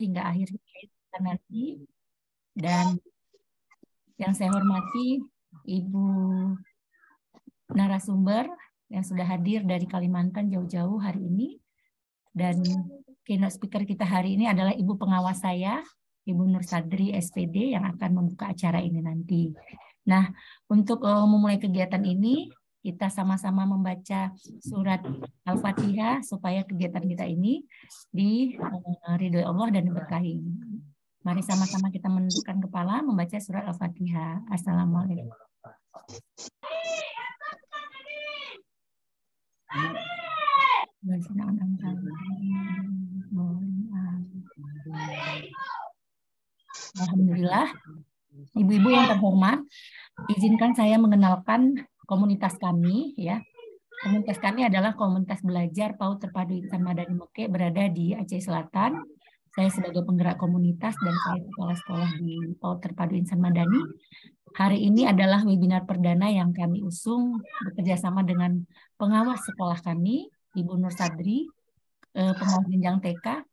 hingga akhir nanti. Dan yang saya hormati Ibu narasumber yang sudah hadir dari Kalimantan jauh-jauh hari ini. Dan keynote speaker kita hari ini adalah Ibu pengawas saya, Ibu Nur Sadri SPD, yang akan membuka acara ini nanti. Nah, untuk memulai kegiatan ini, kita sama-sama membaca surat Al-Fatihah supaya kegiatan kita ini diridhoi Allah dan diberkahi. Mari sama-sama kita menundukkan kepala membaca surat Al-Fatihah. Assalamualaikum. Alhamdulillah, ibu-ibu yang terhormat, izinkan saya mengenalkan komunitas kami ya. Komunitas kami adalah komunitas belajar PAUD Terpadu Insan Madani Mekeh berada di Aceh Selatan. Saya sebagai penggerak komunitas dan saya kepala sekolah di PAUD Terpadu Insan Madani. Hari ini adalah webinar perdana yang kami usung bekerjasama dengan pengawas sekolah kami, Ibu Nur Sadri, pengawas jenjang TK,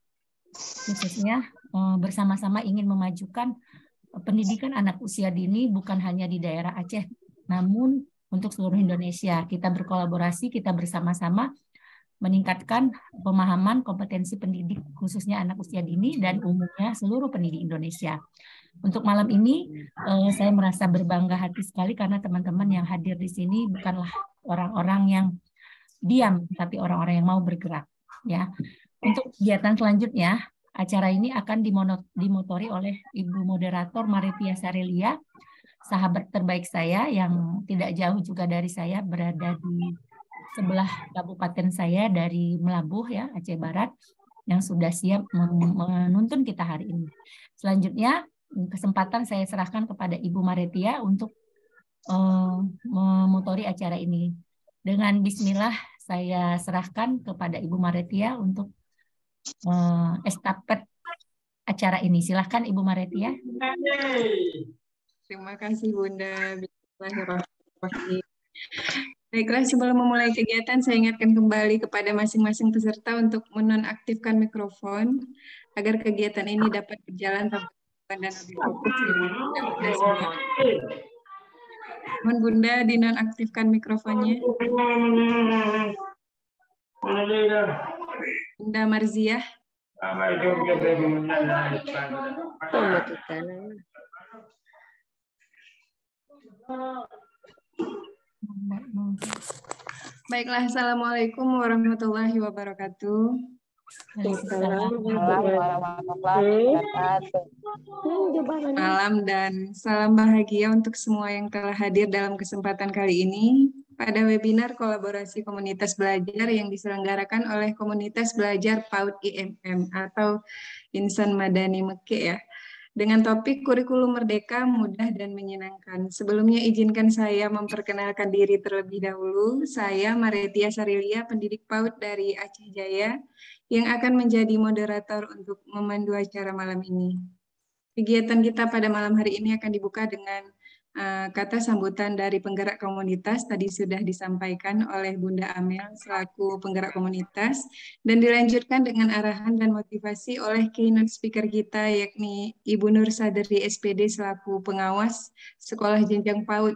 khususnya bersama-sama ingin memajukan pendidikan anak usia dini bukan hanya di daerah Aceh, namun untuk seluruh Indonesia. Kita berkolaborasi, kita bersama-sama meningkatkan pemahaman kompetensi pendidik khususnya anak usia dini dan umumnya seluruh pendidik Indonesia. Untuk malam ini saya merasa berbangga hati sekali karena teman-teman yang hadir di sini bukanlah orang-orang yang diam, tapi orang-orang yang mau bergerak. Ya, untuk kegiatan selanjutnya, acara ini akan dimotori oleh Ibu Moderator Maritia Sarelia, sahabat terbaik saya yang tidak jauh juga dari saya, berada di sebelah kabupaten saya dari Melabuh ya, Aceh Barat, yang sudah siap menuntun kita hari ini. Selanjutnya, kesempatan saya serahkan kepada Ibu Maritia untuk memotori acara ini. Dengan bismillah, saya serahkan kepada Ibu Maritia untuk estafet acara ini. Silahkan Ibu Maritia. Terima kasih Bunda. Bismillahirrahmanirrahim. Baiklah, sebelum memulai kegiatan, saya ingatkan kembali kepada masing-masing peserta untuk menonaktifkan mikrofon agar kegiatan ini dapat berjalan tanpa dan lebih fokus. Mohon Bunda dinonaktifkan mikrofonnya. Bunda Marziah. Baiklah, Assalamualaikum warahmatullahi wabarakatuh. Malam dan salam bahagia untuk semua yang telah hadir dalam kesempatan kali ini pada webinar kolaborasi komunitas belajar yang diselenggarakan oleh Komunitas Belajar PAUD IMM atau Insan Madani Mekeh ya. Dengan topik kurikulum merdeka, mudah dan menyenangkan. Sebelumnya izinkan saya memperkenalkan diri terlebih dahulu. Saya Maritia Sarelia, pendidik PAUD dari Aceh Jaya, yang akan menjadi moderator untuk memandu acara malam ini. Kegiatan kita pada malam hari ini akan dibuka dengan kata sambutan dari penggerak komunitas, tadi sudah disampaikan oleh Bunda Amel selaku penggerak komunitas, dan dilanjutkan dengan arahan dan motivasi oleh keynote speaker kita, yakni Ibu Nur Sadri SPD selaku pengawas Sekolah Jenjang PAUD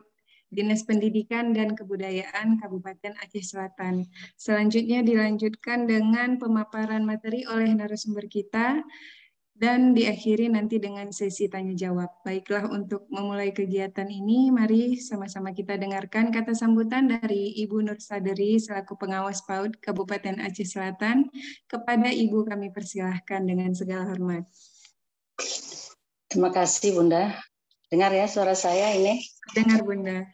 Dinas Pendidikan dan Kebudayaan Kabupaten Aceh Selatan. Selanjutnya dilanjutkan dengan pemaparan materi oleh narasumber kita, dan diakhiri nanti dengan sesi tanya jawab. Baiklah, untuk memulai kegiatan ini, mari sama-sama kita dengarkan kata sambutan dari Ibu Nur Sadri selaku pengawas PAUD Kabupaten Aceh Selatan. Kepada Ibu kami persilahkan dengan segala hormat. Terima kasih Bunda. Dengar ya suara saya ini? Dengar Bunda.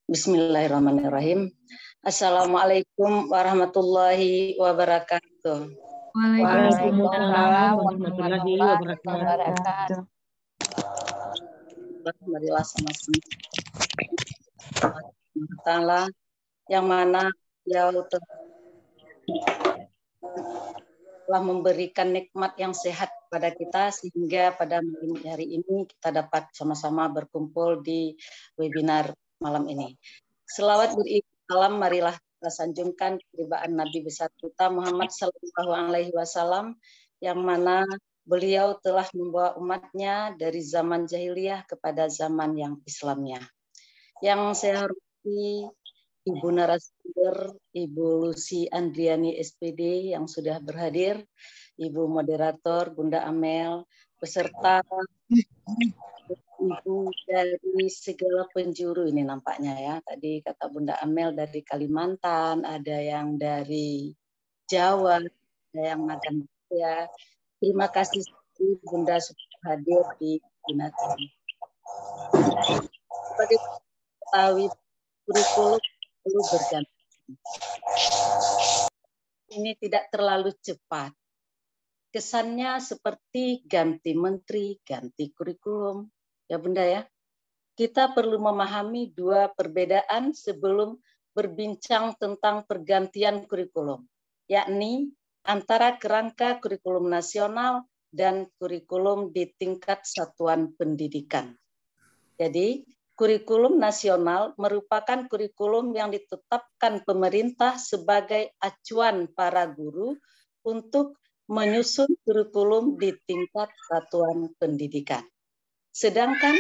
Bismillahirrahmanirrahim. Assalamualaikum warahmatullahi wabarakatuh. Waalaikumsalam warahmatullahi wabarakatuh. Marilah sama-sama Ta'ala yang mana Dia telah memberikan nikmat yang sehat kepada kita sehingga pada hari ini kita dapat sama-sama berkumpul di webinar malam ini. Selawat salam marilah kita sanjungkan kepribadian Nabi besar kita Muhammad Sallallahu Alaihi Wasallam yang mana beliau telah membawa umatnya dari zaman jahiliyah kepada zaman yang Islamnya. Yang saya hormati Ibu narasumber, Ibu Lucy Andriani SPD yang sudah berhadir, Ibu moderator, Bunda Amel, beserta Ibu dari segala penjuru ini nampaknya ya. Tadi kata Bunda Amel dari Kalimantan, ada yang dari Jawa, ada yang makan ya. Terima kasih Bunda sudah hadir di webinar ini. Sebagai ketahui kurikulum perlu berganti. Ini tidak terlalu cepat. Kesannya seperti ganti menteri, ganti kurikulum. Ya Bunda ya. Kita perlu memahami dua perbedaan sebelum berbincang tentang pergantian kurikulum, yakni antara kerangka kurikulum nasional dan kurikulum di tingkat satuan pendidikan. Jadi, kurikulum nasional merupakan kurikulum yang ditetapkan pemerintah sebagai acuan para guru untuk menyusun kurikulum di tingkat satuan pendidikan. Sedangkan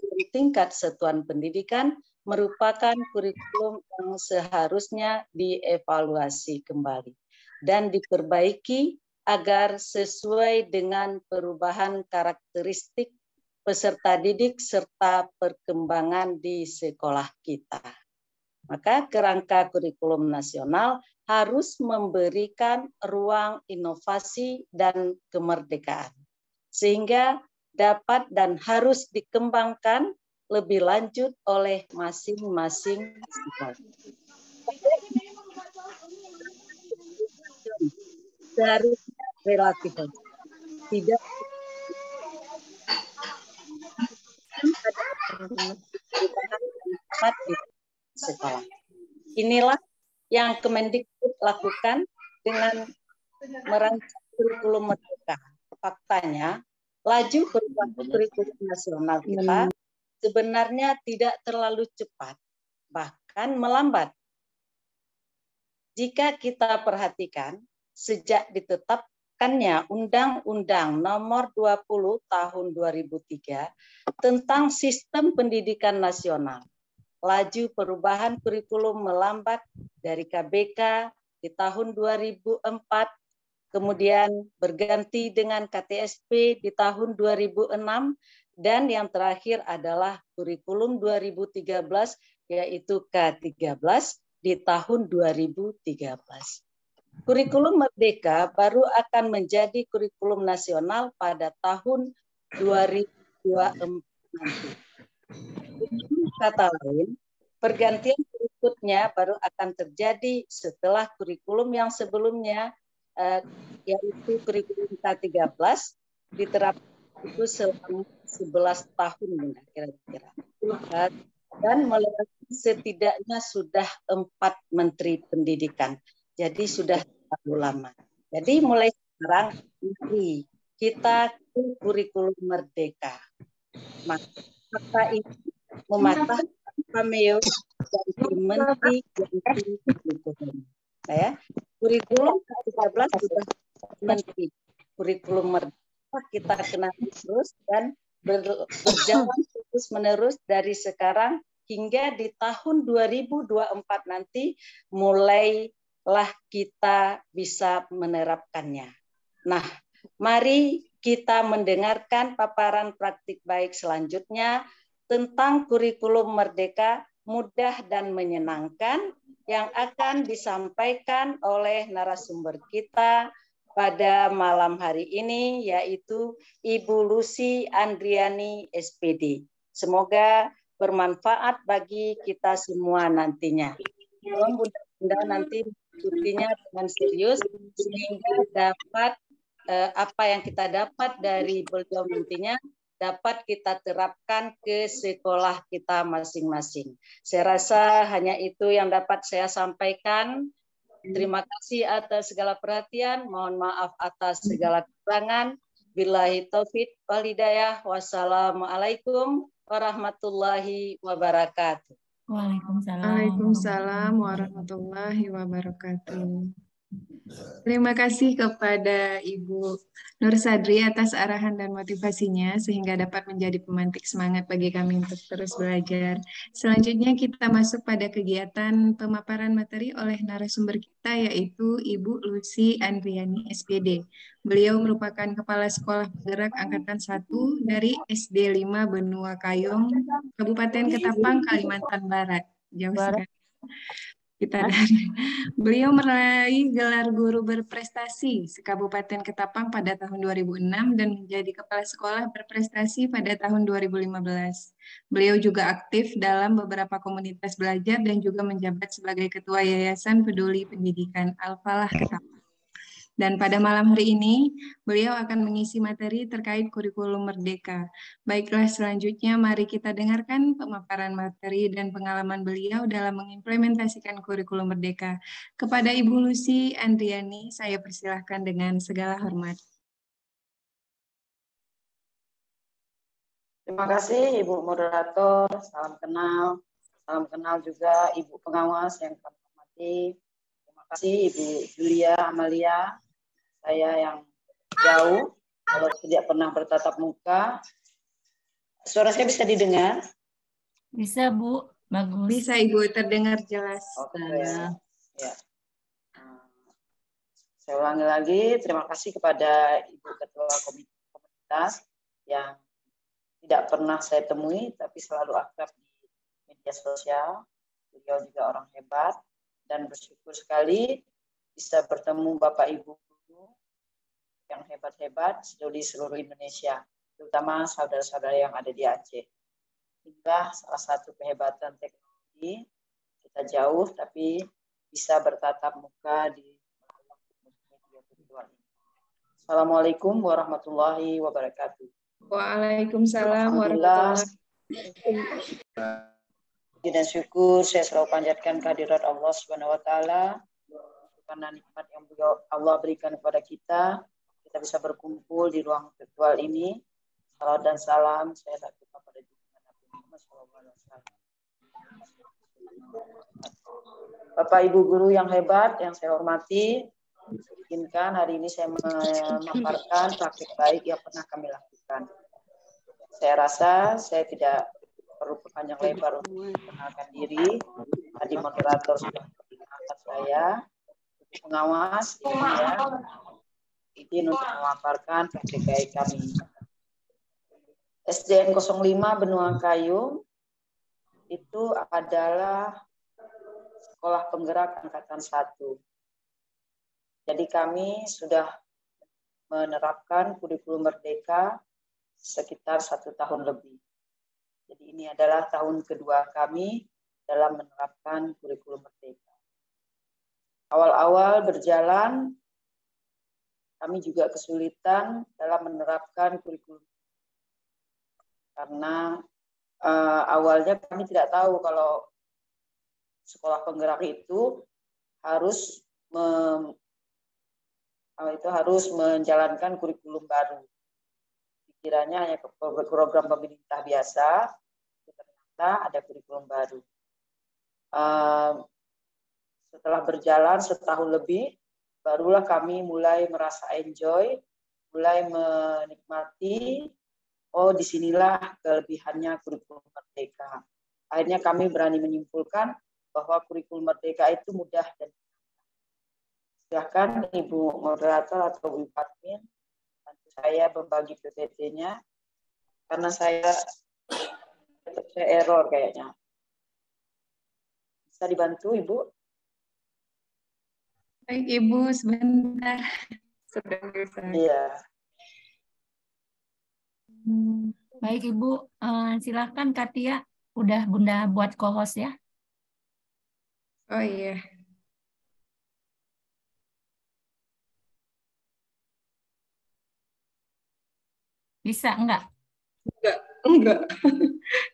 di tingkat satuan pendidikan merupakan kurikulum yang seharusnya dievaluasi kembali dan diperbaiki agar sesuai dengan perubahan karakteristik peserta didik serta perkembangan di sekolah kita. Maka kerangka kurikulum nasional harus memberikan ruang inovasi dan kemerdekaan, sehingga dapat dan harus dikembangkan lebih lanjut oleh masing-masing sekolah. Seharusnya relatif, tidak ada di sekolah. Inilah yang Kemendikbud lakukan dengan merancang kurikulum merdeka. Faktanya, laju perubahan kurikulum nasional kita sebenarnya tidak terlalu cepat, bahkan melambat. Jika kita perhatikan, sejak ditetapkannya Undang-Undang Nomor 20 Tahun 2003 tentang Sistem Pendidikan Nasional, laju perubahan kurikulum melambat dari KBK di tahun 2004, kemudian berganti dengan KTSP di tahun 2006, dan yang terakhir adalah kurikulum 2013, yaitu K13 di tahun 2013. Kurikulum Merdeka baru akan menjadi kurikulum nasional pada tahun 2024 nanti. Kata lain, pergantian berikutnya baru akan terjadi setelah kurikulum yang sebelumnya, yaitu kurikulum K13 diterapkan itu selama 11 tahun kira-kira, dan melewati setidaknya sudah 4 menteri pendidikan, jadi sudah terlalu lama. Jadi mulai sekarang mari kita ke kurikulum merdeka, maka itu mematahkan pameo dari menteri ganti kurikulum. Ya, kurikulum K13 sudah menteri, kurikulum merdeka kita kenali terus dan berjalan terus menerus dari sekarang hingga di tahun 2024 nanti mulailah kita bisa menerapkannya. Nah, mari kita mendengarkan paparan praktik baik selanjutnya tentang kurikulum merdeka mudah dan menyenangkan yang akan disampaikan oleh narasumber kita pada malam hari ini, yaitu Ibu Lucy Andriani SPD. Semoga bermanfaat bagi kita semua nantinya. Tolong Bunda nanti mengikutinya dengan serius sehingga dapat apa yang kita dapat dari beliau nantinya dapat kita terapkan ke sekolah kita masing-masing. Saya rasa hanya itu yang dapat saya sampaikan. Terima kasih atas segala perhatian. Mohon maaf atas segala kekurangan. Billahi taufik wal hidayah. Wassalamualaikum warahmatullahi wabarakatuh. Waalaikumsalam. Waalaikumsalam warahmatullahi wabarakatuh. Terima kasih kepada Ibu Nur Sadri atas arahan dan motivasinya sehingga dapat menjadi pemantik semangat bagi kami untuk terus belajar. Selanjutnya kita masuk pada kegiatan pemaparan materi oleh narasumber kita yaitu Ibu Lucy Andriani SPD. Beliau merupakan Kepala Sekolah Penggerak Angkatan 1 dari SD 5 Benua Kayong, Kabupaten Ketapang, Kalimantan Barat. Jauh sekali. Beliau meraih gelar guru berprestasi se-Kabupaten Ketapang pada tahun 2006 dan menjadi kepala sekolah berprestasi pada tahun 2015. Beliau juga aktif dalam beberapa komunitas belajar dan juga menjabat sebagai Ketua Yayasan Peduli Pendidikan Al-Falah Ketapang. Dan pada malam hari ini, beliau akan mengisi materi terkait kurikulum Merdeka. Baiklah, selanjutnya mari kita dengarkan pemaparan materi dan pengalaman beliau dalam mengimplementasikan kurikulum Merdeka. Kepada Ibu Lucy Andriani, saya persilahkan dengan segala hormat. Terima kasih Ibu Moderator, salam kenal juga Ibu Pengawas yang kami hormati. Terima kasih Ibu Julia Amalia, saya yang jauh, kalau tidak pernah bertatap muka. Suara saya bisa didengar? Bisa, Bu. Bagus. Bisa, Ibu. Terdengar jelas. Oke. Ya. Saya ulangi lagi, terima kasih kepada Ibu Ketua Komunitas yang tidak pernah saya temui, tapi selalu akrab di media sosial. Beliau juga orang hebat, dan bersyukur sekali bisa bertemu Bapak Ibu yang hebat-hebat di seluruh Indonesia, terutama saudara-saudara yang ada di Aceh. Inilah salah satu kehebatan teknologi, kita jauh tapi bisa bertatap muka di media virtual ini. Assalamualaikum warahmatullahi wabarakatuh. Waalaikumsalam warahmatullahi wabarakatuh. Dan syukur saya selalu panjatkan kehadirat Allah Subhanahu wa taala karena nikmat yang Allah berikan kepada kita bisa berkumpul di ruang virtual ini. Salam dan salam saya lakukan pada junjungan Nabi Muhammad SAW. Bapak Ibu guru yang hebat, yang saya hormati, izinkan hari ini saya memaparkan praktik baik yang pernah kami lakukan. Saya rasa saya tidak perlu panjang lebar untuk memperkenalkan diri. Tadi moderator sudah memperkenalkan saya, pengawas ini ya. Izin untuk memaparkan praktik baik kami. SDN 05 Benua Kayong itu adalah sekolah penggerak angkatan 1. Jadi kami sudah menerapkan kurikulum Merdeka sekitar 1 tahun lebih. Jadi ini adalah tahun kedua kami dalam menerapkan kurikulum Merdeka. Awal-awal berjalan kami juga kesulitan dalam menerapkan kurikulum karena awalnya kami tidak tahu kalau sekolah penggerak itu harus menjalankan kurikulum baru. Pikirannya hanya program pemerintah biasa, ternyata ada kurikulum baru. Setelah berjalan setahun lebih, barulah kami mulai merasa enjoy, mulai menikmati, oh disinilah kelebihannya kurikulum Merdeka. Akhirnya kami berani menyimpulkan bahwa kurikulum Merdeka itu mudah dan silakan Ibu Moderator atau Ibu Admin, bantu saya berbagi PPT-nya, karena saya error kayaknya. Bisa dibantu Ibu? Baik Ibu, sebentar. Iya. Baik Ibu, silakan Katia. Udah Bunda buat co-host ya. Oh iya. Bisa enggak? Enggak.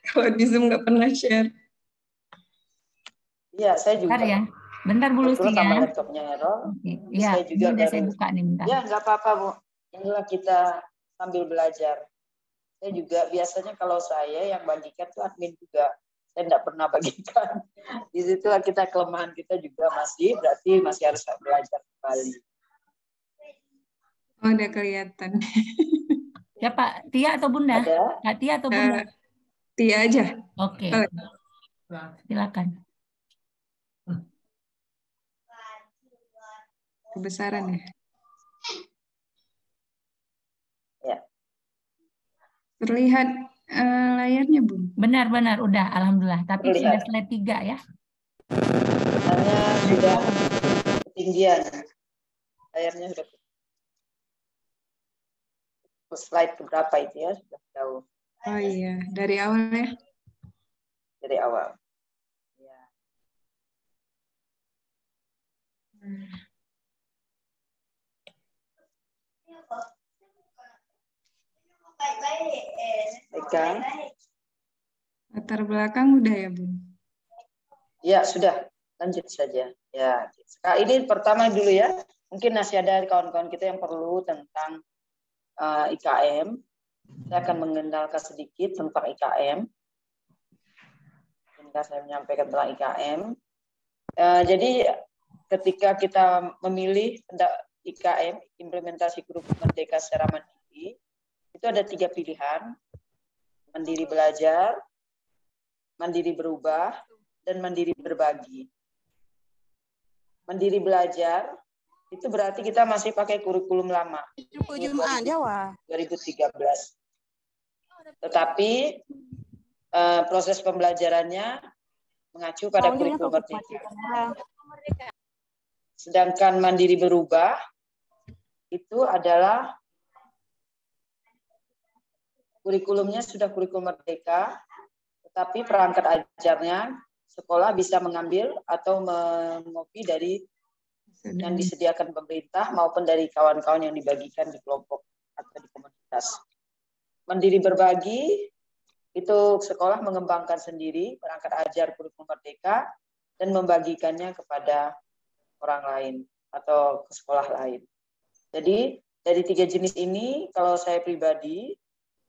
Kalau di Zoom enggak pernah share. Iya, saya juga. Bentar ya. Bentar Bu Lucy ya. Sama laptopnya error. Iya, saya juga udah saya buka nih bentar. Ya, enggak apa-apa Bu. Inilah kita sambil belajar. Saya juga biasanya kalau saya yang bagikan tuh admin juga. saya tidak pernah bagikan. Di situlah kita kelemahan kita juga berarti masih harus belajar kembali. Oh, udah kelihatan. Ya Pak, Tia atau Bunda? Ada? Kak Tia atau Bunda? Tia aja. Oke, silakan. Kebesaran ya. Ya. Terlihat layarnya, Bu? Benar-benar udah, alhamdulillah. Tapi sudah Terlihat. slide 3 ya. Hanya sudah ketinggian. Layarnya sudah slide keberapa itu ya? Sudah jauh. Oh iya, dari awal ya. Dari awal. Ya. Pegang. Latar belakang udah ya, Bu? Ya, sudah. Lanjut saja. Ya. Ini pertama dulu ya. Mungkin masih ada kawan-kawan kita yang perlu tentang IKM. Saya akan mengenalkan sedikit tentang IKM. Sehingga saya menyampaikan tentang IKM. Jadi ketika kita memilih IKM, implementasi kurikulum merdeka secara mandiri, itu ada 3 pilihan. Mandiri belajar, mandiri berubah, dan mandiri berbagi. Mandiri belajar, itu berarti kita masih pakai kurikulum lama. 2013. Tetapi proses pembelajarannya mengacu pada kurikulum merdeka. Sedangkan mandiri berubah, itu adalah kurikulumnya sudah kurikulum merdeka, tetapi perangkat ajarnya sekolah bisa mengambil atau mengopi dari yang disediakan pemerintah maupun dari kawan-kawan yang dibagikan di kelompok atau di komunitas. Mandiri berbagi, itu sekolah mengembangkan sendiri perangkat ajar kurikulum merdeka dan membagikannya kepada orang lain atau ke sekolah lain. Jadi dari 3 jenis ini, kalau saya pribadi,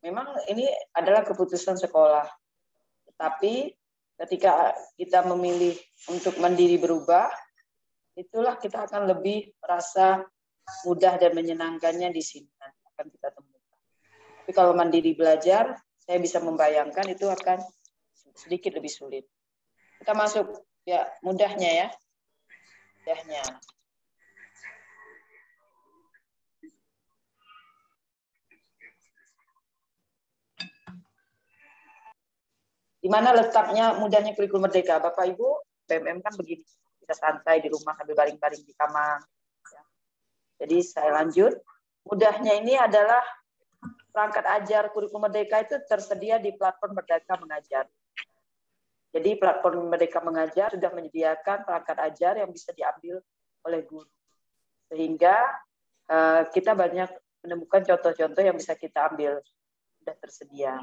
memang ini adalah keputusan sekolah. Tetapi ketika kita memilih untuk mandiri berubah, itulah kita akan lebih merasa mudah dan menyenangkannya di sini akan kita temukan. Tapi kalau mandiri belajar, saya bisa membayangkan itu akan sedikit lebih sulit. Kita masuk ya mudahnya ya. Mudahnya. Di mana letaknya mudahnya kurikulum merdeka? Bapak Ibu, PMM kan begini, bisa santai di rumah sambil baring-baring di kamar. Ya. Jadi saya lanjut. Mudahnya ini adalah perangkat ajar kurikulum merdeka itu tersedia di platform Merdeka Mengajar. Jadi platform Merdeka Mengajar sudah menyediakan perangkat ajar yang bisa diambil oleh guru. Sehingga kita banyak menemukan contoh-contoh yang bisa kita ambil. Sudah tersedia.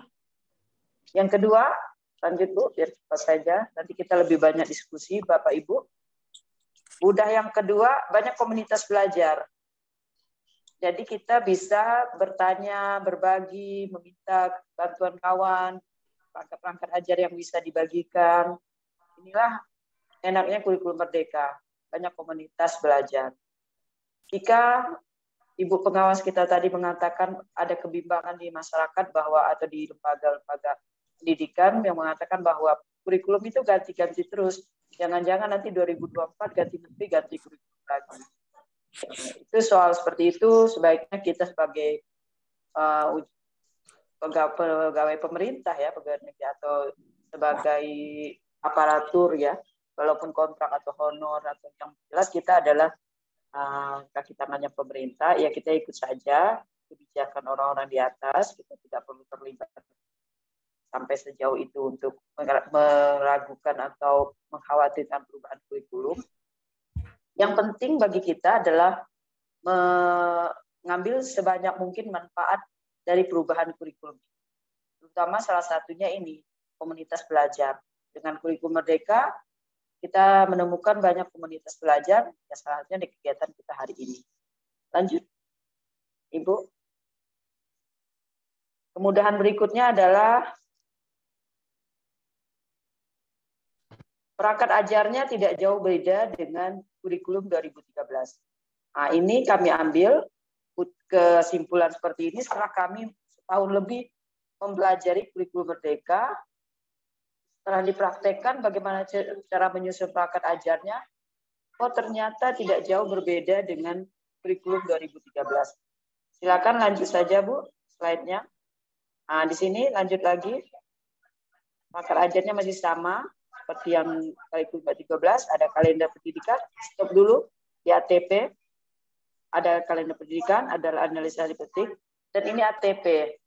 Yang kedua, lanjut Bu, biar cepat saja. Nanti kita lebih banyak diskusi, Bapak Ibu. Mudah yang kedua, banyak komunitas belajar. Jadi kita bisa bertanya, berbagi, meminta bantuan kawan, perangkat-perangkat ajar yang bisa dibagikan. Inilah enaknya kurikulum merdeka. Banyak komunitas belajar. Jika Ibu pengawas kita tadi mengatakan ada kebimbangan di masyarakat bahwa atau di lembaga-lembaga pendidikan yang mengatakan bahwa kurikulum itu ganti-ganti terus. Jangan-jangan nanti 2024 ganti menteri, ganti kurikulum lagi. Itu soal seperti itu sebaiknya kita sebagai pegawai pemerintah ya, pegawai negeri atau sebagai aparatur ya, walaupun kontrak atau honor atau yang jelas kita adalah kaki tangannya pemerintah, ya kita ikut saja kebijakan orang-orang di atas, kita tidak perlu terlibat sampai sejauh itu untuk meragukan atau mengkhawatirkan perubahan kurikulum. Yang penting bagi kita adalah mengambil sebanyak mungkin manfaat dari perubahan kurikulum. Terutama salah satunya ini, komunitas belajar. Dengan kurikulum merdeka, kita menemukan banyak komunitas belajar, ya salah satunya di kegiatan kita hari ini. Lanjut, Ibu. Kemudahan berikutnya adalah Perangkat ajarnya tidak jauh beda dengan kurikulum 2013. Nah, ini kami ambil kesimpulan seperti ini setelah kami setahun lebih mempelajari kurikulum Merdeka. Setelah dipraktekkan bagaimana cara menyusun perangkat ajarnya, oh ternyata tidak jauh berbeda dengan kurikulum 2013. Silakan lanjut saja Bu, slide-nya. Nah, di sini lanjut lagi. Perangkat ajarnya masih sama seperti yang kurikulum 2013, ada kalender pendidikan. Stop dulu di ATP. Ada kalender pendidikan, ada analisa petik, dan ini ATP.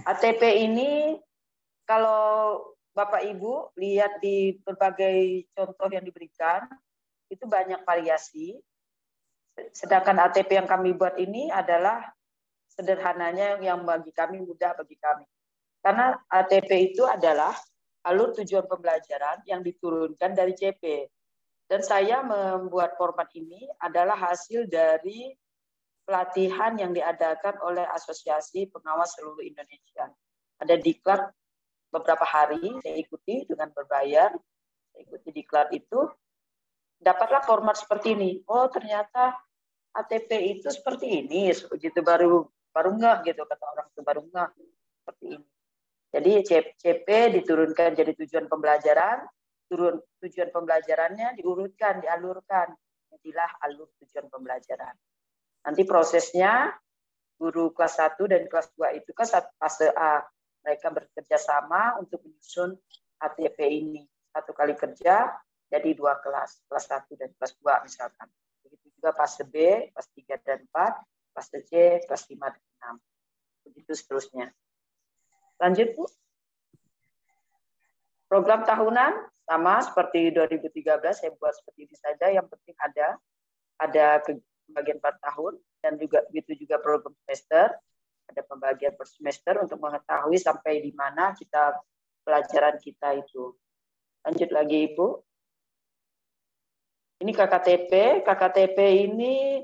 ATP ini kalau Bapak Ibu lihat di berbagai contoh yang diberikan, itu banyak variasi. Sedangkan ATP yang kami buat ini adalah sederhananya yang bagi kami mudah bagi kami. Karena ATP itu adalah alur tujuan pembelajaran yang diturunkan dari CP. Dan saya membuat format ini adalah hasil dari pelatihan yang diadakan oleh Asosiasi Pengawas Seluruh Indonesia. Ada diklat beberapa hari, saya ikuti dengan berbayar. Saya ikuti diklat itu, dapatlah format seperti ini. Oh ternyata ATP itu seperti ini, begitu baru nggak gitu, kata orang itu baru nggak seperti ini. Jadi CP diturunkan jadi tujuan pembelajaran, tujuan pembelajarannya diurutkan, dialurkan. Jadilah alur tujuan pembelajaran. Nanti prosesnya guru kelas 1 dan kelas 2 itu kan fase A. Mereka bekerja sama untuk menyusun ATP ini. Satu kali kerja jadi 2 kelas 1 dan kelas 2 misalkan. Begitu juga fase B, kelas 3 dan 4, fase C, kelas 5 dan 6. Begitu seterusnya. Lanjut Bu. Program tahunan sama seperti 2013, saya buat seperti ini saja. Yang penting ada pembagian per tahun, dan juga begitu juga program semester, ada pembagian per semester untuk mengetahui sampai di mana kita pelajaran kita itu. Lanjut lagi Ibu. Ini KKTP. KKTP ini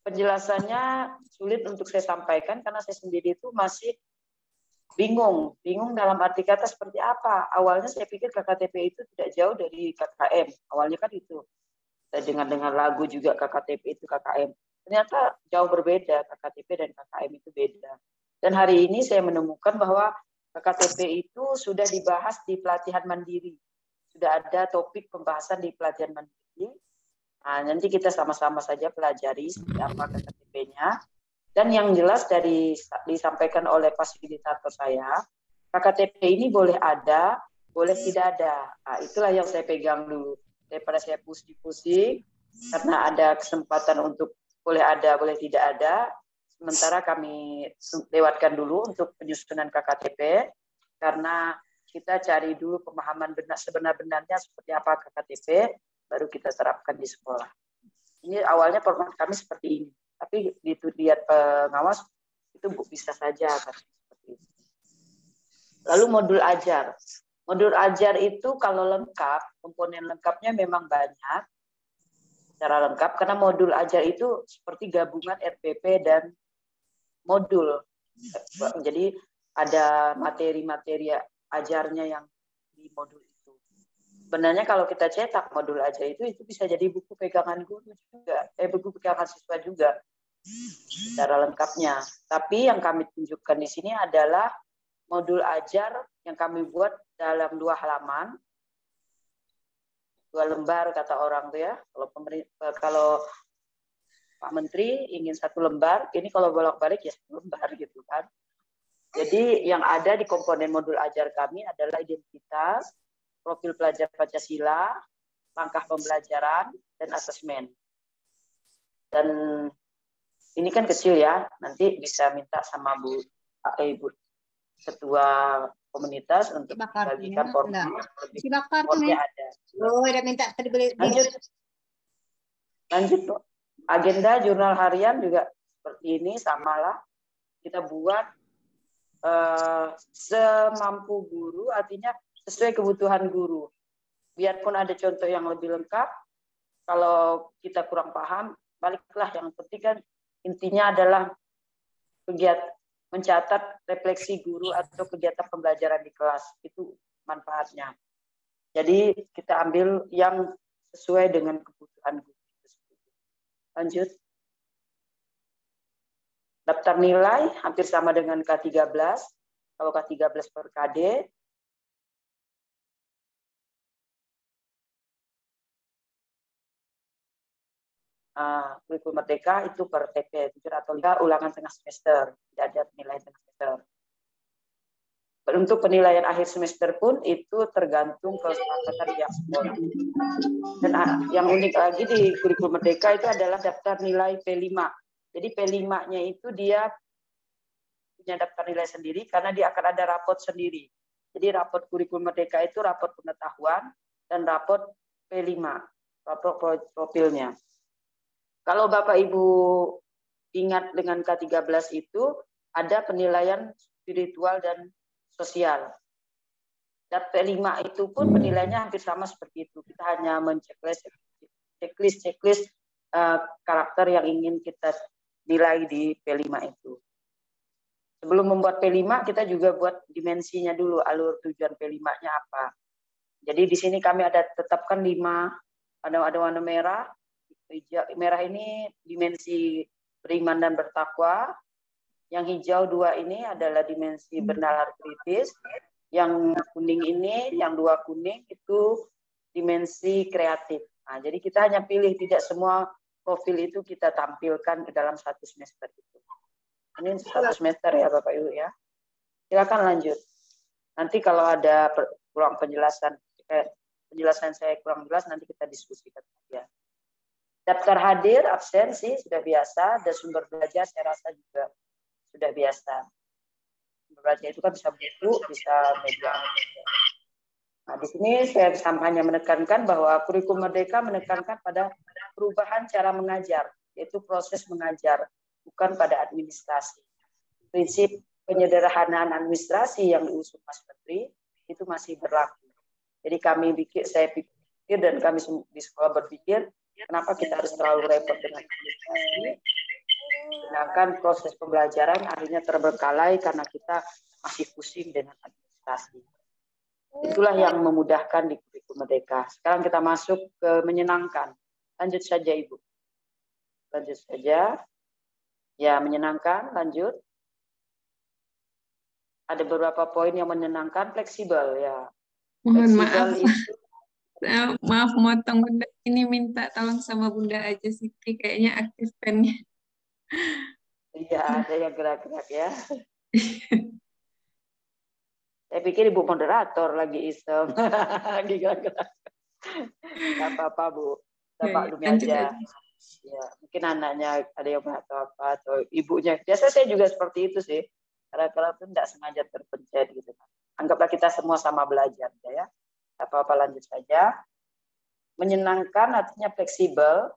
penjelasannya sulit untuk saya sampaikan karena saya sendiri itu masih bingung dalam arti kata seperti apa. Awalnya saya pikir KKTP itu tidak jauh dari KKM. Awalnya kan itu. Saya dengar lagu juga KKTP itu KKM. Ternyata jauh berbeda, KKTP dan KKM itu beda. Dan hari ini saya menemukan bahwa KKTP itu sudah dibahas di pelatihan mandiri. Sudah ada topik pembahasan di pelatihan mandiri. Nah, nanti kita sama-sama saja pelajari seperti apa KKTP-nya. Dan yang jelas dari disampaikan oleh fasilitator saya, KKTP ini boleh ada, boleh tidak ada. Nah, itulah yang saya pegang dulu. Daripada saya pusing-pusing, karena ada kesempatan untuk boleh ada, boleh tidak ada. Sementara kami lewatkan dulu untuk penyusunan KKTP, karena kita cari dulu pemahaman sebenar-benarnya seperti apa KKTP, baru kita terapkan di sekolah. Ini awalnya format kami seperti ini. Tapi lihat pengawas itu bisa saja kan seperti itu. Lalu modul ajar. Modul ajar itu kalau lengkap, komponen lengkapnya memang banyak secara lengkap karena modul ajar itu seperti gabungan RPP dan modul. Jadi ada materi-materi ajarnya yang di modul itu. Sebenarnya kalau kita cetak modul ajar itu bisa jadi buku pegangan guru juga, buku pegangan siswa juga. Secara lengkapnya. Tapi yang kami tunjukkan di sini adalah modul ajar yang kami buat dalam 2 halaman, 2 lembar kata orang tuh ya. Kalau Pak Menteri ingin 1 lembar, ini kalau bolak-balik ya 1 lembar gitu kan. Jadi yang ada di komponen modul ajar kami adalah identitas, profil pelajar Pancasila, langkah pembelajaran, dan asesmen. Dan ini kan kecil ya, nanti bisa minta sama Ibu Ketua Komunitas untuk membagikan formnya ada. Oh, udah minta terbeli. Lanjut, Bu. Agenda jurnal harian juga seperti ini, samalah. Kita buat semampu guru, artinya sesuai kebutuhan guru. Biarpun ada contoh yang lebih lengkap, kalau kita kurang paham, baliklah. Yang penting kan intinya adalah mencatat refleksi guru atau kegiatan pembelajaran di kelas. Itu manfaatnya. Jadi kita ambil yang sesuai dengan kebutuhan guru. Lanjut. Daftar nilai hampir sama dengan K13. Kalau K13 per KD, kurikulum merdeka itu per TP atau ulangan tengah semester, tidak ada penilaian tengah semester. Untuk penilaian akhir semester pun itu tergantung kesepakatan pihak sekolah. Dan yang unik lagi di kurikulum merdeka itu adalah daftar nilai P5. Jadi P5-nya itu dia punya daftar nilai sendiri karena dia akan ada rapot sendiri. Jadi rapot kurikulum merdeka itu rapot pengetahuan dan rapot P5, rapot profilnya. Kalau Bapak Ibu ingat dengan K13 itu ada penilaian spiritual dan sosial. Dan P5 itu pun penilaiannya hampir sama seperti itu. Kita hanya menceklis checklist karakter yang ingin kita nilai di P5 itu. Sebelum membuat P5, kita juga buat dimensinya dulu, alur tujuan P5-nya apa. Jadi di sini kami ada tetapkan 5, ada warna merah. Merah ini dimensi beriman dan bertakwa. Yang hijau 2 ini adalah dimensi bernalar kritis. Yang kuning ini, yang 2 kuning itu dimensi kreatif. Nah, jadi kita hanya pilih, tidak semua profil itu kita tampilkan ke dalam 1 semester itu. Ini 1 semester ya Bapak Ibu ya. Silakan lanjut. Nanti kalau ada kurang penjelasan saya kurang jelas, nanti kita diskusikan saja. Daftar hadir, absensi sudah biasa, dan sumber belajar saya rasa juga sudah biasa. Sumber belajar itu kan bisa buku, bisa media. Nah, di sini saya hanya menekankan bahwa kurikulum merdeka menekankan pada perubahan cara mengajar, yaitu proses mengajar, bukan pada administrasi. Prinsip penyederhanaan administrasi yang diusung Mas Menteri itu masih berlaku. Jadi saya pikir dan kami di sekolah berpikir, kenapa kita harus terlalu repot dengan administrasi? Sedangkan proses pembelajaran akhirnya terbengkalai karena kita masih pusing dengan administrasi. Itulah yang memudahkan di kurikulum merdeka. Sekarang kita masuk ke menyenangkan. Lanjut saja Ibu. Lanjut saja. Ya, menyenangkan. Lanjut. Ada beberapa poin yang menyenangkan, fleksibel ya. Mohon Fleksibel maaf. itu, Maaf motong Bunda. Ini minta tolong sama Bunda aja sih. Kayaknya aktif pennya. iya, ada yang gerak-gerak ya. Saya pikir Ibu moderator lagi iseng. Lagi gerak-gerak. Gak apa-apa Bu. Kita maklumi aja. Ya, mungkin anaknya ada yang atau apa, atau ibunya. Biasa saya juga seperti itu sih. Kadang-kadang itu tidak sengaja terpencet gitu. Anggaplah kita semua sama belajar ya. Apa-apa lanjut saja. Menyenangkan artinya fleksibel.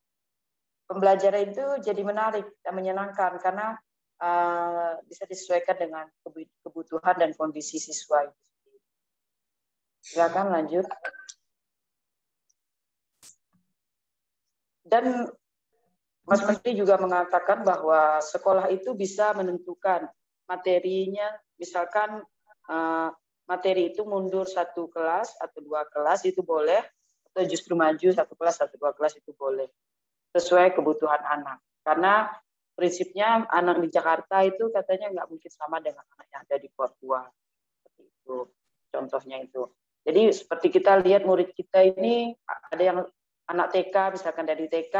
Pembelajaran itu jadi menarik dan menyenangkan karena bisa disesuaikan dengan kebutuhan dan kondisi siswa itu. Silakan lanjut. Dan Mas Menteri juga mengatakan bahwa sekolah itu bisa menentukan materinya, misalkan materi itu mundur 1 kelas atau 2 kelas itu boleh, atau justru maju 1 kelas atau 2 kelas itu boleh, sesuai kebutuhan anak. Karena prinsipnya anak di Jakarta itu katanya nggak mungkin sama dengan anak yang ada di Papua. Seperti itu, contohnya itu. Jadi seperti kita lihat murid kita ini, ada yang anak TK, misalkan dari TK,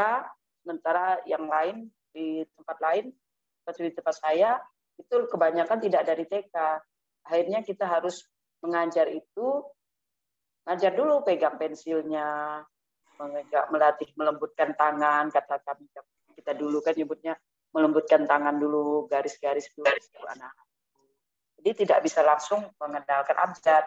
sementara yang lain di tempat lain, seperti di tempat saya, itu kebanyakan tidak dari TK. Akhirnya kita harus mengajar itu, ngajar dulu pegang pensilnya, melatih melembutkan tangan, kata kami kita dulu kan nyebutnya melembutkan tangan dulu, garis-garis dulu anak. Jadi tidak bisa langsung mengenalkan abjad.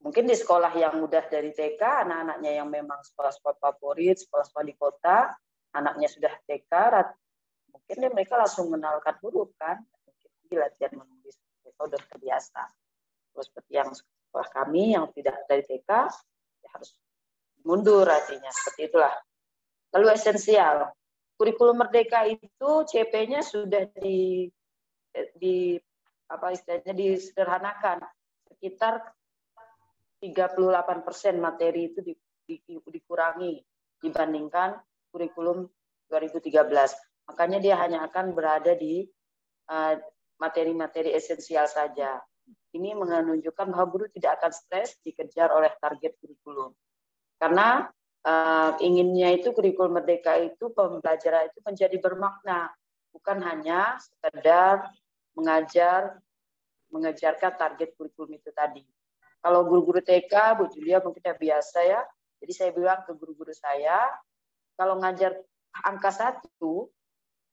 Mungkin di sekolah yang mudah dari TK, anak-anaknya yang memang sekolah-sekolah favorit, sekolah-sekolah di kota, anaknya sudah TK, mungkin mereka langsung mengenalkan huruf kan, mungkin latihan menulis, mereka sudah terbiasa. Terus seperti yang sekolah kami yang tidak dari TK, ya harus mundur artinya, seperti itulah. Lalu esensial. kurikulum Merdeka itu CP-nya sudah di apa istilahnya disederhanakan, sekitar 38% materi itu dikurangi dibandingkan kurikulum 2013. Makanya dia hanya akan berada di materi-materi esensial saja. Ini menunjukkan bahwa guru tidak akan stres dikejar oleh target kurikulum. Karena inginnya itu kurikulum Merdeka itu pembelajaran itu menjadi bermakna, bukan hanya sekedar mengejarkan target kurikulum itu tadi. Kalau guru-guru TK, Bu Julia mungkin udah biasa ya. Jadi saya bilang ke guru-guru saya, kalau ngajar angka 1,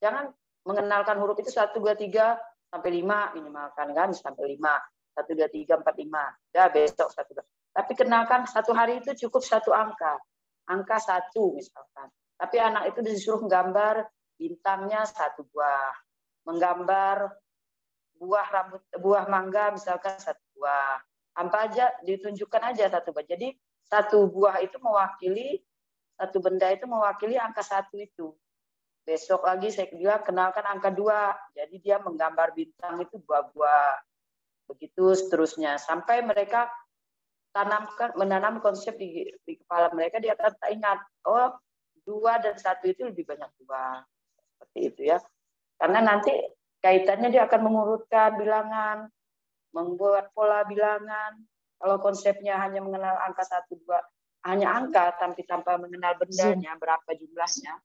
jangan mengenalkan huruf itu 1, 2, 3, sampai 5 minimalkan kan, sampai 5. 1, 2, 3, 4, 5. Ya besok 1, 2. Tapi kenalkan satu hari itu cukup 1 angka. Angka 1 misalkan. Tapi anak itu disuruh menggambar bintangnya 1 buah. Menggambar buah mangga misalkan 1 buah. Apa aja ditunjukkan aja 1 buah. Jadi 1 buah itu mewakili, 1 benda itu mewakili angka 1 itu. Besok lagi saya bilang kenalkan angka 2. Jadi dia menggambar bintang itu 2 buah. Begitu seterusnya. Sampai mereka menanam konsep di kepala mereka, dia akan ingat, oh 2 dan 1 itu lebih banyak 2. Seperti itu ya. Karena nanti kaitannya dia akan mengurutkan bilangan, membuat pola bilangan. Kalau konsepnya hanya mengenal angka 1, 2, hanya angka tanpa mengenal bendanya, berapa jumlahnya,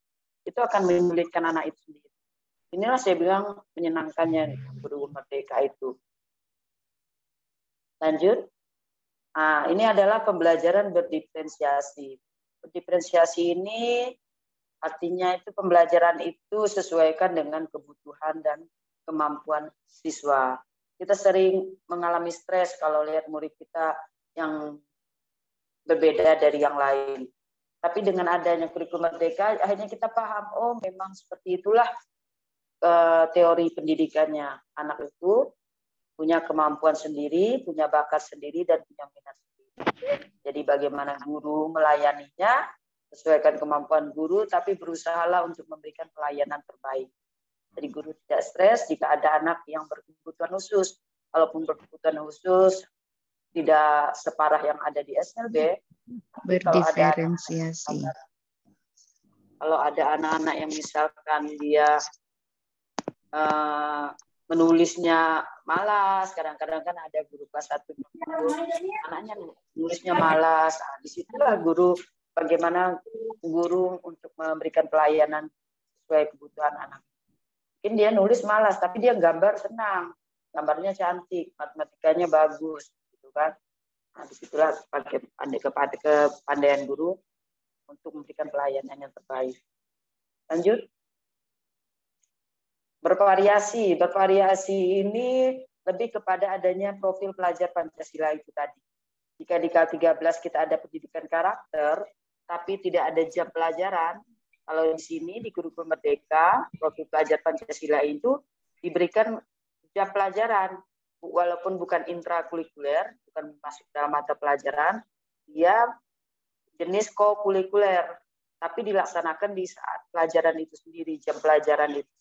itu akan menyulitkan anak itu sendiri. Inilah saya bilang menyenangkannya guru Merdeka itu. Lanjut. Nah, ini adalah pembelajaran berdiferensiasi. Berdiferensiasi ini artinya itu pembelajaran itu sesuaikan dengan kebutuhan dan kemampuan siswa. Kita sering mengalami stres kalau lihat murid kita yang berbeda dari yang lain. Tapi dengan adanya kurikulum Merdeka, akhirnya kita paham, oh memang seperti itulah teori pendidikannya. Anak itu punya kemampuan sendiri, punya bakat sendiri, dan punya minat sendiri. Jadi bagaimana guru melayaninya, sesuaikan kemampuan guru, tapi berusahalah untuk memberikan pelayanan terbaik. Jadi guru tidak stres jika ada anak yang berkebutuhan khusus. Kalaupun berkebutuhan khusus, tidak separah yang ada di SLB. Berdiferensiasi. Kalau ada anak-anak yang misalkan dia menulisnya malas, kadang-kadang kan ada guru kelas 1 anaknya nulisnya malas. Nah, disitulah guru, bagaimana guru untuk memberikan pelayanan sesuai kebutuhan anak. Mungkin dia nulis malas, tapi dia gambar senang, gambarnya cantik, matematikanya bagus, gitu kan. Nah, disitulah pakai kepandaian guru untuk memberikan pelayanan yang terbaik. Lanjut. Bervariasi ini lebih kepada adanya profil pelajar Pancasila itu tadi. Jika di K13 kita ada pendidikan karakter, tapi tidak ada jam pelajaran, kalau di sini di kurikulum Merdeka, profil pelajar Pancasila itu diberikan jam pelajaran, walaupun bukan intrakurikuler, bukan masuk dalam mata pelajaran, dia jenis kokurikuler, tapi dilaksanakan di saat pelajaran itu sendiri, jam pelajaran itu.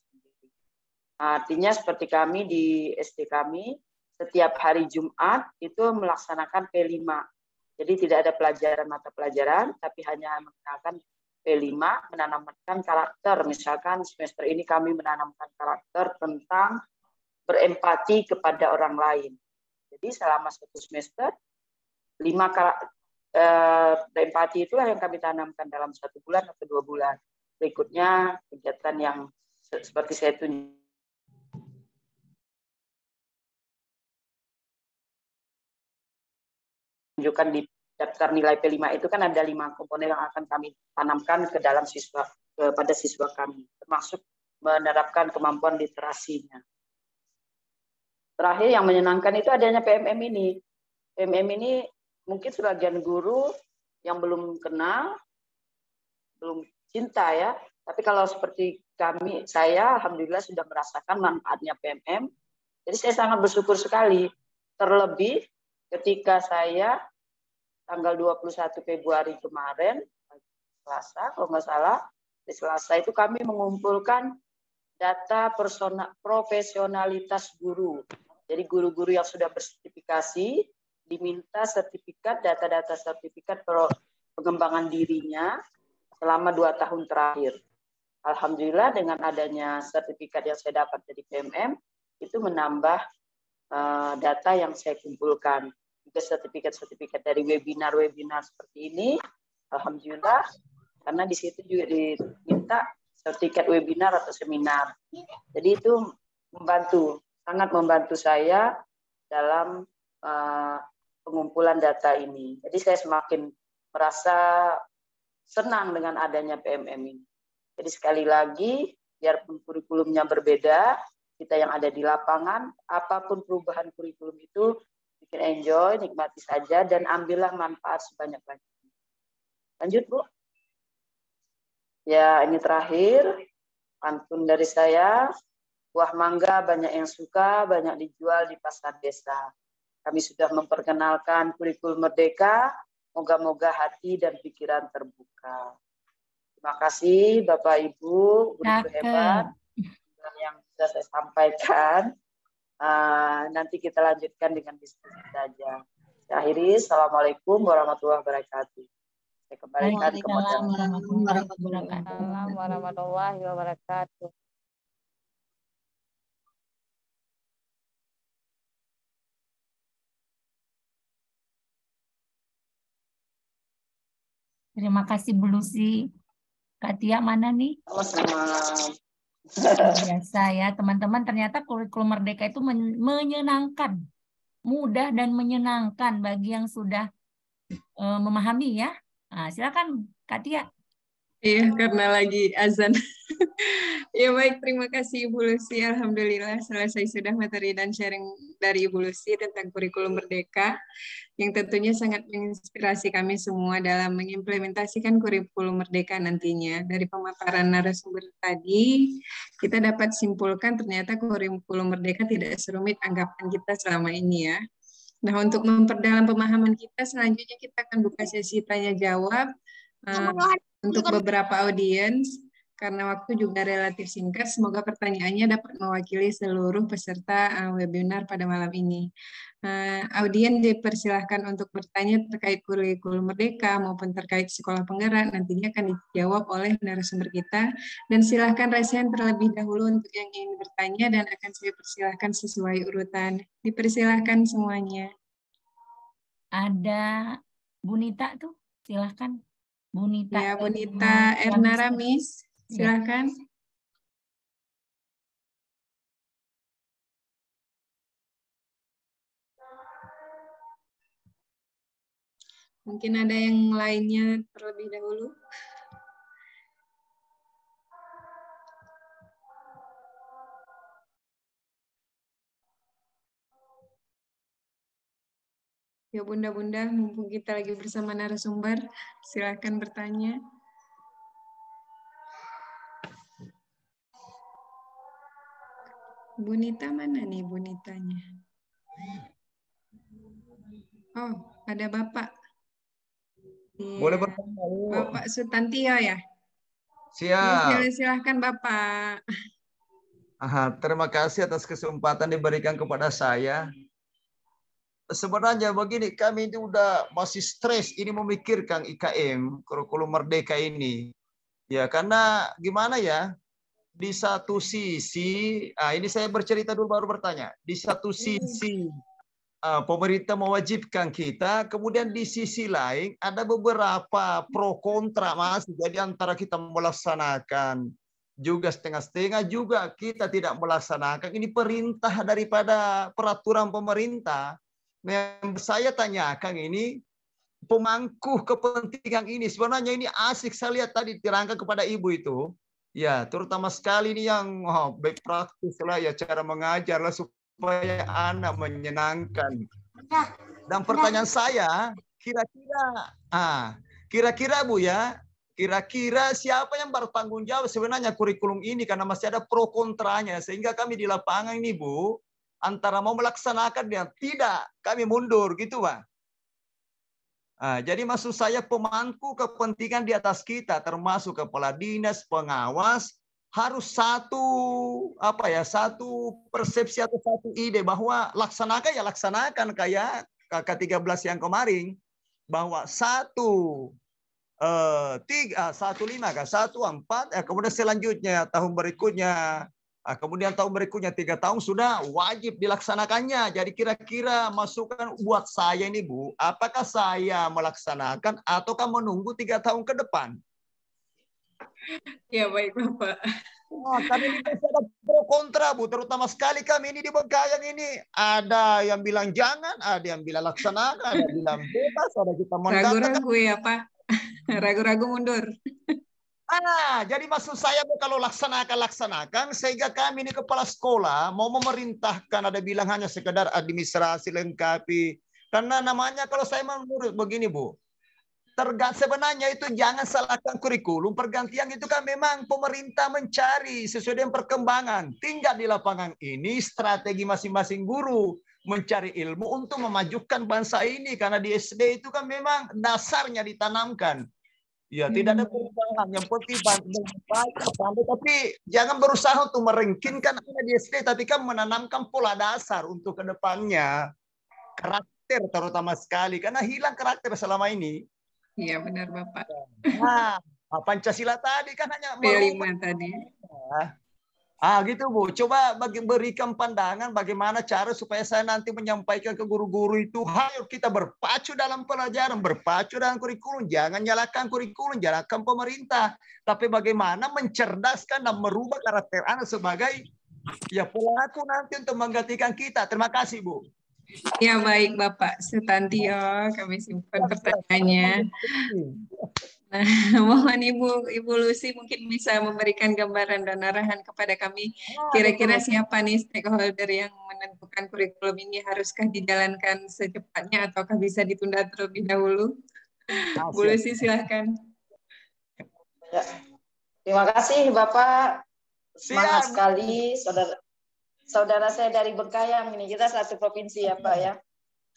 Artinya seperti kami di SD kami, setiap hari Jumat itu melaksanakan P5. Jadi tidak ada pelajaran mata pelajaran, tapi hanya mengenalkan P5, menanamkan karakter. Misalkan semester ini kami menanamkan karakter tentang berempati kepada orang lain. Jadi selama 1 semester, 5 karakter empati itulah yang kami tanamkan dalam 1 bulan atau 2 bulan. Berikutnya kegiatan yang seperti saya tunjukkan di daftar nilai P5 itu kan ada 5 komponen yang akan kami tanamkan ke dalam siswa, kepada siswa kami, termasuk menerapkan kemampuan literasinya. Terakhir yang menyenangkan itu adanya PMM ini. PMM ini mungkin sebagian guru yang belum kenal, belum cinta ya. Tapi kalau seperti kami, saya alhamdulillah sudah merasakan manfaatnya PMM. Jadi saya sangat bersyukur sekali. Terlebih ketika saya tanggal 21 Februari kemarin, Selasa kalau nggak salah, Di Selasa itu kami mengumpulkan data profesionalitas guru. Jadi guru-guru yang sudah bersertifikasi diminta sertifikat, data-data sertifikat pengembangan dirinya selama 2 tahun terakhir. Alhamdulillah dengan adanya sertifikat yang saya dapat dari PMM, itu menambah data yang saya kumpulkan. Juga sertifikat-sertifikat dari webinar-webinar seperti ini, alhamdulillah, karena di situ juga diminta sertifikat webinar atau seminar. Jadi itu membantu, sangat membantu saya dalam pengumpulan data ini. Jadi saya semakin merasa senang dengan adanya PMM ini. Jadi sekali lagi, biarpun kurikulumnya berbeda, kita yang ada di lapangan, apapun perubahan kurikulum itu, bikin enjoy, nikmati saja, dan ambillah manfaat sebanyak-banyaknya. Lanjut, Bu. Ya, ini terakhir, pantun dari saya. Buah mangga banyak yang suka, banyak dijual di pasar desa. Kami sudah memperkenalkan kurikulum Merdeka, moga-moga hati dan pikiran terbuka. Terima kasih Bapak Ibu, guru hebat yang sudah saya sampaikan. Nanti kita lanjutkan dengan diskusi saja. Saya akhiri, Assalamualaikum warahmatullahi wabarakatuh. Saya kembalikan kepada warahmatullahi wabarakatuh. Terima kasih Bu Lucy. Kak Tia mana nih? Biasa ya teman-teman, ternyata kurikulum Merdeka itu menyenangkan, mudah dan menyenangkan bagi yang sudah memahami ya. Nah, silakan Kak Tia. Iya, karena lagi azan. Ya baik, terima kasih Ibu Lucy. Alhamdulillah selesai sudah materi dan sharing dari Ibu Lucy tentang kurikulum Merdeka, yang tentunya sangat menginspirasi kami semua dalam mengimplementasikan kurikulum Merdeka nantinya. Dari pemaparan narasumber tadi, kita dapat simpulkan ternyata kurikulum Merdeka tidak serumit anggapan kita selama ini ya. Nah, untuk memperdalam pemahaman kita, selanjutnya kita akan buka sesi tanya-jawab untuk beberapa audiens. Karena waktu juga relatif singkat, semoga pertanyaannya dapat mewakili seluruh peserta webinar pada malam ini. Audien dipersilahkan untuk bertanya terkait kurikulum Merdeka maupun terkait sekolah penggerak, nantinya akan dijawab oleh narasumber kita. Dan silahkan raise hand terlebih dahulu untuk yang ingin bertanya, dan akan saya persilahkan sesuai urutan. Dipersilahkan semuanya. Ada Bu Nita tuh, silahkan. Bu Nita. Ya, Bu Nita Erna Ramis. Silakan. Mungkin ada yang lainnya terlebih dahulu. Ya Bunda-Bunda, mumpung kita lagi bersama narasumber, silakan bertanya. Bu Nita mana nih Bu Nitanya? Oh, ada Bapak. Boleh bertanya, Bu. Bapak Sutantio ya? Siap. Ya, silahkan Bapak. Terima kasih atas kesempatan diberikan kepada saya. Sebenarnya begini, kami ini udah masih stres ini memikirkan IKM, kurikulum Merdeka ini. Ya, karena gimana ya? Di satu sisi, ini saya bercerita dulu baru bertanya. Di satu sisi pemerintah mewajibkan kita, kemudian di sisi lain ada beberapa pro kontra masih. Jadi antara kita melaksanakan juga setengah-setengah, juga kita tidak melaksanakan. Ini perintah daripada peraturan pemerintah. Nah, yang saya tanyakan ini pemangku kepentingan ini. Sebenarnya ini asik saya lihat tadi diterangkan kepada Ibu itu. Ya, terutama sekali ini yang baik praktis lah ya, cara mengajar lah supaya anak menyenangkan. Dan pertanyaan saya, kira-kira Bu ya, kira-kira siapa yang bertanggung jawab sebenarnya kurikulum ini, karena masih ada pro kontranya, sehingga kami di lapangan ini Bu, antara mau melaksanakan dan tidak, kami mundur gitu Pak. Jadi maksud saya pemangku kepentingan di atas kita, termasuk kepala dinas, pengawas, harus satu persepsi atau satu ide bahwa laksanakan ya laksanakan kayak KK13 yang kemarin, bahwa 1-5 ke 1-4, kemudian selanjutnya tahun berikutnya, kemudian tahun berikutnya 3 tahun sudah wajib dilaksanakannya. Jadi kira-kira masukan buat saya ini Bu, apakah saya melaksanakan ataukah menunggu 3 tahun ke depan? Ya baik Bapak. Karena ini masih ada pro kontra Bu, terutama sekali kami ini di Bengkayang ini. Ada yang bilang jangan, ada yang bilang laksanakan, ada yang bilang bebas, ada kita mengatakan. Ragu-ragu ya Pak, ragu-ragu mundur. Jadi maksud saya kalau laksanakan, sehingga kami ini kepala sekolah mau memerintahkan, ada bilang hanya sekedar administrasi lengkapi. Karena namanya kalau saya menurut begini Bu, sebenarnya itu jangan salahkan kurikulum. Pergantian itu kan memang pemerintah mencari sesuai dengan perkembangan. Tinggal di lapangan ini strategi masing-masing guru mencari ilmu untuk memajukan bangsa ini. Karena di SD itu kan memang dasarnya ditanamkan. Ya, tidak ada perubahan. Yang penting tapi jangan berusaha untuk merengkinkan anak di SD, tapi kan menanamkan pola dasar untuk kedepannya. Karakter terutama sekali, karena hilang karakter selama ini. Iya benar Bapak. Pancasila tadi kan hanya P5 tadi. Gitu Bu. Coba berikan pandangan bagaimana cara supaya saya nanti menyampaikan ke guru-guru itu, ayo kita berpacu dalam pelajaran, berpacu dalam kurikulum. Jangan nyalakan kurikulum, nyalakan pemerintah. Tapi bagaimana mencerdaskan dan merubah karakter anak sebagai pelaku nanti untuk menggantikan kita. Terima kasih Bu. Ya baik Bapak Sutantio, kami simpan pertanyaannya. Nah, mohon Ibu Lucy mungkin bisa memberikan gambaran dan arahan kepada kami. Kira-kira siapa nih stakeholder yang menentukan kurikulum ini, haruskah dijalankan secepatnya ataukah bisa ditunda terlebih dahulu? Bu Lucy silahkan. Ya. Terima kasih Bapak, semangat sekali saudara saya dari Bengkayang ini. Kita satu provinsi ya Pak ya.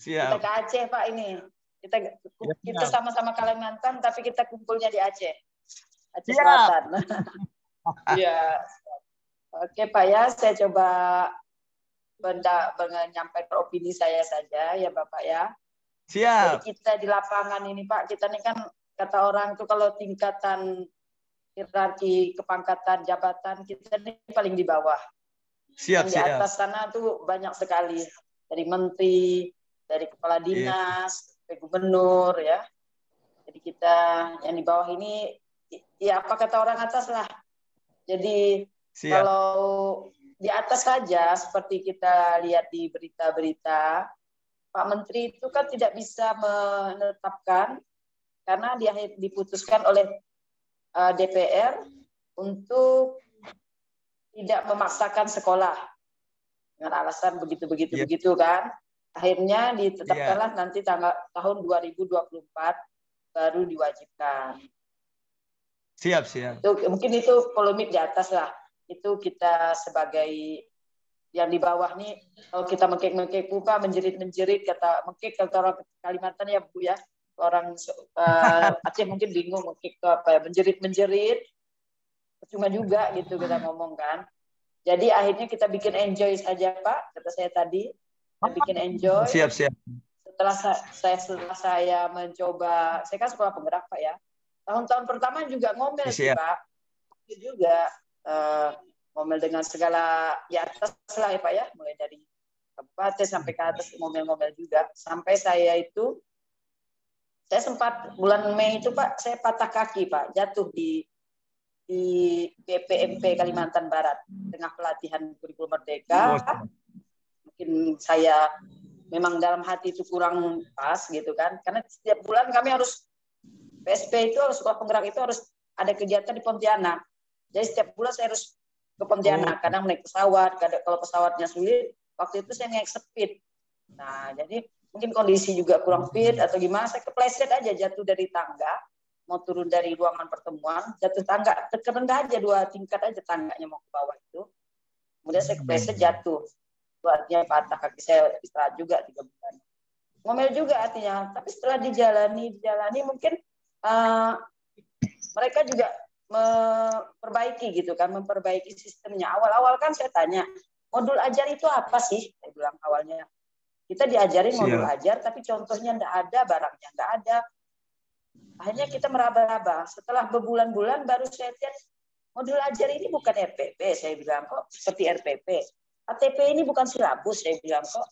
Kita ke Aceh Pak ini. Kita sama-sama Kalimantan, tapi kita kumpulnya di Aceh Selatan. Iya. Oke Pak ya, saya coba menyampaikan opini saya saja ya Bapak ya. Siap. Jadi kita di lapangan ini Pak, kita ini kan kata orang itu kalau tingkatan hierarki kepangkatan jabatan kita ini paling di bawah. Siap. Di atas sana tuh banyak sekali, dari menteri, dari kepala dinas, gubernur ya. Jadi kita yang di bawah ini ya apa kata orang atas lah. Jadi kalau di atas saja seperti kita lihat di berita-berita, Pak Menteri itu kan tidak bisa menetapkan karena dia diputuskan oleh DPR untuk tidak memaksakan sekolah dengan alasan begitu kan. Akhirnya ditetapkanlah nanti tahun 2024 baru diwajibkan. Siap. Mungkin itu polemik di atas lah. Itu kita sebagai yang di bawah nih, kalau kita mengkek Pak, menjerit kata mengkek kata orang Kalimantan ya Bu ya. Orang Aceh mungkin bingung mengkek apa ya, menjerit. Cuma juga gitu kita ngomong kan. Jadi akhirnya kita bikin enjoy saja Pak, kata saya tadi. Kita bikin enjoy. Siap. Setelah saya mencoba, saya kan sekolah penggerak Pak ya. Tahun-tahun pertama juga ngomel sih Pak. Juga ngomel dengan segala di atas lah ya Pak ya. Mulai dari kabupaten sampai ke atas ngomel-ngomel juga. Sampai saya sempat bulan Mei itu Pak, saya patah kaki Pak. Jatuh di BPMP Kalimantan Barat. Tengah pelatihan kurikulum merdeka. Mungkin saya memang dalam hati itu kurang pas gitu kan, karena setiap bulan kami harus PSP itu harus sekolah penggerak itu harus ada kegiatan di Pontianak. Jadi setiap bulan saya harus ke Pontianak, kadang naik pesawat, kalau pesawatnya sulit, waktu itu saya naik speed. Nah, jadi mungkin kondisi juga kurang fit atau gimana, saya kepleset aja jatuh dari tangga, mau turun dari ruangan pertemuan, jatuh tangga, terendah aja 2 tingkat aja tangganya mau ke bawah itu. Kemudian saya kepleset jatuh. Artinya patah kaki saya, istirahat juga 3 bulan. ngomel juga artinya. Tapi setelah dijalani mungkin mereka juga memperbaiki gitu kan, memperbaiki sistemnya. Awal-awal kan saya tanya, modul ajar itu apa sih? Saya bilang awalnya. Kita diajarin modul ajar, tapi contohnya enggak ada, barangnya enggak ada. Akhirnya kita meraba-raba. Setelah berbulan-bulan baru saya lihat, modul ajar ini bukan RPP, saya bilang kok seperti RPP. ATP ini bukan silabus, saya bilang kok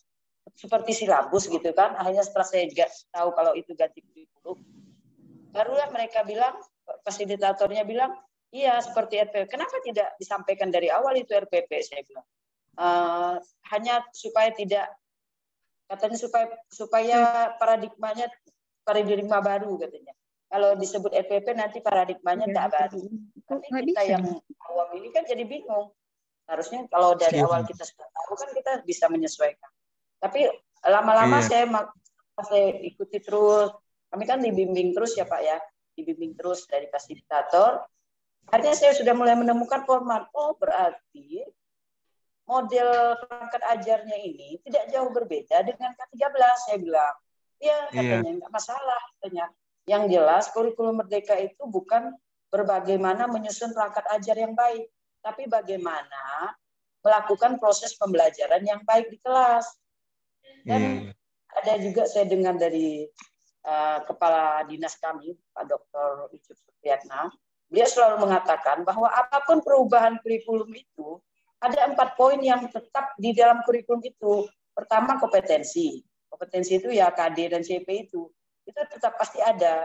seperti silabus gitu kan. Akhirnya setelah saya tahu kalau itu ganti kurikulum, barulah mereka bilang, fasilitatornya bilang, iya seperti RPP. Kenapa tidak disampaikan dari awal itu RPP, saya bilang. Hanya supaya tidak, katanya supaya paradigma baru katanya. Kalau disebut RPP nanti paradigmanya tidak baru. Tapi kita yang awam ini kan jadi bingung. Harusnya kalau dari awal kita sudah tahu kan kita bisa menyesuaikan. Tapi lama-lama saya ikuti terus. Kami kan dibimbing terus ya Pak ya. Dibimbing terus dari fasilitator. Akhirnya saya sudah mulai menemukan format. Oh berarti model perangkat ajarnya ini tidak jauh berbeda dengan K13, saya bilang. Ya, katanya enggak masalah. Katanya. Yang jelas kurikulum Merdeka itu bukan berbagaimana menyusun perangkat ajar yang baik, tapi bagaimana melakukan proses pembelajaran yang baik di kelas. Dan ada juga saya dengar dari Kepala Dinas kami, Pak Dr. Ucup Supriyatna, beliau selalu mengatakan bahwa apapun perubahan kurikulum itu, ada 4 poin yang tetap di dalam kurikulum itu. Pertama, kompetensi. Kompetensi itu ya KD dan CP itu tetap pasti ada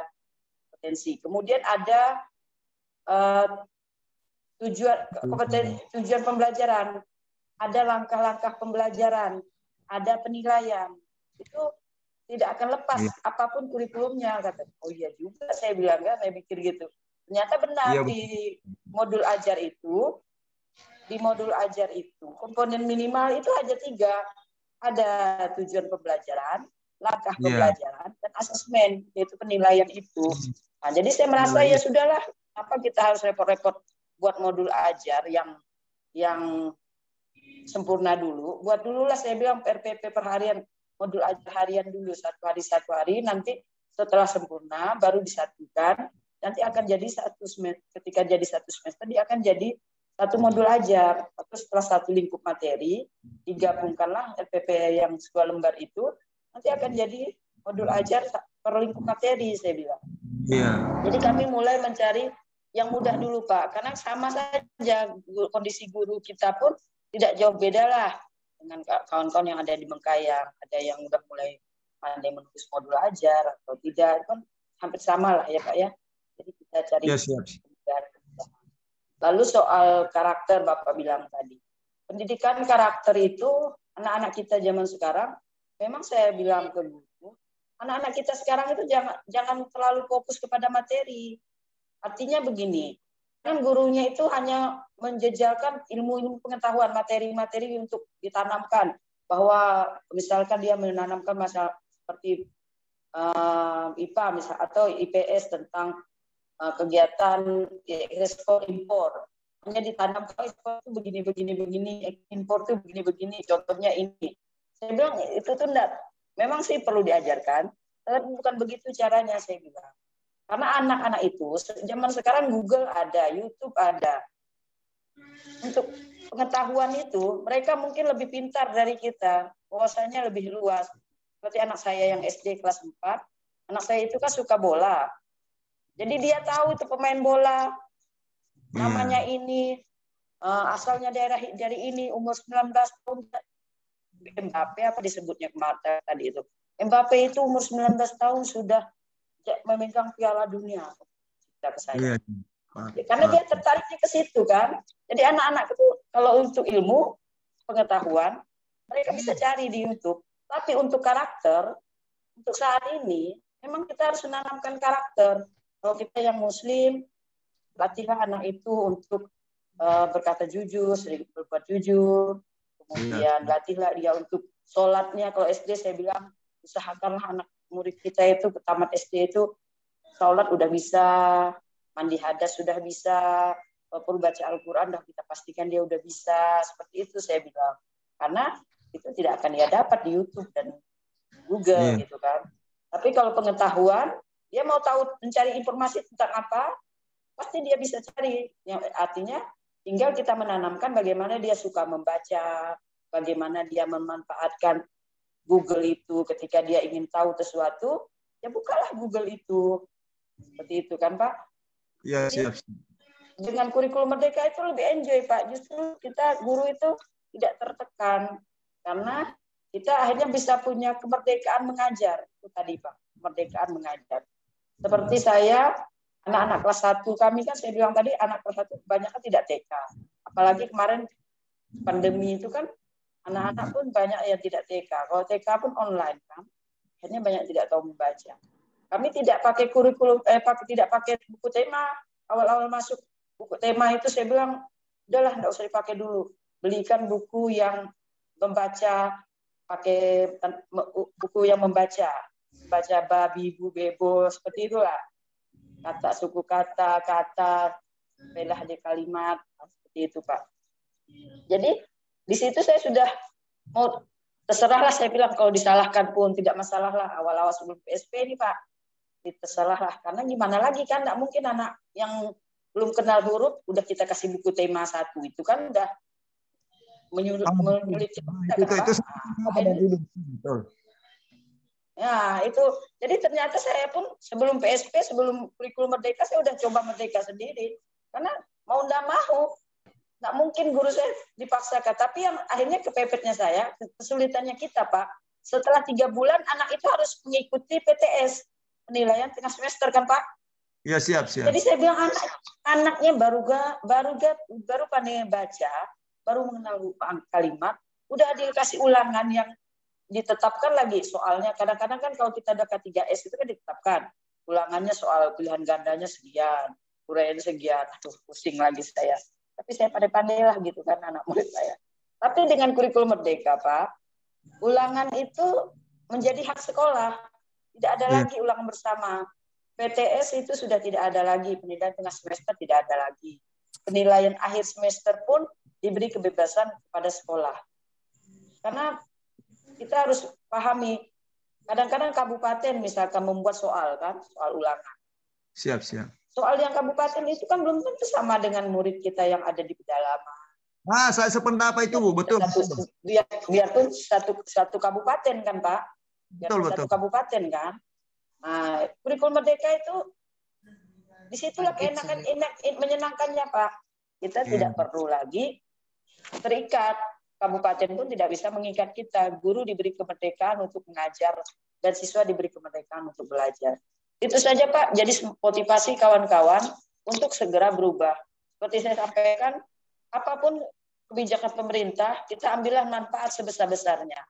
kompetensi. Kemudian ada tujuan pembelajaran, ada langkah-langkah pembelajaran, ada penilaian. Itu tidak akan lepas apapun kurikulumnya. Kata, oh iya juga saya bilang kan, saya pikir gitu. Ternyata benar di modul ajar itu. Di modul ajar itu, komponen minimal itu hanya 3. Ada tujuan pembelajaran, langkah pembelajaran, dan asesmen, yaitu penilaian itu. Nah, jadi saya merasa ya sudahlah, apa kita harus repot-repot buat modul ajar yang sempurna dulu. Buat dulu lah saya bilang RPP per harian, modul ajar harian dulu, 1 hari, nanti setelah sempurna, baru disatukan, nanti akan jadi 1 semester, ketika jadi 1 semester, dia akan jadi 1 modul ajar, atau setelah 1 lingkup materi, digabungkanlah RPP yang 2 lembar itu, nanti akan jadi modul ajar per lingkup materi, saya bilang. Jadi kami mulai mencari yang mudah dulu, Pak, karena sama saja kondisi guru kita pun tidak jauh beda lah dengan kawan-kawan yang ada di Bengkayang, ada yang udah mulai pandai menulis modul ajar atau tidak, kan hampir sama lah ya Pak ya. Jadi kita cari. Lalu soal karakter Bapak bilang tadi. Pendidikan karakter itu anak-anak kita zaman sekarang, memang saya bilang ke guru, anak-anak kita sekarang itu jangan terlalu fokus kepada materi. Artinya begini, kan gurunya itu hanya menjejalkan ilmu-ilmu pengetahuan, materi-materi untuk ditanamkan. Bahwa misalkan dia menanamkan masalah seperti IPA misal, atau IPS tentang kegiatan ekspor impor, hanya ditanamkan ekspor itu begini, impor itu begini, contohnya ini. Saya bilang itu tuh enggak, memang sih perlu diajarkan, tapi bukan begitu caranya, saya bilang. Karena anak-anak itu zaman sekarang Google ada, YouTube ada. Untuk pengetahuan itu mereka mungkin lebih pintar dari kita, wawasannya lebih luas. Seperti anak saya yang SD kelas 4, anak saya itu kan suka bola. Jadi dia tahu itu pemain bola, namanya ini, asalnya dari ini, umur 19 tahun. Mbappe apa disebutnya kemarin tadi itu. Mbappe itu umur 19 tahun sudah memegang Piala Dunia. Karena dia tertariknya ke situ kan. Jadi anak-anak itu kalau untuk ilmu, pengetahuan, mereka bisa cari di YouTube. Tapi untuk karakter, untuk saat ini, memang kita harus menanamkan karakter. Kalau kita yang Muslim, latihlah anak itu untuk berkata jujur, sering berbuat jujur. Kemudian latihlah dia untuk sholatnya. Kalau SD saya bilang, usahakanlah anak murid kita itu, tamat SD itu, sholat udah bisa, mandi hadas sudah bisa, walaupun baca Al-Quran udah kita pastikan dia udah bisa. Seperti itu saya bilang. Karena itu tidak akan dia dapat di YouTube dan Google gitu kan. Tapi kalau pengetahuan, dia mau tahu mencari informasi tentang apa, pasti dia bisa cari. Yang artinya tinggal kita menanamkan bagaimana dia suka membaca, bagaimana dia memanfaatkan Google itu ketika dia ingin tahu sesuatu, ya bukalah Google itu. Seperti itu kan Pak? Iya, siap. Dengan kurikulum merdeka itu lebih enjoy Pak. Justru kita guru itu tidak tertekan karena kita akhirnya bisa punya kemerdekaan mengajar. Itu tadi Pak, kemerdekaan mengajar. Seperti saya, anak-anak kelas 1 kami kan saya bilang tadi anak kelas 1 kebanyakan tidak TK. Apalagi kemarin pandemi itu kan anak-anak pun banyak yang tidak TK. Kalau TK pun online kan. Akhirnya banyak tidak tahu membaca. Kami tidak pakai kurikulum, tidak pakai buku tema. Awal-awal masuk buku tema itu saya bilang, udahlah nggak usah dipakai dulu. Belikan buku yang membaca, pakai buku yang membaca babi, bu, bebo, seperti itulah. Kata, suku kata, belah di kalimat, seperti itu Pak. Jadi di situ saya sudah mau terserahlah saya bilang kalau disalahkan pun tidak masalah lah awal-awal sebelum PSP ini Pak. Terserahlah karena gimana lagi kan nggak mungkin anak yang belum kenal huruf udah kita kasih buku tema 1 itu kan udah menyulitkan ya itu. Jadi ternyata saya pun sebelum PSP, sebelum kurikulum merdeka saya udah coba merdeka sendiri karena mau nggak mungkin guru saya dipaksakan. Tapi yang akhirnya kepepetnya saya, kesulitannya kita Pak, setelah 3 bulan anak itu harus mengikuti PTS, penilaian tengah semester kan Pak? Iya, siap. Jadi saya bilang anaknya baru pandai baca, baru mengenal kalimat, udah dikasih ulangan yang ditetapkan lagi soalnya. Kadang-kadang kan kalau kita ada K3S itu kan ditetapkan ulangannya soal pilihan gandanya sekian, uraian sekian. Aduh, pusing lagi saya. Tapi saya pandai-pandai lah gitu kan anak murid saya. Tapi dengan kurikulum merdeka Pak, ulangan itu menjadi hak sekolah. Tidak ada lagi ulangan bersama. PTS itu sudah tidak ada lagi, penilaian tengah semester tidak ada lagi. Penilaian akhir semester pun diberi kebebasan kepada sekolah. Karena kita harus pahami, kadang-kadang kabupaten misalkan membuat soal kan, soal ulangan. Siap. Soal yang kabupaten itu kan belum tentu sama dengan murid kita yang ada di pedalaman. Nah, saya sependapat itu Bu, betul. Biarpun satu kabupaten kan Pak. Betul. Satu kabupaten kan. Nah, kurikulum merdeka itu disitulah keenakan menyenangkannya Pak. Kita tidak perlu lagi terikat. Kabupaten pun tidak bisa mengikat kita. Guru diberi kemerdekaan untuk mengajar dan siswa diberi kemerdekaan untuk belajar. Itu saja Pak. Jadi motivasi kawan-kawan untuk segera berubah. Seperti saya sampaikan, apapun kebijakan pemerintah, kita ambillah manfaat sebesar-besarnya.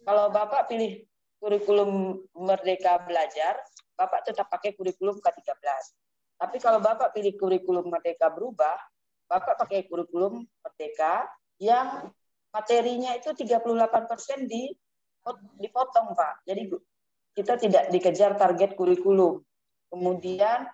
Kalau Bapak pilih kurikulum Merdeka Belajar, Bapak tetap pakai kurikulum K13. Tapi kalau Bapak pilih kurikulum Merdeka Berubah, Bapak pakai kurikulum Merdeka yang materinya itu 38% dipotong, Pak. Jadi kita tidak dikejar target kurikulum. Kemudian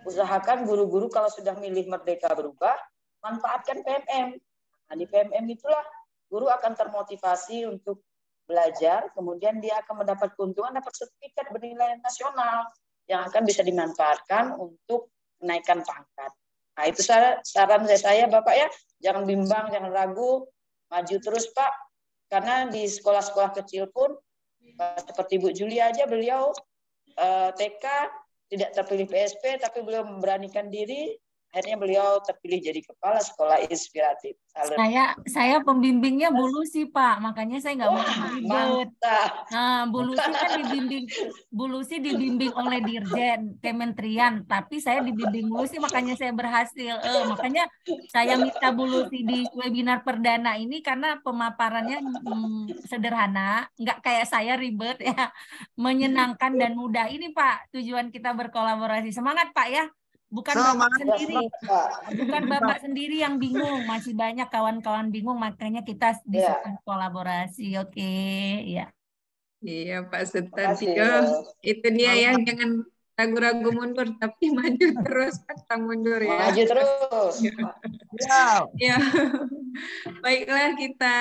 usahakan guru-guru kalau sudah milih Merdeka Berubah, manfaatkan PMM. Nah, di PMM itulah guru akan termotivasi untuk belajar, kemudian dia akan mendapat keuntungan, dapat sertifikat bernilai nasional yang akan bisa dimanfaatkan untuk kenaikan pangkat. Nah, itu saran saya Bapak ya, jangan bimbang, jangan ragu, maju terus Pak. Karena di sekolah-sekolah kecil pun, seperti Bu Julia aja, beliau TK tidak terpilih PSP, tapi beliau memberanikan diri, akhirnya beliau terpilih jadi kepala sekolah inspiratif. Saya pembimbingnya Bu Lucy Pak, makanya saya nggak mau ribet. Nah, Bu Lucy dibimbing oleh Dirjen Kementerian, tapi saya dibimbing Bu Lucy, makanya saya berhasil. Makanya saya minta Bu Lucy di webinar perdana ini karena pemaparannya sederhana, nggak kayak saya ribet ya, menyenangkan dan mudah. Ini Pak tujuan kita berkolaborasi. Semangat Pak ya. Bukan Bapak sendiri, bukan Bapak sendiri yang bingung, masih banyak kawan-kawan bingung, makanya kita bisa kolaborasi, oke, ya. Iya Pak Sutantio, itu dia ya, jangan ragu-ragu mundur, tapi maju terus, pantang mundur ya. Maju terus. Ya. Baiklah, kita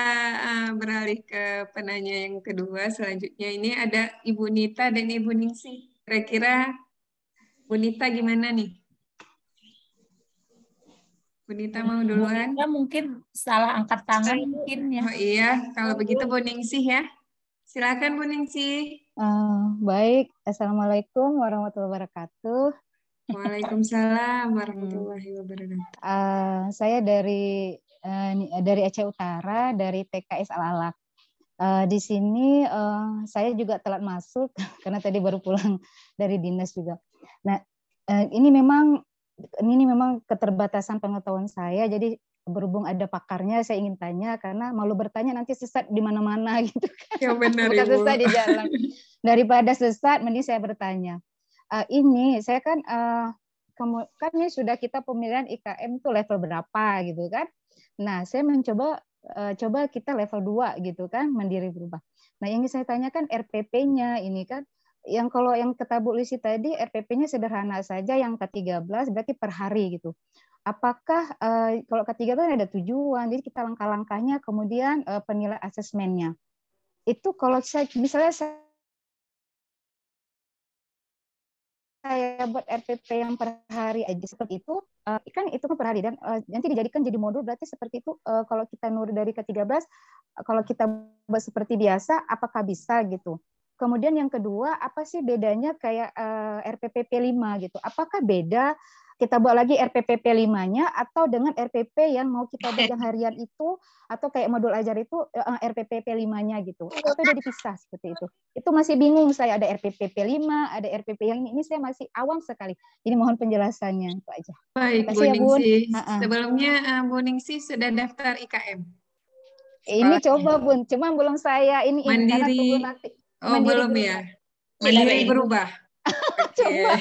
beralih ke penanya yang kedua. Selanjutnya ini ada Ibu Nita dan Ibu Ningsih. Kira-kira Bu Nita gimana nih? Bu Nita mau duluan? Ya, mungkin salah angkat tangan mungkin ya. Oh iya, kalau begitu Bu Ningsih ya. Silakan Bu Ningsih. Baik, Assalamualaikum warahmatullahi wabarakatuh. Waalaikumsalam warahmatullahi wabarakatuh. Saya dari Aceh Utara, dari TKS Al-Alaq. Di sini saya juga telat masuk karena tadi baru pulang dari dinas juga. Nah, ini memang keterbatasan pengetahuan saya, jadi berhubung ada pakarnya saya ingin tanya karena malu bertanya nanti sesat di mana-mana gitu kan. Ya benar, bukan Ibu. Sesat di jalan. Daripada sesat mending saya bertanya. Ini saya kan ini sudah kita pemilihan IKM tuh level berapa gitu kan. Nah, saya coba kita level 2 gitu kan, mandiri berubah. Nah, yang saya tanyakan RPP-nya ini kan kalau yang kata Bu Lisi tadi RPP-nya sederhana saja, yang ke-13 berarti per hari gitu. Apakah kalau ke-13 ada tujuan, jadi kita langkah-langkahnya, kemudian penilai asesmennya. Itu kalau misalnya saya buat RPP yang per hari aja seperti itu, kan itu kan per hari dan nanti dijadikan jadi modul, berarti seperti itu kalau kita nurut dari ke-13, kalau kita buat seperti biasa, apakah bisa gitu. Kemudian yang kedua, apa sih bedanya kayak RPP P5 gitu? Apakah beda kita buat lagi RPP P5-nya atau dengan RPP yang mau kita buat yang harian itu, atau kayak modul ajar itu RPP P5-nya gitu? Atau udah dipisah seperti itu? Itu masih bingung saya, ada RPP P5, ada RPP yang ini saya masih awam sekali. Jadi mohon penjelasannya, itu aja. Baik, Bu Ningsih. Sebelumnya Bu Ningsih sudah daftar IKM? Ini coba Bun, cuma belum saya ini karena tunggu nanti. Oh, belum ya? Mandiri berubah. Coba.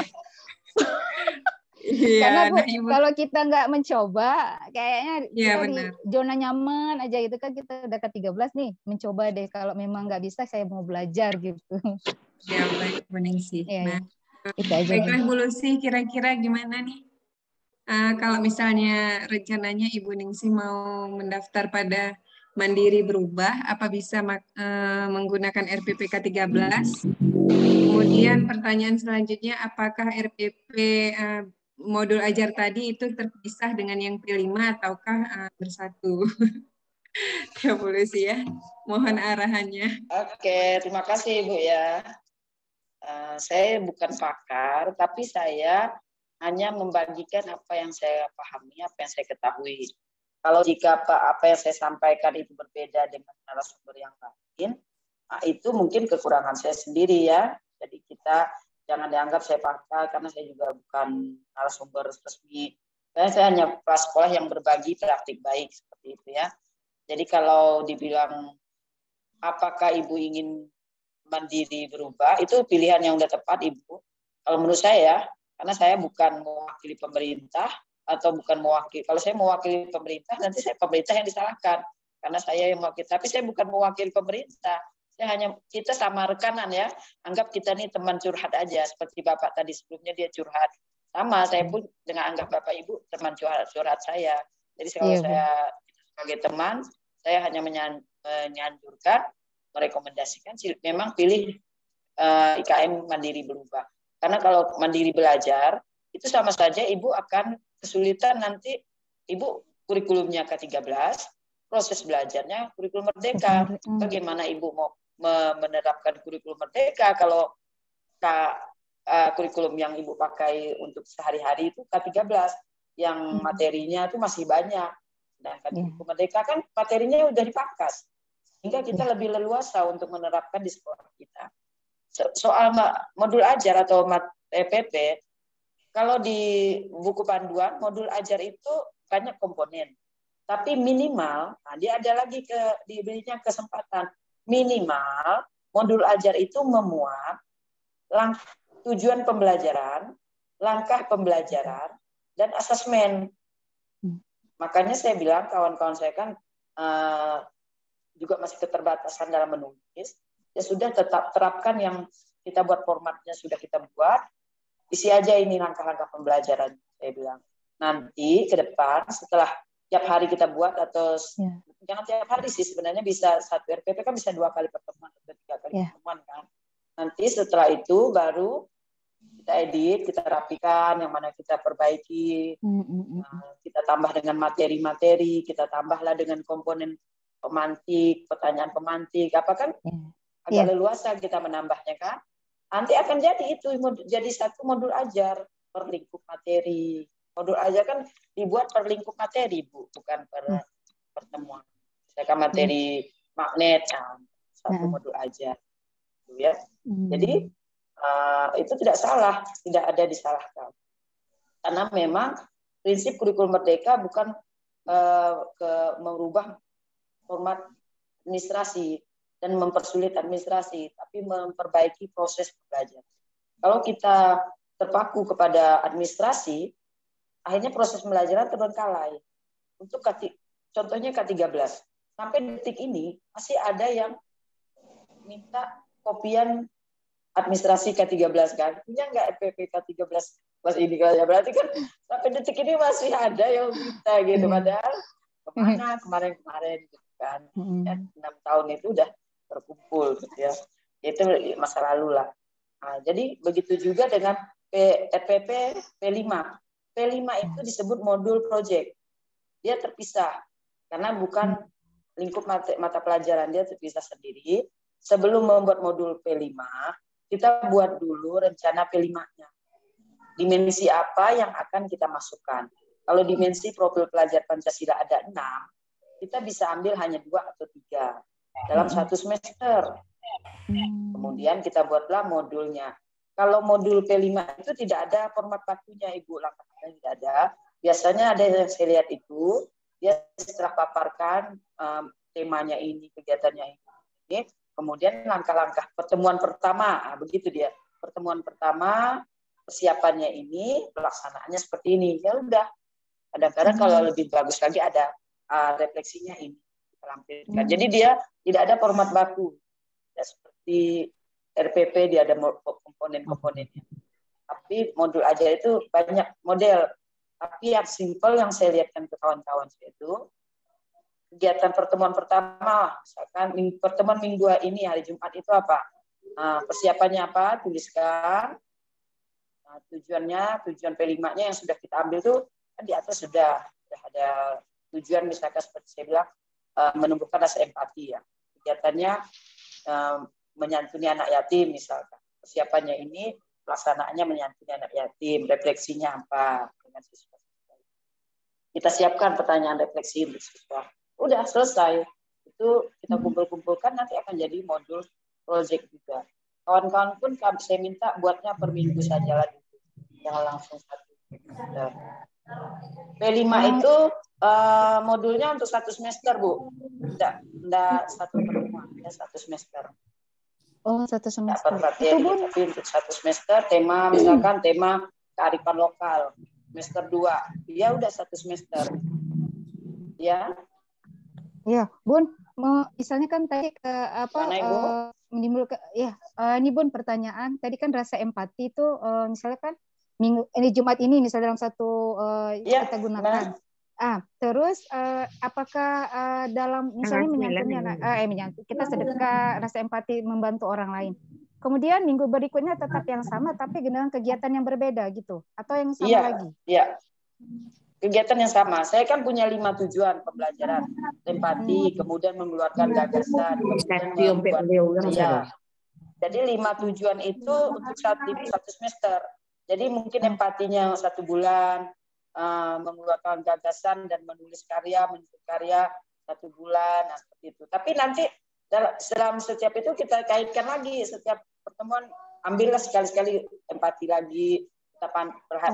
Iya, karena kalau kita nggak mencoba, kayaknya kita di benar. zona nyaman aja gitu kan. Kita udah ke-13 nih, mencoba deh. Kalau memang nggak bisa, saya mau belajar gitu. Ya, baik Bu Ningsih. Nah, itu aja. Baiklah Bu Lucy, kira-kira gimana nih? Kalau misalnya rencananya Ibu Ningsih mau mendaftar pada Mandiri Berubah, apa bisa menggunakan RPP K13? Kemudian pertanyaan selanjutnya, apakah RPP modul ajar tadi itu terpisah dengan yang P5 ataukah bersatu? Ya Bu Lucy ya, mohon arahannya. Oke, terima kasih Ibu ya. Saya bukan pakar, tapi saya hanya membagikan apa yang saya pahami, apa yang saya ketahui. Kalau jika apa yang saya sampaikan itu berbeda dengan narasumber yang lain, itu mungkin kekurangan saya sendiri ya. Jadi kita jangan dianggap saya pakar karena saya juga bukan narasumber resmi. Saya hanya kepala sekolah yang berbagi praktik baik seperti itu ya. Jadi kalau dibilang apakah Ibu ingin mandiri berubah, itu pilihan yang udah tepat Ibu. Kalau menurut saya, karena saya bukan mewakili pemerintah atau bukan mewakili. Kalau saya mewakili pemerintah, nanti saya pemerintah yang disalahkan karena saya yang mewakili. Tapi saya bukan mewakili pemerintah. Saya hanya, kita sama rekanan ya. Anggap kita nih teman curhat aja. Seperti Bapak tadi sebelumnya dia curhat. Sama, saya pun dengan anggap Bapak Ibu teman curhat saya. Jadi kalau saya sebagai teman, saya hanya menyanjurkan, merekomendasikan memang pilih IKM Mandiri Berubah. Karena kalau Mandiri Belajar, itu sama saja Ibu akan kesulitan nanti, Ibu kurikulumnya K13, proses belajarnya kurikulum Merdeka. Bagaimana Ibu mau menerapkan kurikulum Merdeka kalau kurikulum yang Ibu pakai untuk sehari-hari itu K13, yang materinya itu masih banyak. Sedangkan kurikulum Merdeka kan materinya udah dipangkas. Sehingga kita lebih leluasa untuk menerapkan di sekolah kita. Soal modul ajar atau EPP, kalau di buku panduan, modul ajar itu banyak komponen. Tapi minimal, dia ada lagi diberinya kesempatan. Minimal, modul ajar itu memuat tujuan pembelajaran, langkah pembelajaran, dan asesmen. Makanya saya bilang, kawan-kawan saya kan juga masih keterbatasan dalam menulis, ya sudah tetap terapkan yang kita buat, formatnya sudah kita buat, isi aja ini langkah-langkah pembelajaran, saya bilang. Nanti ke depan setelah tiap hari kita buat atau jangan tiap hari sih, sebenarnya bisa satu RPP kan bisa 2 kali pertemuan atau 3 kali pertemuan kan. Nanti setelah itu baru kita edit, kita rapikan, yang mana kita perbaiki, kita tambah dengan materi-materi, kita tambahlah dengan komponen pemantik, pertanyaan pemantik, apa kan agak leluasa kita menambahnya kan. Nanti akan jadi itu jadi satu modul ajar per lingkup materi. Modul ajar kan dibuat per lingkup materi, Bu, bukan per pertemuan. Misalkan materi magnet, satu modul ajar, gitu ya. Jadi itu tidak salah, tidak ada disalahkan. Karena memang prinsip kurikulum merdeka bukan merubah format administrasi dan mempersulit administrasi, tapi memperbaiki proses belajar. Kalau kita terpaku kepada administrasi, akhirnya proses pembelajaran terbengkalai. Untuk contohnya K13, sampai detik ini masih ada yang minta kopian administrasi K13 kan, punya nggak RPP K13 Mas ini ya, berarti kan sampai detik ini masih ada yang minta gitu, padahal kemana kemarin-kemarin gitu kan, 6 tahun itu udah terkumpul gitu ya, itu masa lalu lah. Nah, jadi begitu juga dengan RPP P5. P5 itu disebut modul project, dia terpisah karena bukan lingkup mata pelajaran, dia terpisah sendiri. Sebelum membuat modul P5, kita buat dulu rencana P5-nya. Dimensi apa yang akan kita masukkan. Kalau dimensi profil pelajar Pancasila ada 6, kita bisa ambil hanya 2 atau 3 dalam 1 semester. Kemudian kita buatlah modulnya. Kalau modul P5 itu tidak ada format bakunya, Ibu, langkahnya tidak ada. Biasanya ada yang saya lihat itu, dia setelah paparkan temanya ini, kegiatannya ini, kemudian langkah-langkah pertemuan pertama, begitu dia. Pertemuan pertama, persiapannya ini, pelaksanaannya seperti ini. Ya udah. Kadang-kadang kalau lebih bagus lagi ada refleksinya ini. Lampirkan. Jadi dia tidak ada format baku. Ya, seperti RPP dia ada komponen-komponennya. Tapi modul ajar itu banyak model. Tapi yang simple yang saya lihatkan ke kawan-kawan saya itu, kegiatan pertemuan pertama, misalkan pertemuan minggu ini hari Jumat itu apa? Persiapannya apa? Tuliskan. Tujuan P5-nya yang sudah kita ambil tuh kan di atas sudah ada tujuan, misalkan seperti saya bilang menumbuhkan rasa empati ya. Kegiatannya menyantuni anak yatim misalkan. Persiapannya ini pelaksanaannya menyantuni anak yatim, refleksinya apa dengan siswa. Kita siapkan pertanyaan refleksi untuk siswa. Udah selesai. Itu kita kumpul-kumpulkan, nanti akan jadi modul project juga. Kawan-kawan pun saya minta buatnya per minggu saja lagi. Jangan langsung satu. P5 itu modulnya untuk 1 semester, Bu. Tidak 1 pertemuan, ya 1 semester. Oh, 1 semester. Itu, Bu. Tapi untuk 1 semester, tema misalkan tema kearifan lokal. Semester 2, dia udah 1 semester. Ya. Ya, Bun. Misalnya kan tadi menimbulkan ini Bun pertanyaan. Tadi kan rasa empati itu misalnya kan ini Jumat ini misalnya dalam satu kita gunakan. Terus apakah dalam misalnya menyangkut kita sedekah rasa empati membantu orang lain. Kemudian minggu berikutnya tetap yang sama tapi dengan kegiatan yang berbeda gitu atau yang sama lagi? Iya. Kegiatan yang sama. Saya kan punya 5 tujuan pembelajaran. Empati, kemudian mengeluarkan gagasan, kemudian membuat Jadi 5 tujuan itu untuk 1 semester. Jadi mungkin empatinya 1 bulan, mengeluarkan gagasan dan menulis karya 1 bulan, seperti itu. Tapi nanti dalam setiap itu kita kaitkan lagi, setiap pertemuan ambillah sekali-sekali empati lagi, kita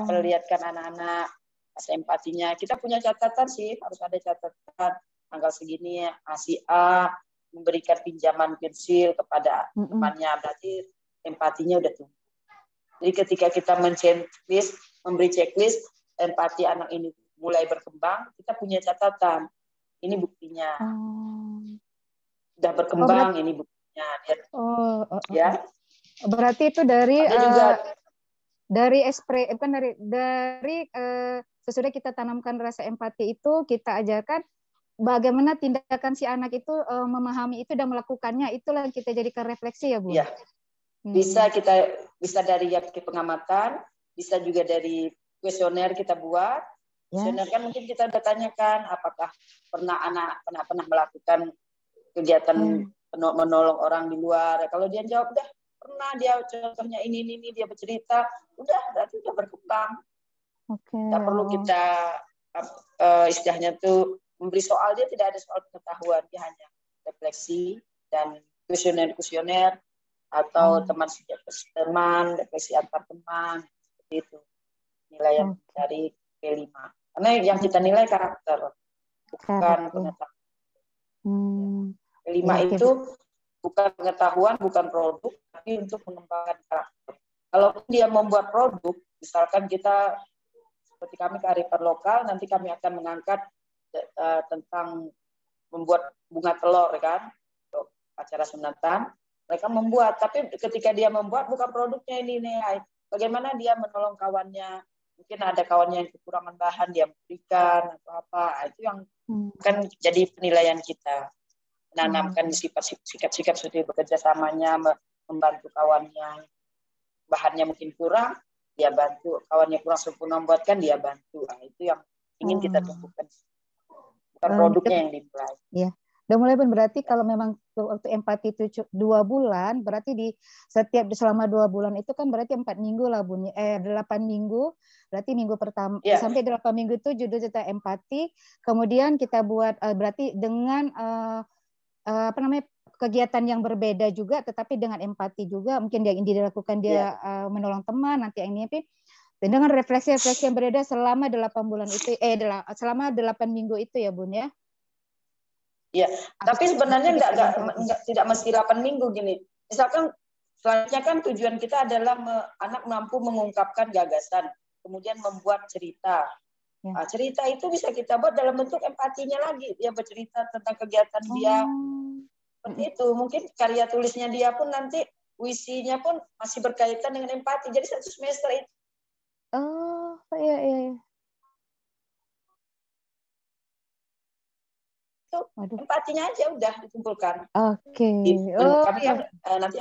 perlihatkan anak-anak empatinya. Kita punya catatan sih, harus ada catatan tanggal segini si A memberikan pinjaman pensil kepada temannya, berarti empatinya udah tumbuh. Jadi ketika kita memberi checklist empati anak ini mulai berkembang, kita punya catatan. Ini buktinya. Udah berkembang, ini buktinya. Ya. Berarti itu dari juga dari sesudah kita tanamkan rasa empati itu, kita ajarkan bagaimana tindakan si anak itu memahami itu dan melakukannya, itulah yang kita jadikan refleksi ya Bu. Iya. Bisa dari pengamatan, bisa juga dari kuesioner kita buat. Kuesioner kan mungkin kita udah tanyakan apakah pernah melakukan kegiatan menolong orang di luar. Kalau dia jawab udah pernah, dia contohnya ini dia bercerita, udah berarti udah berkembang. Nggak perlu kita istilahnya tuh memberi soal, dia tidak ada soal pengetahuan, dia hanya refleksi dan kuesioner atau teman refleksi antar teman, seperti itu nilai dari P5. Karena yang kita nilai karakter, bukan pengetahuan. P5 itu bukan pengetahuan, bukan produk, tapi untuk mengembangkan karakter. Kalau dia membuat produk, misalkan kita seperti kami kearifan lokal, nanti kami akan mengangkat tentang membuat bunga telur, kan, untuk acara sunatan. Mereka membuat, tapi ketika dia membuat bukan produknya ini nih, bagaimana dia menolong kawannya, mungkin ada kawannya yang kekurangan bahan, dia memberikan atau apa, itu yang kan jadi penilaian kita, menanamkan sikap-sikap seperti bekerja samanya, membantu kawannya, bahannya mungkin kurang, dia bantu, kawannya kurang sempurna membuatkan, dia bantu, itu yang ingin kita tumbuhkan, bukan produknya yang dimulai. Iya. Udah mulai berarti kalau memang waktu empati itu 2 bulan, berarti selama 2 bulan itu kan berarti 4 minggu lah Bun. 8 minggu, berarti minggu pertama sampai 8 minggu itu judul cerita empati. Kemudian kita buat berarti dengan kegiatan yang berbeda juga, tetapi dengan empati juga. Mungkin yang dilakukan dia menolong teman, nanti yang ini dan dengan refleksi yang berbeda selama 8 bulan itu selama 8 minggu itu ya Bun ya. Iya, tapi sebenarnya tidak mesti 8 minggu gini. Misalkan selanjutnya kan tujuan kita adalah anak mampu mengungkapkan gagasan, kemudian membuat cerita. Nah, cerita itu bisa kita buat dalam bentuk empatinya lagi. Dia bercerita tentang kegiatan dia. Seperti itu. Mungkin karya tulisnya dia pun nanti puisinya pun masih berkaitan dengan empati. Jadi 1 semester itu. Oh, iya. Empatinya aja udah dikumpulkan. Oke. Kami kan nanti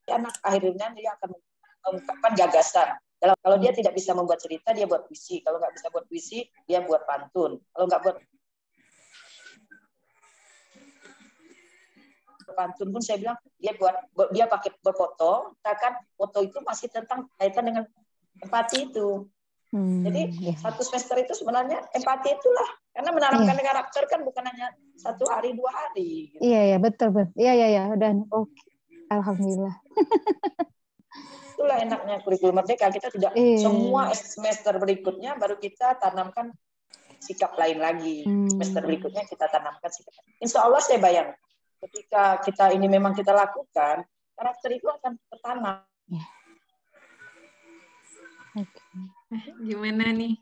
anak akhirnya dia akan mengungkapkan gagasan. Kalau dia tidak bisa membuat cerita, dia buat puisi. Kalau nggak bisa buat puisi, dia buat pantun. Kalau nggak buat pantun pun saya bilang dia pakai berfoto. Kan foto itu masih tentang kaitan dengan empati itu. Jadi 1 semester itu sebenarnya empati itulah, karena menanamkan karakter kan bukan hanya 1 hari 2 hari. Gitu. Iya betul. Iya dan alhamdulillah. Itulah enaknya kurikulum merdeka, kita tidak semua semester berikutnya baru kita tanamkan sikap lain lagi. Semester berikutnya kita tanamkan sikap. Insya Allah saya bayangkan ketika kita ini memang kita lakukan, karakter itu akan tertanam. Gimana nih?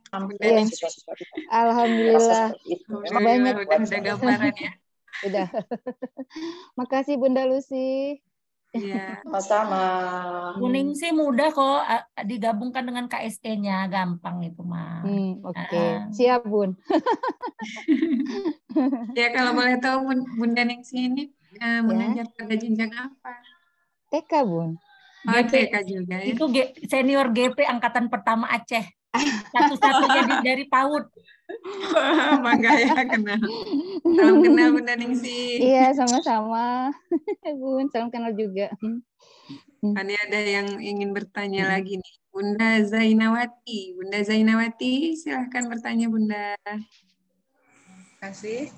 Alhamdulillah. Banyak udah gambaran ya. Udah. Makasih Bunda Lucy. Iya. Sama. Kuning sih mudah kok digabungkan dengan KST-nya, gampang itu mah. Oke. Siap Bun. Ya kalau boleh tahu Bunda Ningsi ini mengajar pada jenjang apa? TK Bun. TK juga ya. Itu senior GP angkatan pertama Aceh. Satu-satunya dari PAUD. Bangga ya kenal. Salam kenal Bunda Ningsi. Iya, sama-sama. Bun, salam kenal juga. Ini ada yang ingin bertanya lagi nih. Bunda Zainawati. Bunda Zainawati, silahkan bertanya Bunda. Terima kasih.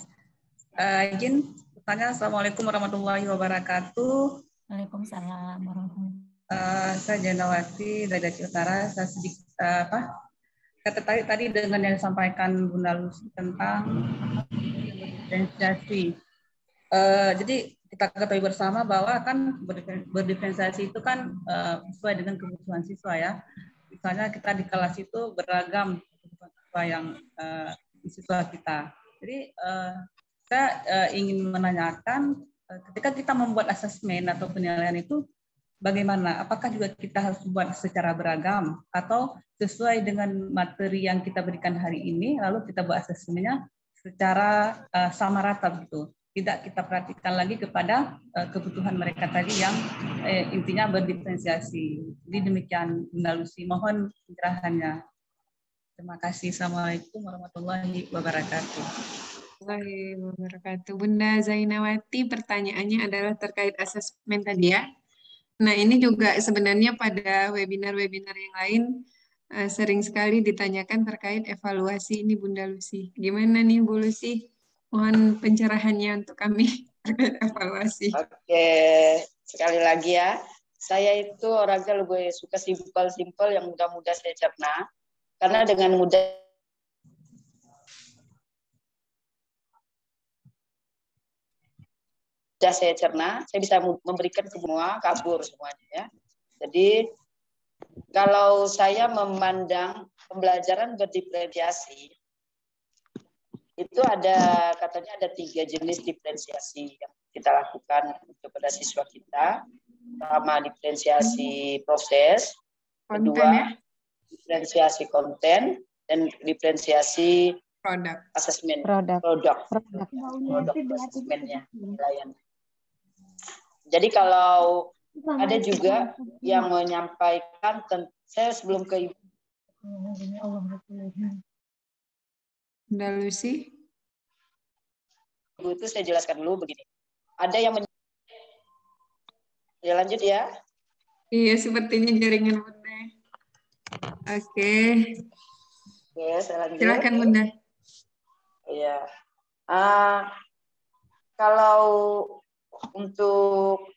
Izin bertanya. Assalamualaikum warahmatullahi wabarakatuh. Waalaikumsalam warahmatullahi wabarakatuh. Saya Janawati dari Aceh Utara. Saya sedikit kata tadi dengan yang disampaikan Bunda Lucy tentang diferensiasi. Jadi kita ketahui bersama bahwa kan berdiferensiasi itu kan sesuai dengan kebutuhan siswa ya. Misalnya kita di kelas itu beragam kebutuhan siswa yang siswa kita. Jadi saya ingin menanyakan ketika kita membuat asesmen atau penilaian itu bagaimana? Apakah juga kita harus buat secara beragam atau sesuai dengan materi yang kita berikan hari ini, lalu kita buat asesmennya secara sama rata gitu. Tidak kita perhatikan lagi kepada kebutuhan mereka tadi yang intinya berdiferensiasi. Jadi demikian Bunda Lucy, mohon pencerahannya. Terima kasih. Assalamualaikum warahmatullahi wabarakatuh. Wabarakatuh. Bunda Zainawati, pertanyaannya adalah terkait asesmen tadi ya. Nah, ini juga sebenarnya pada webinar-webinar yang lain sering sekali ditanyakan terkait evaluasi ini Bunda Lucy. Gimana nih Bu Lucy? Mohon pencerahannya untuk kami terkait evaluasi. Oke, sekali lagi ya. Saya itu orangnya lebih suka simpel-simpel yang mudah-mudah saya cerna. Karena dengan mudah saya cerna, saya bisa memberikan semua, kabur semuanya ya. Jadi kalau saya memandang pembelajaran berdiferensiasi, itu katanya ada 3 jenis diferensiasi yang kita lakukan kepada siswa kita. Pertama, diferensiasi proses, kedua diferensiasi konten, dan diferensiasi asesmen produk asesmennya. Jadi kalau ada juga yang menyampaikan, saya sebelum ke Ibu. Bunda Lucy. Ibu itu saya jelaskan dulu begini. Ada yang ya lanjut ya. Iya, sepertinya jaringan Bunda. Oke. Oke, saya lanjut. Silakan Bunda. Iya. Kalau untuk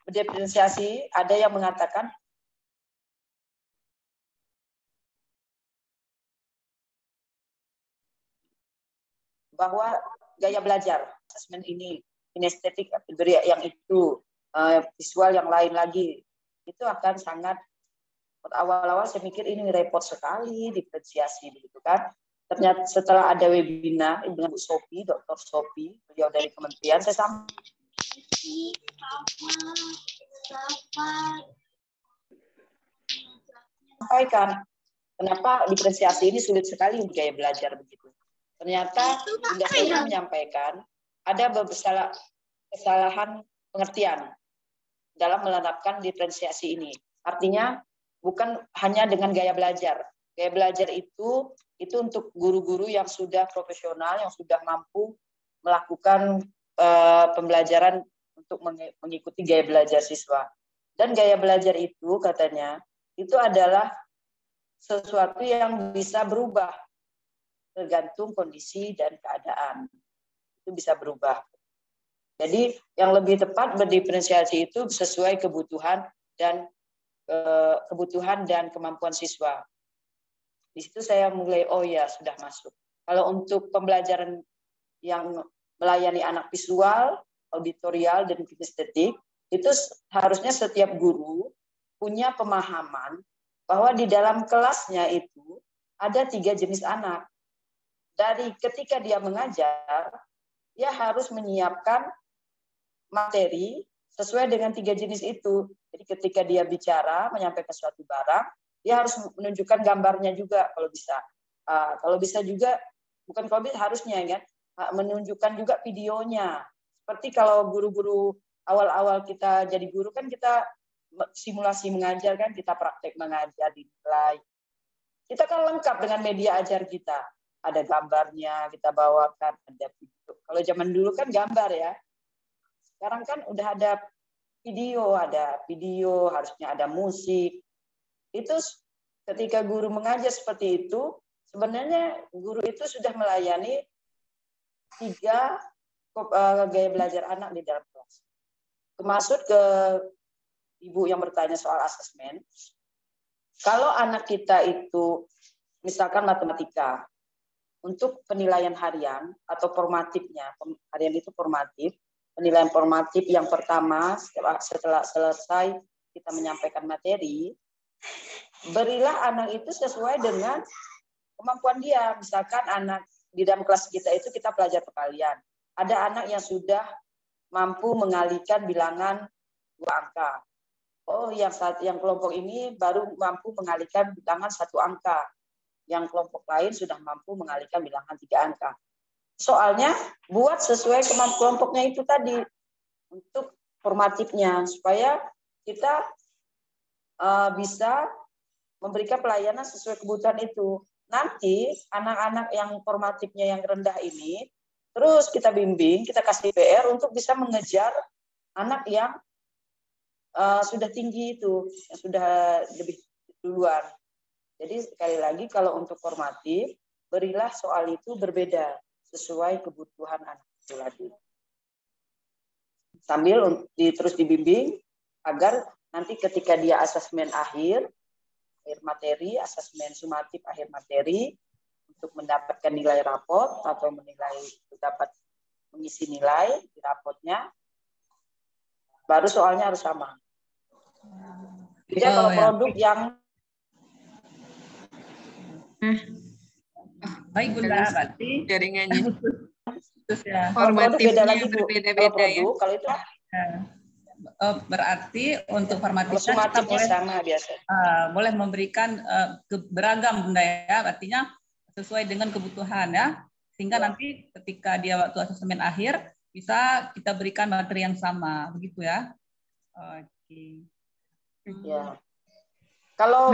berdiferensiasi, ada yang mengatakan bahwa gaya belajar, asesmen ini, kinestetik, yang itu, visual yang lain lagi, itu akan sangat, awal-awal saya mikir ini repot sekali, diferensiasi begitu kan. Ternyata setelah ada webinar dengan Bu Sophie, Dr. Sophie, beliau dari kementerian, saya sampaikan, kenapa diferensiasi ini sulit sekali untuk gaya belajar begitu. Ternyata Bunda Sophie menyampaikan ada beberapa kesalahan pengertian dalam menerapkan diferensiasi ini. Artinya bukan hanya dengan gaya belajar. Gaya belajar itu untuk guru-guru yang sudah profesional, yang sudah mampu melakukan pembelajaran untuk mengikuti gaya belajar siswa. Dan gaya belajar itu katanya, itu adalah sesuatu yang bisa berubah tergantung kondisi dan keadaan. Itu bisa berubah. Jadi yang lebih tepat berdiferensiasi itu sesuai kebutuhan dan kemampuan siswa. Di situ saya mulai, oh ya sudah masuk. Kalau untuk pembelajaran yang melayani anak visual, auditorial, dan kinestetik, itu harusnya setiap guru punya pemahaman bahwa di dalam kelasnya itu ada 3 jenis anak. Dari ketika dia mengajar, dia harus menyiapkan materi sesuai dengan 3 jenis itu. Jadi ketika dia bicara, menyampaikan suatu barang, dia harus menunjukkan gambarnya juga kalau bisa. Kalau bisa juga, bukan kalau bisa, harusnya kan, menunjukkan juga videonya. Seperti kalau guru-guru awal-awal kita jadi guru kan kita simulasi mengajar kan, kita praktek mengajar di nilai. Kita kan lengkap dengan media ajar kita. Ada gambarnya, kita bawakan, ada video. Kalau zaman dulu kan gambar ya. Sekarang kan udah ada video, harusnya ada musik. Itu ketika guru mengajar seperti itu, sebenarnya guru itu sudah melayani 3 gaya belajar anak di dalam kelas. Termasuk ke Ibu yang bertanya soal asesmen. Kalau anak kita itu, misalkan matematika, untuk penilaian harian atau formatifnya, harian itu formatif, penilaian formatif yang pertama setelah selesai kita menyampaikan materi, berilah anak itu sesuai dengan kemampuan dia. Misalkan anak di dalam kelas kita itu kita belajar perkalian. Ada anak yang sudah mampu mengalihkan bilangan 2 angka. oh yang kelompok ini baru mampu mengalihkan bilangan 1 angka. Yang kelompok lain sudah mampu mengalihkan bilangan 3 angka. Soalnya buat sesuai kemampuan kelompoknya itu tadi untuk formatifnya supaya kita bisa memberikan pelayanan sesuai kebutuhan itu. Nanti anak-anak yang formatifnya yang rendah ini terus kita bimbing, kita kasih PR untuk bisa mengejar anak yang sudah tinggi itu, yang sudah lebih duluan. Jadi sekali lagi kalau untuk formatif, berilah soal itu berbeda sesuai kebutuhan anak itu lagi. Sambil terus dibimbing agar nanti ketika dia asesmen akhir materi, asesmen sumatif akhir materi untuk mendapatkan nilai raport atau dapat mengisi nilai di raportnya, baru soalnya harus sama. Jadi kalau produk yang baik Bunda, berarti jaringannya terus ya. formatifnya berbeda-beda ya. Kalau itu berarti untuk formatifnya kita boleh sama biasa. Boleh memberikan beragam Bunda ya, artinya sesuai dengan kebutuhan ya, sehingga nanti ketika dia waktu asesmen akhir bisa kita berikan materi yang sama, begitu ya. Oke. Ya. Kalau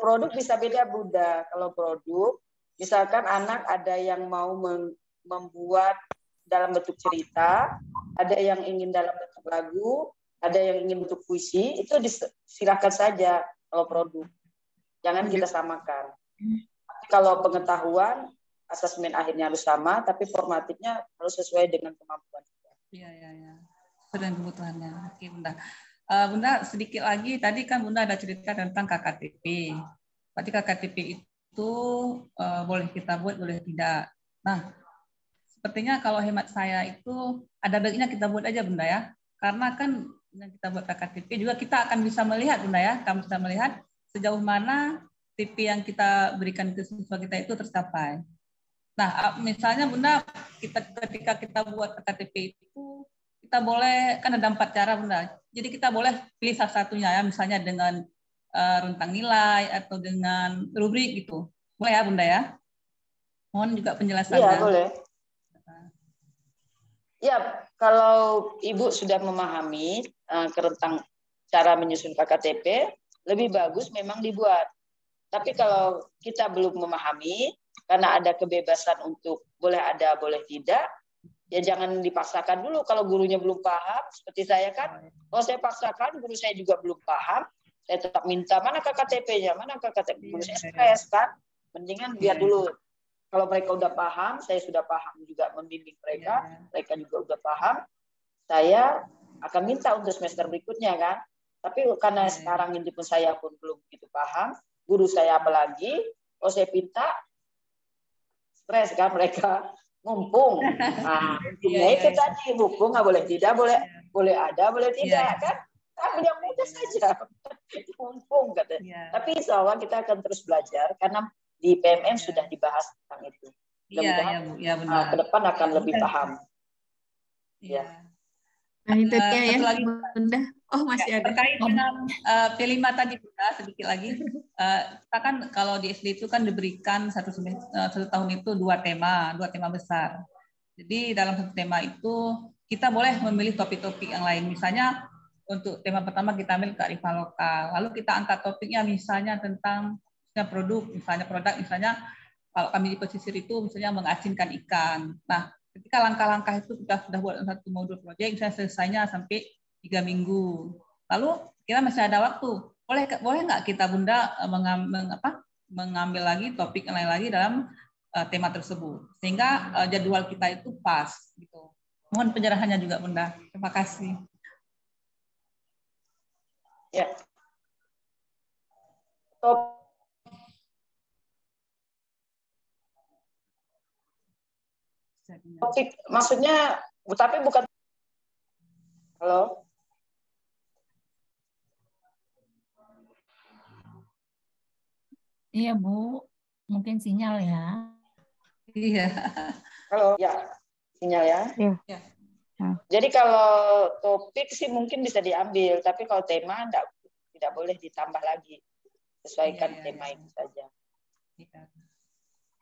produk bisa beda Bunda. Kalau produk, misalkan anak ada yang mau membuat dalam bentuk cerita, ada yang ingin dalam bentuk lagu, ada yang ingin bentuk puisi, itu silakan saja kalau produk. Jangan kita samakan. Tapi kalau pengetahuan, asesmen akhirnya harus sama, tapi formatifnya harus sesuai dengan kemampuan kita. Iya. Sesuai dengan kebutuhannya. Oke, Bunda. Bunda, sedikit lagi, tadi kan Bunda ada cerita tentang KKTP. Berarti KKTP itu boleh kita buat, boleh tidak. Nah, sepertinya kalau hemat saya itu ada baiknya kita buat aja Bunda ya. Karena kan dengan kita buat KKTP juga kita akan bisa melihat Bunda ya. Kamu bisa melihat sejauh mana TP yang kita berikan ke siswa kita itu tercapai. Nah, misalnya Bunda, ketika kita buat KKTP itu, kita boleh, kan ada 4 cara Bunda. Jadi kita boleh pilih salah satunya ya, misalnya dengan rentang nilai atau dengan rubrik gitu. Boleh ya Bunda ya? Mohon juga penjelasannya. Iya, boleh. Ya, kalau Ibu sudah memahami tentang cara menyusun KKTP, lebih bagus memang dibuat. Tapi kalau kita belum memahami, karena ada kebebasan untuk boleh ada, boleh tidak, ya jangan dipaksakan dulu kalau gurunya belum paham. Seperti saya kan, kalau saya paksakan, guru saya juga belum paham, saya tetap minta, mana KKTP-nya, mana KKTP. Guru saya stres kan, mendingan biar dulu. Kalau mereka udah paham, saya sudah paham juga membimbing mereka, mereka juga udah paham, saya akan minta untuk semester berikutnya kan. Tapi karena sekarang ini pun saya pun belum begitu paham, guru saya apalagi, kalau saya minta, stres kan mereka, mumpung. Nah, itu tadi, buku nggak boleh tidak, boleh ada, boleh tidak kan. Tapi yang mudah saja, mumpung katanya. Tapi insya Allah kita akan terus belajar, karena di PMM sudah dibahas tentang itu. Iya, benar. Ke depan akan lebih paham. Ya. Nah, itu dia ya, Bunda. Oh, masih ada. Terkait dengan P5 tadi, Bunda, sedikit lagi. Kita kan kalau di SD itu kan diberikan satu tahun itu 2 tema besar. Jadi dalam satu tema itu kita boleh memilih topik-topik yang lain. Misalnya untuk tema pertama kita ambil kearifan lokal. Lalu kita angkat topiknya misalnya tentang produk, misalnya kalau kami di pesisir itu misalnya mengasinkan ikan. Nah, ketika langkah-langkah itu kita sudah buat satu modul proyek, misalnya selesainya sampai 3 minggu. Lalu kita masih ada waktu. Boleh nggak kita Bunda mengambil lagi topik yang lain lagi dalam tema tersebut, sehingga jadwal kita itu pas gitu. Mohon penjelasannya juga Bunda. Terima kasih. Ya. Topik maksudnya, tapi bukan. Halo. Iya Bu, mungkin sinyal ya. Iya. Halo, ya sinyal ya. Ya. Jadi kalau topik sih mungkin bisa diambil, tapi kalau tema tidak boleh ditambah lagi. Sesuaikan tema itu saja.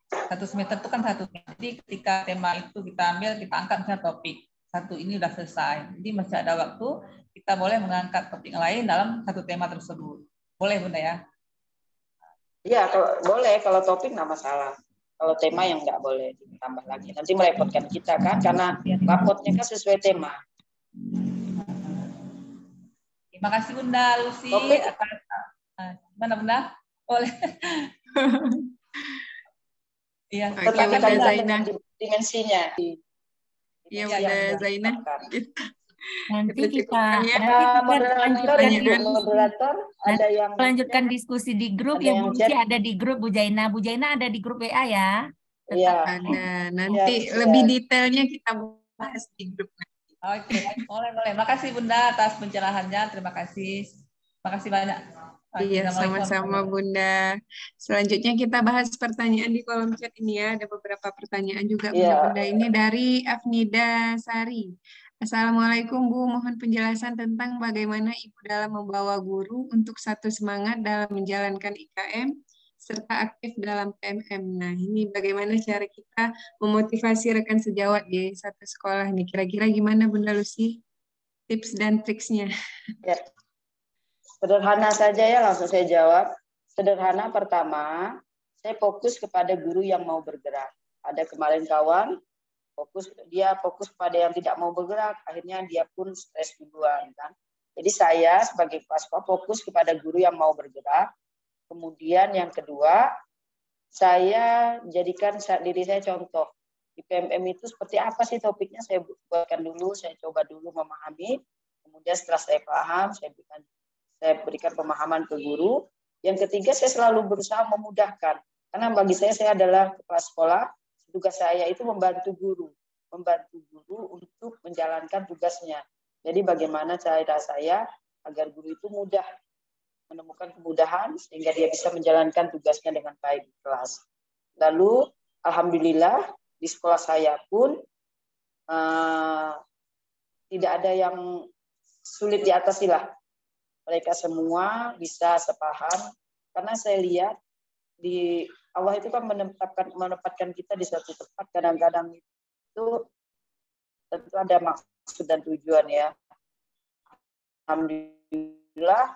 Satu semester itu kan satu. Jadi ketika tema itu kita ambil, kita angkat misalnya topik. Satu ini udah selesai. Jadi masih ada waktu, kita boleh mengangkat topik lain dalam satu tema tersebut. Boleh Bunda ya? Iya, boleh. Kalau topik nggak masalah. Kalau tema yang nggak boleh ditambah lagi. Nanti merepotkan kita kan, karena rapotnya kan sesuai tema. Terima kasih Bunda Lucy. Gimana Bunda? Boleh. Iya. Tetapi Bunda Zaina dimensinya. Iya Bunda Zaina. Nanti kita moderator ada yang lanjutkan diskusi di grup ya Bu Lucy, ada di grup Bu Jaina. Bu Jaina ada di grup WA ya. Iya. Ada. Nanti lebih detailnya kita bahas di grup. Oke, boleh. Makasih Bunda atas pencerahannya. Terima kasih. Makasih banyak. Iya, sama-sama Bunda. Selanjutnya kita bahas pertanyaan di kolom chat ini ya. Ada beberapa pertanyaan juga Bunda. Ini dari Afnida Sari. Assalamualaikum Bu, mohon penjelasan tentang bagaimana Ibu dalam membawa guru untuk satu semangat dalam menjalankan IKM serta aktif dalam PMM. Nah, ini bagaimana cara kita memotivasi rekan sejawat di satu sekolah nih. Kira-kira gimana Bunda Lucy? Tips dan triksnya. Ya. Sederhana saja ya, langsung saya jawab. Sederhana, pertama, saya fokus kepada guru yang mau bergerak. Ada kemarin kawan, dia fokus pada yang tidak mau bergerak, akhirnya dia pun stres duluan kan. Jadi saya sebagai kepala fokus kepada guru yang mau bergerak. Kemudian yang kedua, saya jadikan diri saya contoh. Di PMM itu seperti apa sih topiknya, saya buatkan dulu, saya coba dulu memahami. Kemudian setelah saya paham, saya berikan pemahaman ke guru. Yang ketiga, saya selalu berusaha memudahkan. Karena bagi saya adalah kepala sekolah, tugas saya itu membantu guru untuk menjalankan tugasnya. Jadi bagaimana cara saya agar guru itu mudah menemukan kemudahan sehingga dia bisa menjalankan tugasnya dengan baik di kelas. Lalu alhamdulillah di sekolah saya pun tidak ada yang sulit diatasi lah. Mereka semua bisa sepaham karena saya lihat di Allah itu kan menempatkan kita di suatu tempat, kadang-kadang itu tentu ada maksud dan tujuan ya. Alhamdulillah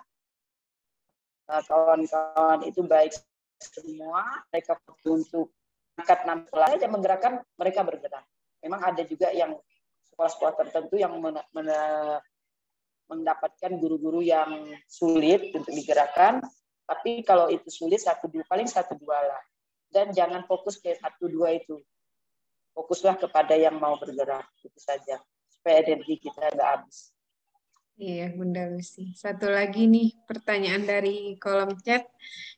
kawan-kawan itu baik semua, mereka untuk angkat nama saja menggerakkan mereka bergerak. Memang ada juga yang sekolah-sekolah tertentu yang mendapatkan guru-guru yang sulit untuk digerakkan. Tapi kalau itu sulit, paling 1-2 lah. Dan jangan fokus ke 1-2 itu. Fokuslah kepada yang mau bergerak. Itu saja. Supaya energi kita nggak habis. Iya, Bunda Lucy. Satu lagi nih, pertanyaan dari kolom chat.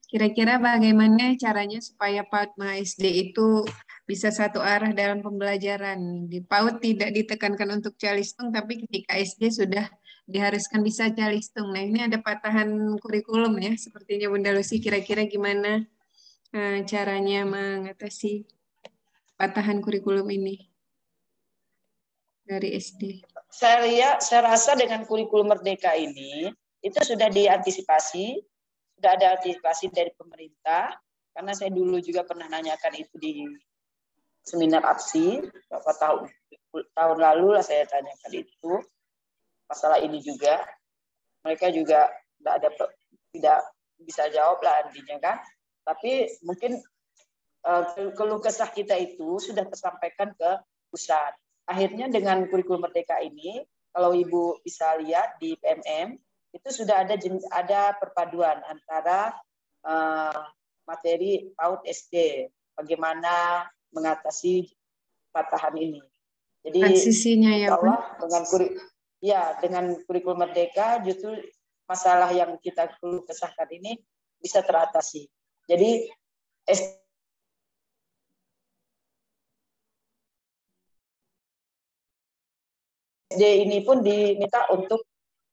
Kira-kira bagaimana caranya supaya PAUD SD itu bisa satu arah dalam pembelajaran? Di PAUD tidak ditekankan untuk calistung, tapi ketika SD sudah diharuskan bisa calistung. Nah, ini ada patahan kurikulum ya, sepertinya Bunda Lucy. Kira-kira gimana caranya mengatasi patahan kurikulum ini dari SD? Saya rasa dengan kurikulum Merdeka ini, itu sudah diantisipasi, sudah ada antisipasi dari pemerintah, karena saya dulu juga pernah nanyakan itu di seminar APSI, beberapa tahun lalu lah saya tanyakan itu, masalah ini juga, mereka juga tidak bisa jawab lah intinya kan. Tapi mungkin keluh kesah kita itu sudah tersampaikan ke pusat. Akhirnya dengan kurikulum Merdeka ini, kalau Ibu bisa lihat di PMM, itu sudah ada perpaduan antara materi PAUD SD, bagaimana mengatasi patahan ini. Jadi transisinya ya, Allah dengan kurikulum Merdeka justru masalah yang kita keluh kesahkan ini bisa teratasi. Jadi SD ini pun diminta untuk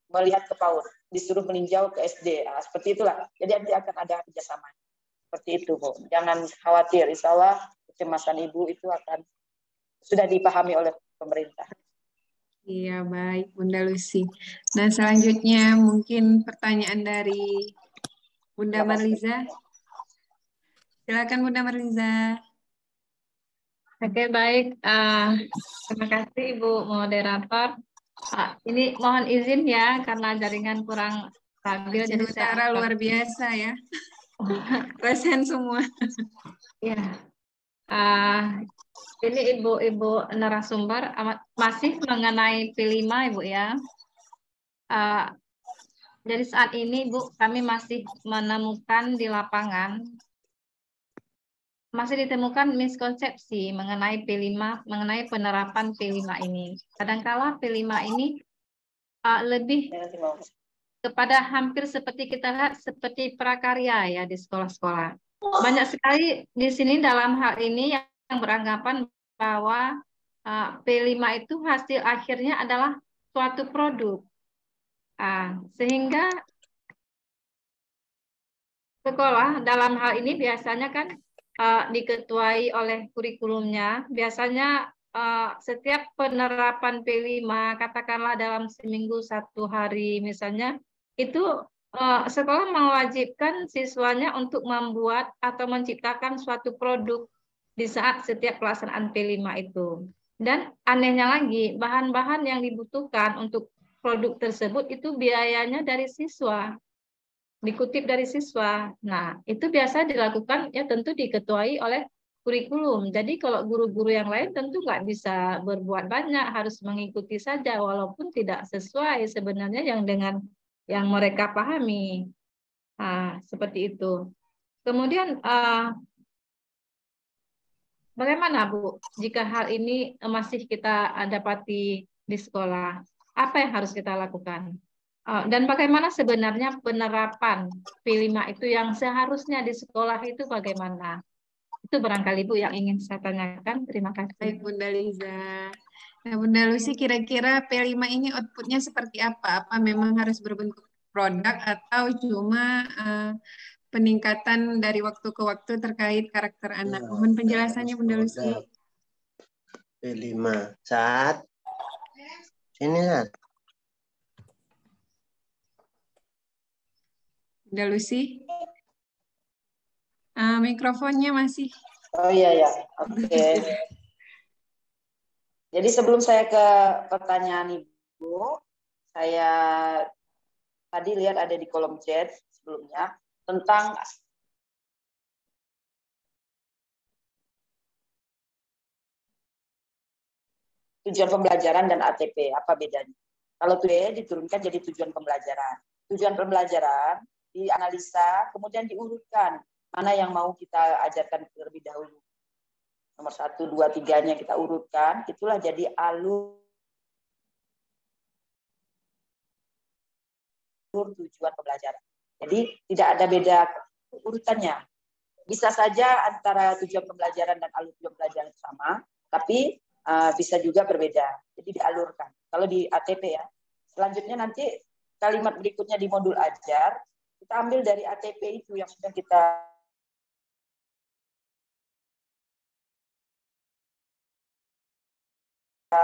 melihat ke PAUD, disuruh meninjau ke SD. Nah, seperti itulah. Jadi nanti akan ada kerjasama. Seperti itu, Bu. Jangan khawatir. Insya Allah kecemasan Ibu itu sudah dipahami oleh pemerintah. Iya, baik Bunda Lucy. Nah, selanjutnya mungkin pertanyaan dari Bunda Marliza. Silakan Bunda Marliza. Oke, baik. Terima kasih Ibu Moderator. Ini mohon izin ya, karena jaringan kurang stabil. Aceh Jadi Utara luar biasa ya. Resen semua. Ya. Ini Ibu narasumber masih mengenai P5 Ibu ya. Jadi saat ini Bu, kami masih menemukan di lapangan, masih ditemukan miskonsepsi mengenai P5, mengenai penerapan P5 ini. Kadangkala P5 ini lebih kepada hampir seperti kita lihat seperti prakarya ya di sekolah-sekolah. Banyak sekali di sini dalam hal ini yang beranggapan bahwa P5 itu hasil akhirnya adalah suatu produk. Sehingga sekolah dalam hal ini biasanya kan diketuai oleh kurikulumnya. Biasanya setiap penerapan P5, katakanlah dalam seminggu 1 hari misalnya, itu sekolah mewajibkan siswanya untuk membuat atau menciptakan suatu produk di saat setiap pelaksanaan P5 itu. Dan anehnya lagi, bahan-bahan yang dibutuhkan untuk produk tersebut itu biayanya dari siswa. Dikutip dari siswa. Nah, itu biasa dilakukan ya tentu diketuai oleh kurikulum. Jadi kalau guru-guru yang lain tentu nggak bisa berbuat banyak, harus mengikuti saja walaupun tidak sesuai sebenarnya yang dengan yang mereka pahami. Seperti itu. Kemudian bagaimana Bu jika hal ini masih kita dapati di sekolah? Apa yang harus kita lakukan? Dan bagaimana sebenarnya penerapan P5 itu yang seharusnya di sekolah itu bagaimana? Itu barangkali Bu yang ingin saya tanyakan. Terima kasih. Baik Bunda Liza. Nah Bunda Lucy, kira-kira P5 ini outputnya seperti apa? Apa memang harus berbentuk produk atau cuma peningkatan dari waktu ke waktu terkait karakter anak? Mohon penjelasannya Bunda Lucy. P5. Saat sini lah. Bunda Lucy. Mikrofonnya masih. Oh iya ya, oke. Jadi sebelum saya ke pertanyaan Ibu, saya tadi lihat ada di kolom chat sebelumnya tentang tujuan pembelajaran dan ATP, apa bedanya? Kalau tujuan diturunkan jadi tujuan pembelajaran. Tujuan pembelajaran dianalisa, kemudian diurutkan mana yang mau kita ajarkan terlebih dahulu. Nomor 1, 2, 3-nya kita urutkan, itulah jadi alur tujuan pembelajaran. Jadi tidak ada beda urutannya. Bisa saja antara tujuan pembelajaran dan alur tujuan pembelajaran sama, tapi bisa juga berbeda. Jadi dialurkan. Kalau di ATP ya. Selanjutnya nanti kalimat berikutnya di modul ajar, kita ambil dari ATP itu yang sudah kita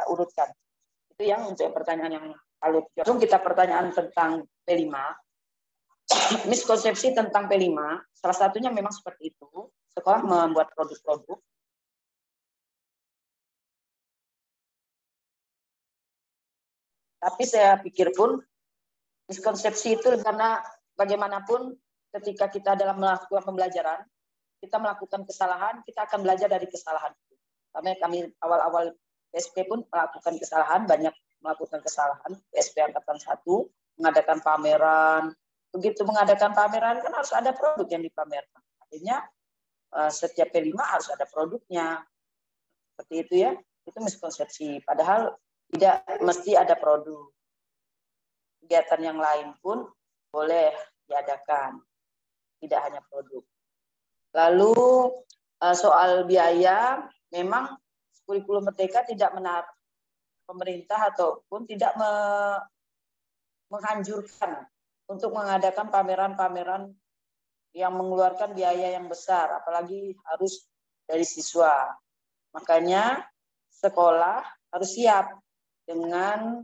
urutkan. Itu yang untuk pertanyaan yang alur. Langsung kita pertanyaan tentang P5. Miskonsepsi tentang P5, salah satunya memang seperti itu. Sekolah membuat produk-produk. Tapi saya pikir pun miskonsepsi itu karena bagaimanapun ketika kita dalam melakukan pembelajaran, kita melakukan kesalahan, kita akan belajar dari kesalahan itu. Karena kami awal-awal PSP pun melakukan kesalahan, banyak melakukan kesalahan. PSP Angkatan 1 mengadakan pameran. Begitu mengadakan pameran kan harus ada produk yang dipamerkan. Artinya setiap P5 harus ada produknya. Seperti itu ya. Itu miskonsepsi. Padahal tidak mesti ada produk. Kegiatan yang lain pun boleh diadakan. Tidak hanya produk. Lalu soal biaya, memang kurikulum Merdeka tidak menarik pemerintah ataupun tidak menganjurkan untuk mengadakan pameran-pameran yang mengeluarkan biaya yang besar, apalagi harus dari siswa. Makanya sekolah harus siap dengan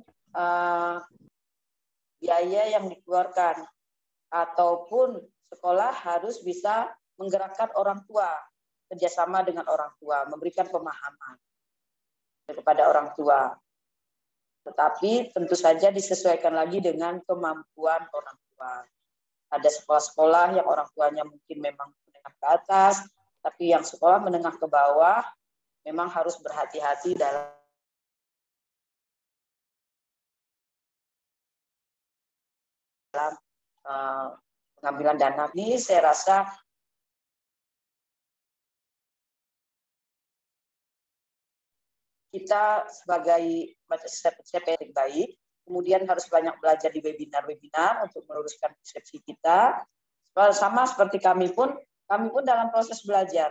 biaya yang dikeluarkan, ataupun sekolah harus bisa menggerakkan orang tua, kerjasama dengan orang tua, memberikan pemahaman kepada orang tua. Tetapi tentu saja disesuaikan lagi dengan kemampuan orang tua. Ada sekolah-sekolah yang orang tuanya mungkin memang menengah ke atas, tapi yang sekolah menengah ke bawah memang harus berhati-hati dalam pengambilan dana. Ini saya rasa kita sebagai CPNS baik, kemudian harus banyak belajar di webinar-webinar untuk meluruskan persepsi kita. Sama seperti kami pun dalam proses belajar.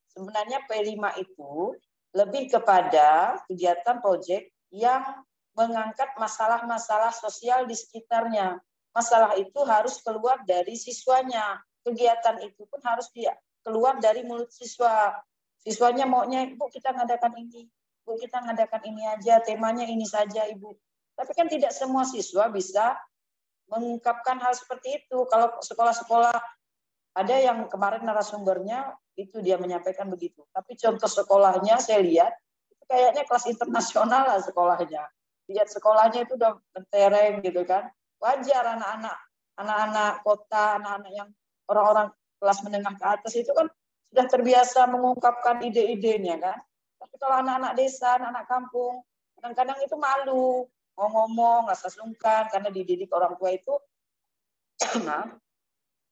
Sebenarnya P5 itu lebih kepada kegiatan proyek yang mengangkat masalah-masalah sosial di sekitarnya. Masalah itu harus keluar dari siswanya. Kegiatan itu pun harus keluar dari mulut siswa. Siswanya maunya, Bu, kita ngadakan ini. Bu, kita ngadakan ini aja, temanya ini saja, Ibu. Tapi kan tidak semua siswa bisa mengungkapkan hal seperti itu. Kalau sekolah-sekolah, ada yang kemarin narasumbernya, itu dia menyampaikan begitu. Tapi contoh sekolahnya saya lihat, itu kayaknya kelas internasional lah sekolahnya. Lihat sekolahnya itu udah mentereng gitu kan. Wajar anak-anak kota, anak-anak yang orang-orang kelas menengah ke atas itu kan sudah terbiasa mengungkapkan ide-idenya kan. Tapi kalau anak-anak desa, anak-anak kampung, kadang-kadang itu malu, mau ngomong, rasa sungkan, karena dididik orang tua itu,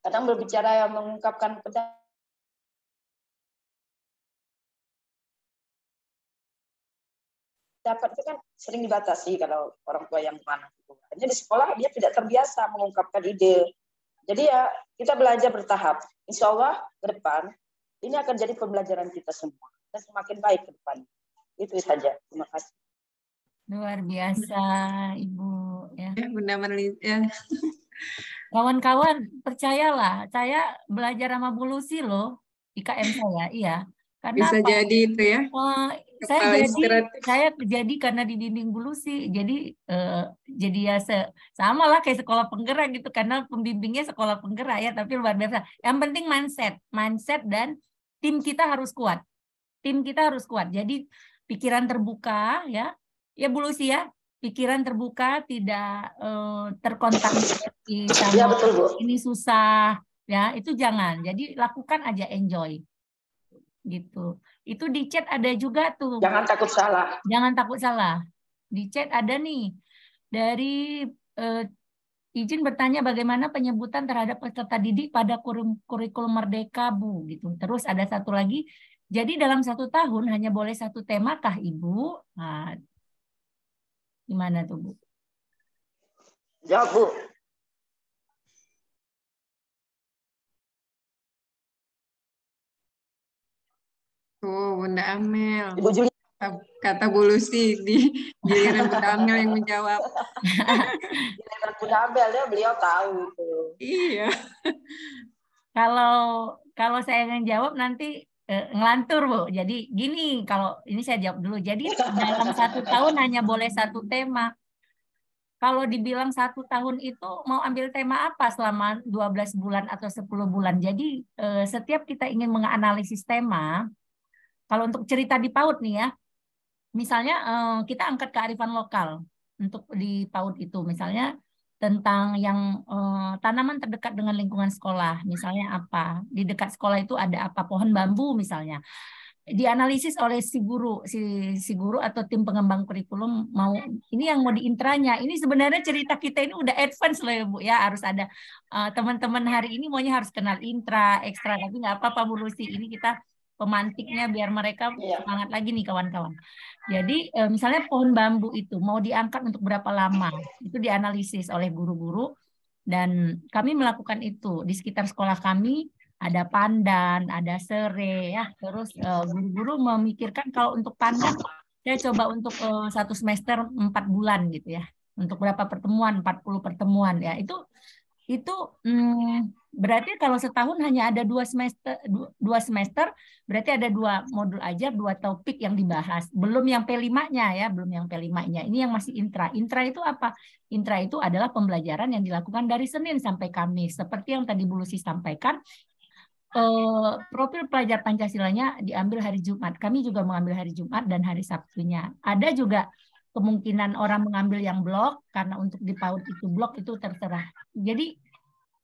kadang berbicara yang mengungkapkan pendapat itu kan sering dibatasi kalau orang tua yang mana. Hanya di sekolah dia tidak terbiasa mengungkapkan ide. Jadi ya kita belajar bertahap. Insya Allah ke depan ini akan jadi pembelajaran kita semua. Dan semakin baik ke depan. Itu saja. Terima kasih. Luar biasa, Ibu. Ya. Bunda Marlisa. Kawan-kawan, percayalah, saya belajar sama Bu Lucy loh, IKM saya, iya. Karena bisa jadi itu ya. Saya jadi karena dibimbing Bu Lucy. Jadi ya sama lah kayak sekolah penggerak gitu, karena pembimbingnya sekolah penggerak ya, tapi luar biasa. Yang penting mindset dan tim kita harus kuat. Tim kita harus kuat. Jadi pikiran terbuka ya Bu Lucy ya, pikiran terbuka, tidak terkontaminasi sama ya, betul, Bu. Ini susah ya, itu jangan. Jadi lakukan aja, enjoy gitu. Itu di chat ada juga tuh. Jangan takut salah. Jangan takut salah. Di chat ada nih dari izin bertanya bagaimana penyebutan terhadap peserta didik pada kurikulum Merdeka, Bu gitu. Terus ada satu lagi. Jadi dalam 1 tahun hanya boleh 1 tema kah, Ibu? Nah, gimana tuh, Bu? Jawab, Bu. Oh, Bunda Amel. Ibu Juli. Kata Bu Lucy di giliran Bunda Amel yang menjawab. Giliran Bunda Amel ya, beliau tahu itu. Iya. Kalau saya yang jawab nanti ngelantur, Bu. Jadi gini, kalau ini saya jawab dulu. Jadi dalam 1 tahun hanya boleh 1 tema. Kalau dibilang 1 tahun itu mau ambil tema apa selama 12 bulan atau 10 bulan. Jadi setiap kita ingin menganalisis tema, kalau untuk cerita di PAUD nih ya, misalnya kita angkat kearifan lokal untuk di PAUD itu, misalnya tentang yang tanaman terdekat dengan lingkungan sekolah, misalnya apa, di dekat sekolah itu ada apa, pohon bambu misalnya, dianalisis oleh si guru atau tim pengembang kurikulum, mau ini yang mau diintranya, ini sebenarnya cerita kita ini udah advance loh ya Bu ya, harus ada teman-teman hari ini maunya harus kenal intra, ekstra, tapi nggak apa-apa Bu Lucy, ini kita pemantiknya biar mereka semangat lagi nih kawan-kawan. Jadi misalnya pohon bambu itu mau diangkat untuk berapa lama, itu dianalisis oleh guru-guru dan kami melakukan itu di sekitar sekolah kami. Ada pandan, ada serai ya. Terus guru-guru memikirkan kalau untuk pandan saya coba untuk 1 semester 4 bulan gitu ya. Untuk berapa pertemuan? 40 pertemuan ya. Itu Berarti kalau setahun hanya ada 2 semester, berarti ada 2 modul aja, 2 topik yang dibahas. Belum yang P5-nya ya, belum yang P5-nya. Ini yang masih intra. Intra itu apa? Intra itu adalah pembelajaran yang dilakukan dari Senin sampai Kamis. Seperti yang tadi Bu Lucy sampaikan, profil pelajar Pancasilanya diambil hari Jumat. Kami juga mengambil hari Jumat dan hari Sabtunya. Ada juga kemungkinan orang mengambil yang blok, karena untuk di PAUD itu blok itu terserah. Jadi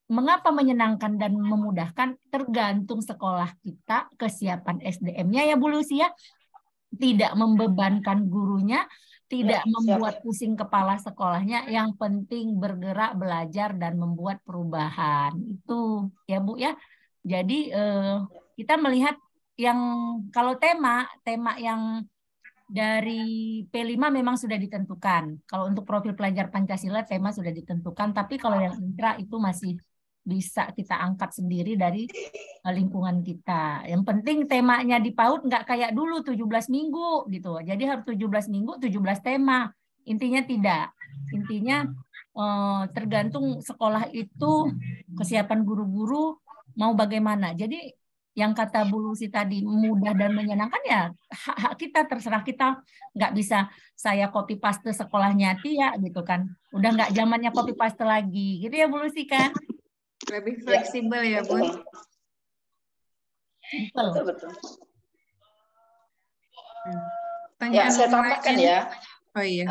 mengapa menyenangkan dan memudahkan tergantung sekolah kita, kesiapan SDM-nya ya Bu Lucy ya. Tidak membebankan gurunya, tidak membuat pusing kepala sekolahnya, yang penting bergerak, belajar, dan membuat perubahan. Itu ya Bu ya. Jadi kita melihat yang kalau tema yang dari P5 memang sudah ditentukan. Kalau untuk profil pelajar Pancasila tema sudah ditentukan, tapi kalau yang intra itu masih bisa kita angkat sendiri dari lingkungan kita. Yang penting temanya di PAUD nggak kayak dulu 17 minggu gitu. Jadi harus 17 minggu, 17 tema. Intinya tidak. Intinya tergantung sekolah itu kesiapan guru-guru mau bagaimana. Jadi yang kata Bu Lucy tadi mudah dan menyenangkan ya hak kita, terserah kita. Nggak bisa saya copy paste sekolahnya Tia gitu kan. Udah nggak zamannya copy paste lagi gitu ya Bu Lucy kan. Lebih fleksibel ya Bu. Betul. Ya, saya tambahkan ya. Oh iya.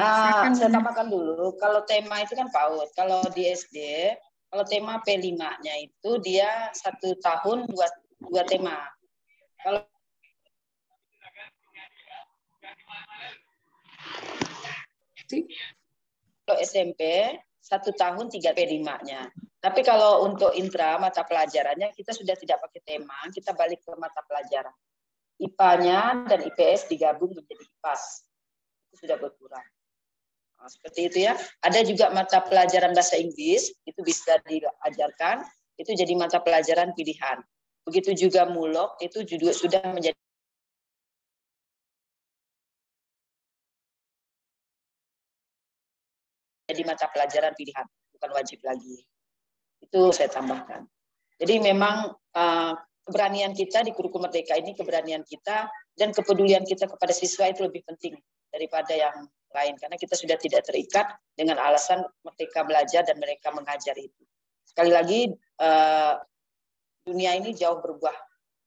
Saya tambahkan dulu. Kalau tema itu kan PAUD. Kalau di SD, kalau tema P5-nya itu dia 1 tahun 2 tema. Kalau SMP 1 tahun 3 P5-nya. Tapi kalau untuk intra mata pelajarannya kita sudah tidak pakai tema, kita balik ke mata pelajaran. IPA-nya dan IPS digabung menjadi IPAS. Itu sudah berkurang. Nah, seperti itu ya. Ada juga mata pelajaran bahasa Inggris, itu bisa diajarkan, itu jadi mata pelajaran pilihan. Begitu juga mulok, itu juga sudah menjadi mata pelajaran pilihan, bukan wajib lagi. Itu saya tambahkan. Jadi memang keberanian kita di Kurikulum Merdeka ini, keberanian kita dan kepedulian kita kepada siswa itu lebih penting daripada yang lain. Karena kita sudah tidak terikat dengan alasan merdeka belajar dan mereka mengajar itu. Sekali lagi, dunia ini jauh berubah.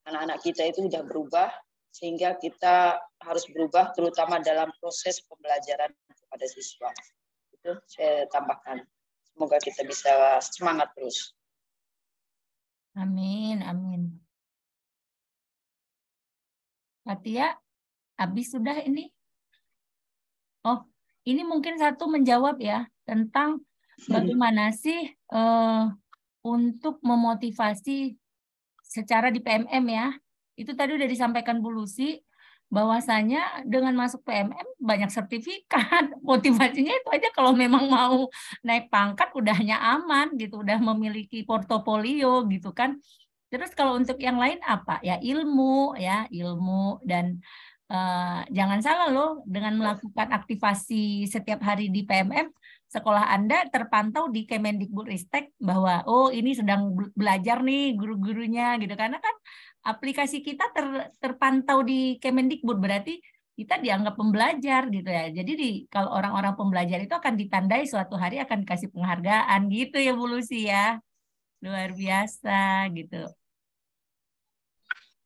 Anak-anak kita itu sudah berubah, sehingga kita harus berubah, terutama dalam proses pembelajaran kepada siswa. Itu saya tambahkan. Semoga kita bisa semangat terus. Amin, amin. Fatia, habis sudah ini? Oh, ini mungkin satu menjawab ya tentang bagaimana sih untuk memotivasi secara di PMM ya. Itu tadi udah disampaikan Bu Lucy, bahwasanya dengan masuk PMM banyak sertifikat. Motivasinya itu aja, kalau memang mau naik pangkat udahnya aman gitu, udah memiliki portofolio gitu kan. Terus kalau untuk yang lain apa? Ya ilmu dan jangan salah loh, dengan melakukan aktivasi setiap hari di PMM, sekolah Anda terpantau di Kemendikbudristek bahwa oh ini sedang belajar nih guru-gurunya gitu. Karena kan aplikasi kita terpantau di Kemendikbud, berarti kita dianggap pembelajar gitu ya. Jadi kalau orang-orang pembelajar itu akan ditandai suatu hari akan dikasih penghargaan gitu ya Bu Lucy ya. Luar biasa gitu.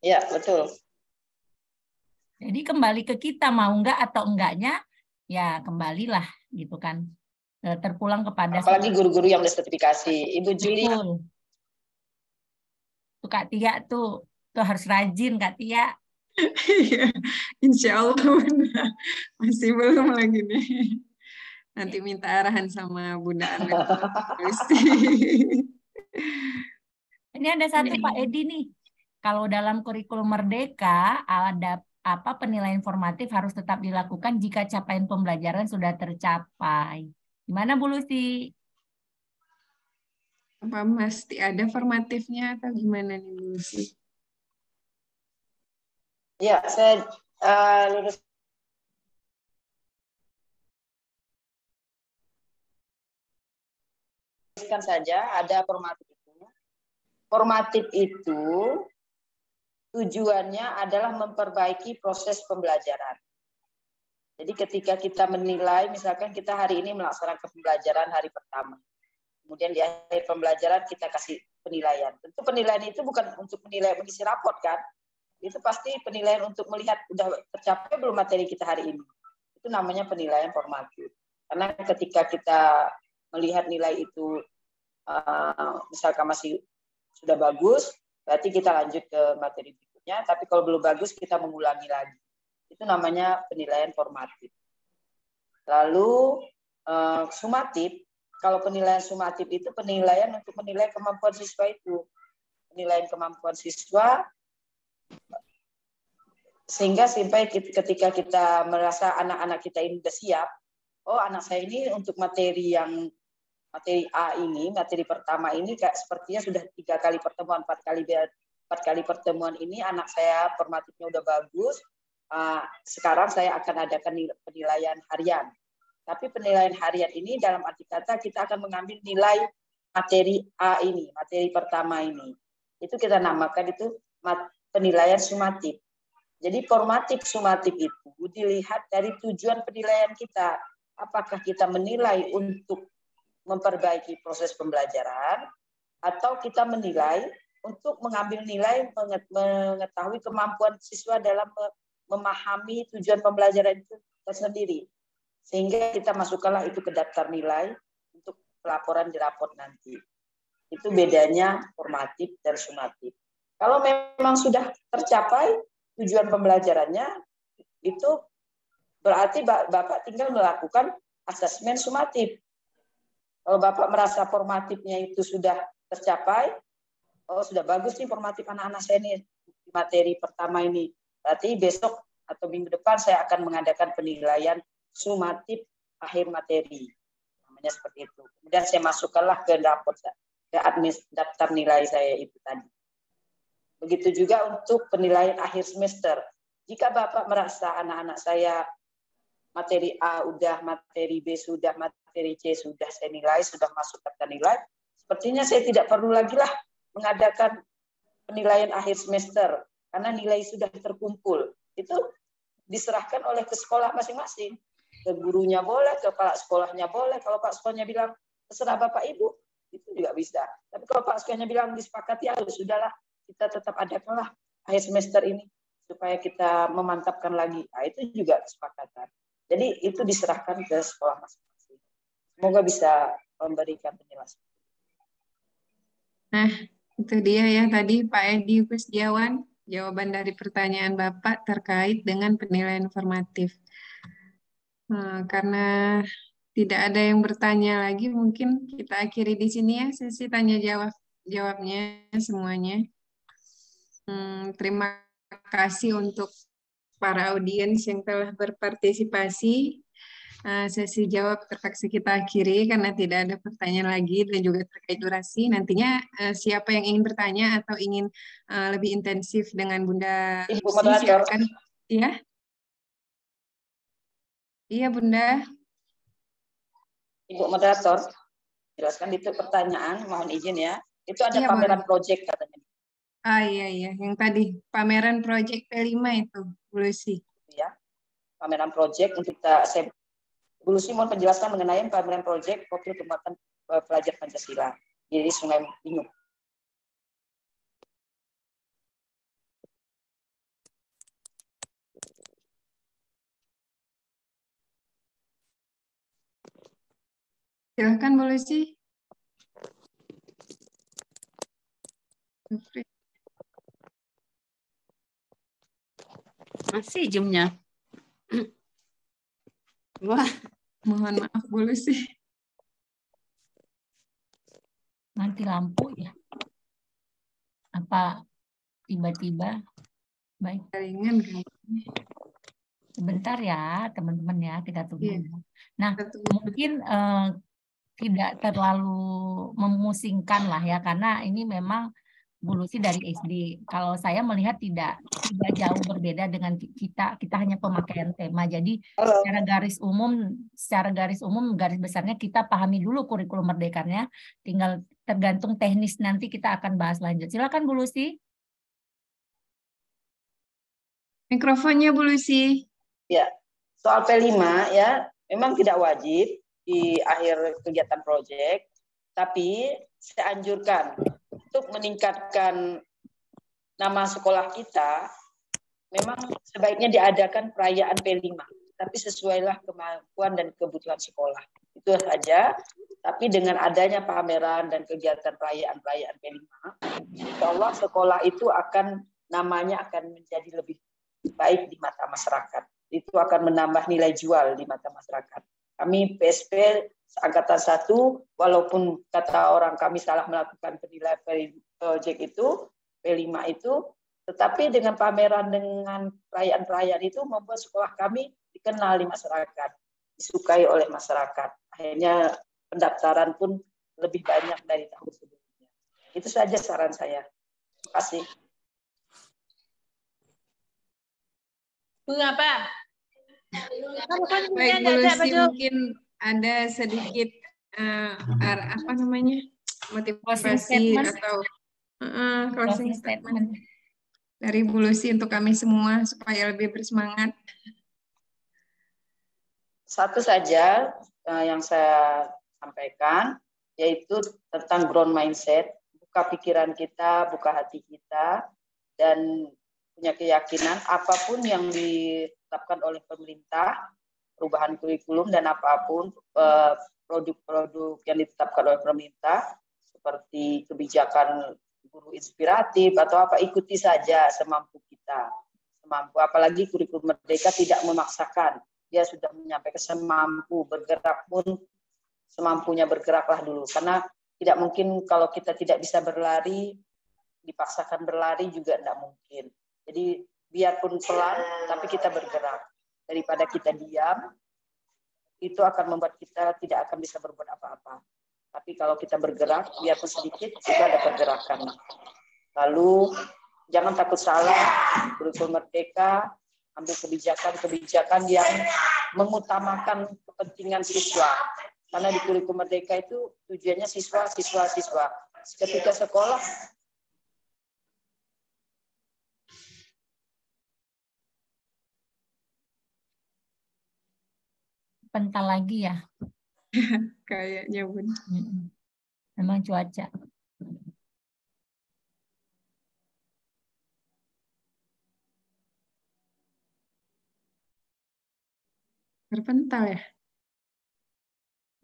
Ya, betul. Jadi kembali ke kita mau enggak atau enggaknya, ya kembalilah gitu kan. Terpulang kepada apalagi guru-guru yang sertifikasi. Ibu Juli. Tuh Kak Tia tuh harus rajin Kak Tia. Iya, insya Allah Bunda. Masih belum lagi nih. Nanti minta arahan sama Bunda Ana. Ini ada satu Pak Edi nih. Kalau dalam kurikulum Merdeka ada penilaian formatif harus tetap dilakukan jika capaian pembelajaran sudah tercapai. Gimana Bu Lucy? Apa mesti ada formatifnya atau gimana nih Bu Lucy? Ya, saya luruskan saja, ada formatif itu. Formatif itu tujuannya adalah memperbaiki proses pembelajaran. Jadi ketika kita menilai, misalkan kita hari ini melaksanakan pembelajaran hari pertama, kemudian di akhir pembelajaran kita kasih penilaian. Tentu penilaian itu bukan untuk menilai mengisi raport kan, itu pasti penilaian untuk melihat udah tercapai belum materi kita hari ini. Itu namanya penilaian formatif. Karena ketika kita melihat nilai itu misalkan masih sudah bagus, berarti kita lanjut ke materi berikutnya. Tapi kalau belum bagus, kita mengulangi lagi. Itu namanya penilaian formatif. Lalu sumatif, kalau penilaian sumatif itu penilaian untuk menilai kemampuan siswa itu. Penilaian kemampuan siswa, sehingga sampai ketika kita merasa anak-anak kita ini sudah siap, oh anak saya ini untuk materi A ini, materi pertama ini kayak sepertinya sudah 3 kali pertemuan, 4 kali pertemuan ini anak saya formatifnya udah bagus. Sekarang saya akan adakan penilaian harian. Tapi penilaian harian ini dalam arti kata kita akan mengambil nilai materi A ini, materi pertama ini. Itu kita namakan itu penilaian sumatif. Jadi formatif sumatif itu dilihat dari tujuan penilaian kita. Apakah kita menilai untuk memperbaiki proses pembelajaran atau kita menilai untuk mengambil nilai mengetahui kemampuan siswa dalam memahami tujuan pembelajaran itu tersendiri. Sehingga kita masukkanlah itu ke daftar nilai untuk pelaporan di raport nanti. Itu bedanya formatif dan sumatif. Kalau memang sudah tercapai tujuan pembelajarannya, itu berarti Bapak tinggal melakukan asesmen sumatif. Kalau Bapak merasa formatifnya itu sudah tercapai, oh sudah bagus nih formatif anak-anak saya ini di materi pertama ini. Berarti besok atau minggu depan saya akan mengadakan penilaian sumatif akhir materi. Namanya seperti itu. Kemudian saya masukkanlah ke raport, ke daftar nilai saya itu tadi. Begitu juga untuk penilaian akhir semester. Jika Bapak merasa anak-anak saya materi A udah, materi B sudah, materi C sudah saya nilai, sudah masuk daftar nilai, sepertinya saya tidak perlu lagi lah mengadakan penilaian akhir semester karena nilai sudah terkumpul. Itu diserahkan oleh ke sekolah masing-masing. Ke gurunya boleh, ke kepala sekolahnya boleh. Kalau Pak sekolahnya bilang terserah Bapak Ibu, itu juga bisa. Tapi kalau Pak sekolahnya bilang disepakati, ya sudahlah, kita tetap adakanlah akhir semester ini supaya kita memantapkan lagi. Nah, itu juga kesepakatan. Jadi itu diserahkan ke sekolah masing-masing. Semoga bisa memberikan penjelasan. Nah, itu dia ya tadi Pak Edi Kusdiawan, jawaban dari pertanyaan Bapak terkait dengan penilaian formatif. Karena tidak ada yang bertanya lagi, mungkin kita akhiri di sini ya sesi tanya jawabnya semuanya. Terima kasih untuk para audiens yang telah berpartisipasi. Sesi jawab terpaksa kita akhiri karena tidak ada pertanyaan lagi dan juga terkait durasi. Nantinya siapa yang ingin bertanya atau ingin lebih intensif dengan Bunda Ibu Lucy, moderator. silakan. Iya? Iya, Bunda. Ibu moderator, jelaskan itu pertanyaan, mohon izin ya. Itu ada Iya, pameran boleh. proyek katanya. Iya. Yang tadi, pameran proyek P5 itu, Bu Lucy. Ya, pameran proyek untuk kita, Bu Lucy mohon penjelasan mengenai pameran proyek profil kembangkan pelajar Pancasila di Sungai Bingung. Silakan Bu Lucy. Masih zoom-nya. Wah, mohon maaf Bu Lucy. Nanti lampu ya. Apa tiba-tiba? Baik. Ringan kan? Sebentar ya teman-teman ya, kita tunggu. Iya. Nah, mungkin tidak terlalu memusingkan lah ya, karena ini memang Bu Lucy dari SD. Kalau saya melihat tidak jauh berbeda dengan kita hanya pemakaian tema. Jadi secara garis umum garis besarnya kita pahami dulu kurikulum merdekanya, tinggal tergantung teknis nanti kita akan bahas lanjut. Silakan Bu Lucy. Mikrofonnya Bu Lucy. Ya, soal P5 ya, memang tidak wajib di akhir kegiatan proyek, tapi saya anjurkan untuk meningkatkan nama sekolah kita, memang sebaiknya diadakan perayaan P5, tapi sesuailah kemampuan dan kebutuhan sekolah. Itu saja, tapi dengan adanya pameran dan kegiatan perayaan P5, insya Allah sekolah itu namanya akan menjadi lebih baik di mata masyarakat. Itu akan menambah nilai jual di mata masyarakat. Kami PSP Angkatan 1, walaupun kata orang kami salah melakukan penilaian proyek itu, P5 itu, tetapi dengan pameran, dengan perayaan-perayaan itu membuat sekolah kami dikenal di masyarakat, disukai oleh masyarakat. Akhirnya pendaftaran pun lebih banyak dari tahun sebelumnya. Itu saja saran saya. Terima kasih. Apa? Baik, Bu Lucy, mungkin ada sedikit motivasi atau closing statement dari Bu Lucy untuk kami semua supaya lebih bersemangat. Satu saja yang saya sampaikan, yaitu tentang growth mindset, buka pikiran kita, buka hati kita, dan punya keyakinan apapun yang ditetapkan oleh pemerintah, perubahan kurikulum dan apapun produk-produk yang ditetapkan oleh pemerintah, seperti kebijakan guru inspiratif atau apa, ikuti saja semampu kita. Semampu, apalagi kurikulum Merdeka tidak memaksakan. Dia sudah menyampaikan semampu, bergerak pun semampunya bergeraklah dulu. Karena tidak mungkin kalau kita tidak bisa berlari, dipaksakan berlari juga tidak mungkin. Jadi biarpun pelan, tapi kita bergerak. Daripada kita diam, itu akan membuat kita tidak akan bisa berbuat apa-apa. Tapi kalau kita bergerak, biarpun sedikit, juga ada pergerakan. Lalu, jangan takut salah, kurikulum Merdeka, ambil kebijakan-kebijakan yang mengutamakan kepentingan siswa. Karena di kurikulum Merdeka itu tujuannya siswa. Ketika sekolah, Bentar lagi ya. Kayaknya Bun. Memang cuaca. Berpental ya?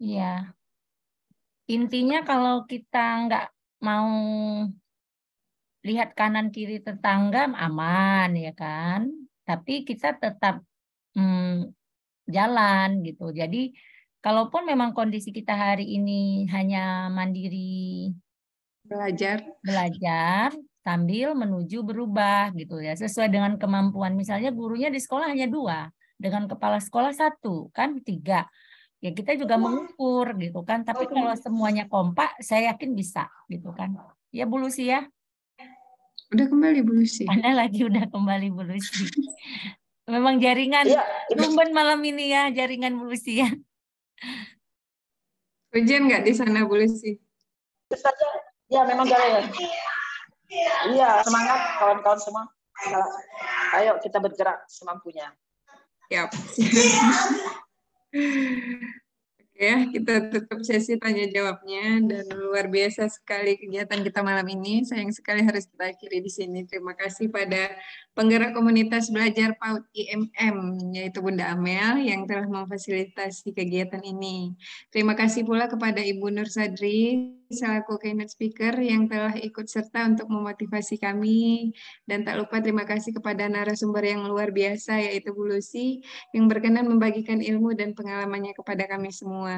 Iya. Intinya kalau kita nggak mau lihat kanan kiri tetangga aman ya kan. Tapi kita tetap jalan gitu. Jadi kalaupun memang kondisi kita hari ini hanya mandiri belajar sambil menuju berubah gitu ya, sesuai dengan kemampuan. Misalnya gurunya di sekolah hanya 2, dengan kepala sekolah 1, kan 3. Ya kita juga mengukur gitu kan. Tapi kalau semuanya kompak, saya yakin bisa gitu kan. Ya Bu Lucy ya. Udah kembali Bu Lucy. Anda lagi udah kembali Bu Lucy. Memang jaringan tumben malam ini ya, jaringan Bu Lucy ya. Hujan nggak di sana Bu Lucy? Ya memang jaringan. Iya, semangat kawan-kawan semua. Ayo kita bergerak semampunya. Yap. Ya, kita tutup sesi tanya jawabnya, dan luar biasa sekali kegiatan kita malam ini. Sayang sekali harus kita akhiri di sini. Terima kasih pada penggerak komunitas belajar PAUD IMM, yaitu Bunda Amel, yang telah memfasilitasi kegiatan ini. Terima kasih pula kepada Ibu Nur Sadri, selaku keynote speaker, yang telah ikut serta untuk memotivasi kami. Dan tak lupa terima kasih kepada narasumber yang luar biasa, yaitu Bu Lucy, yang berkenan membagikan ilmu dan pengalamannya kepada kami semua.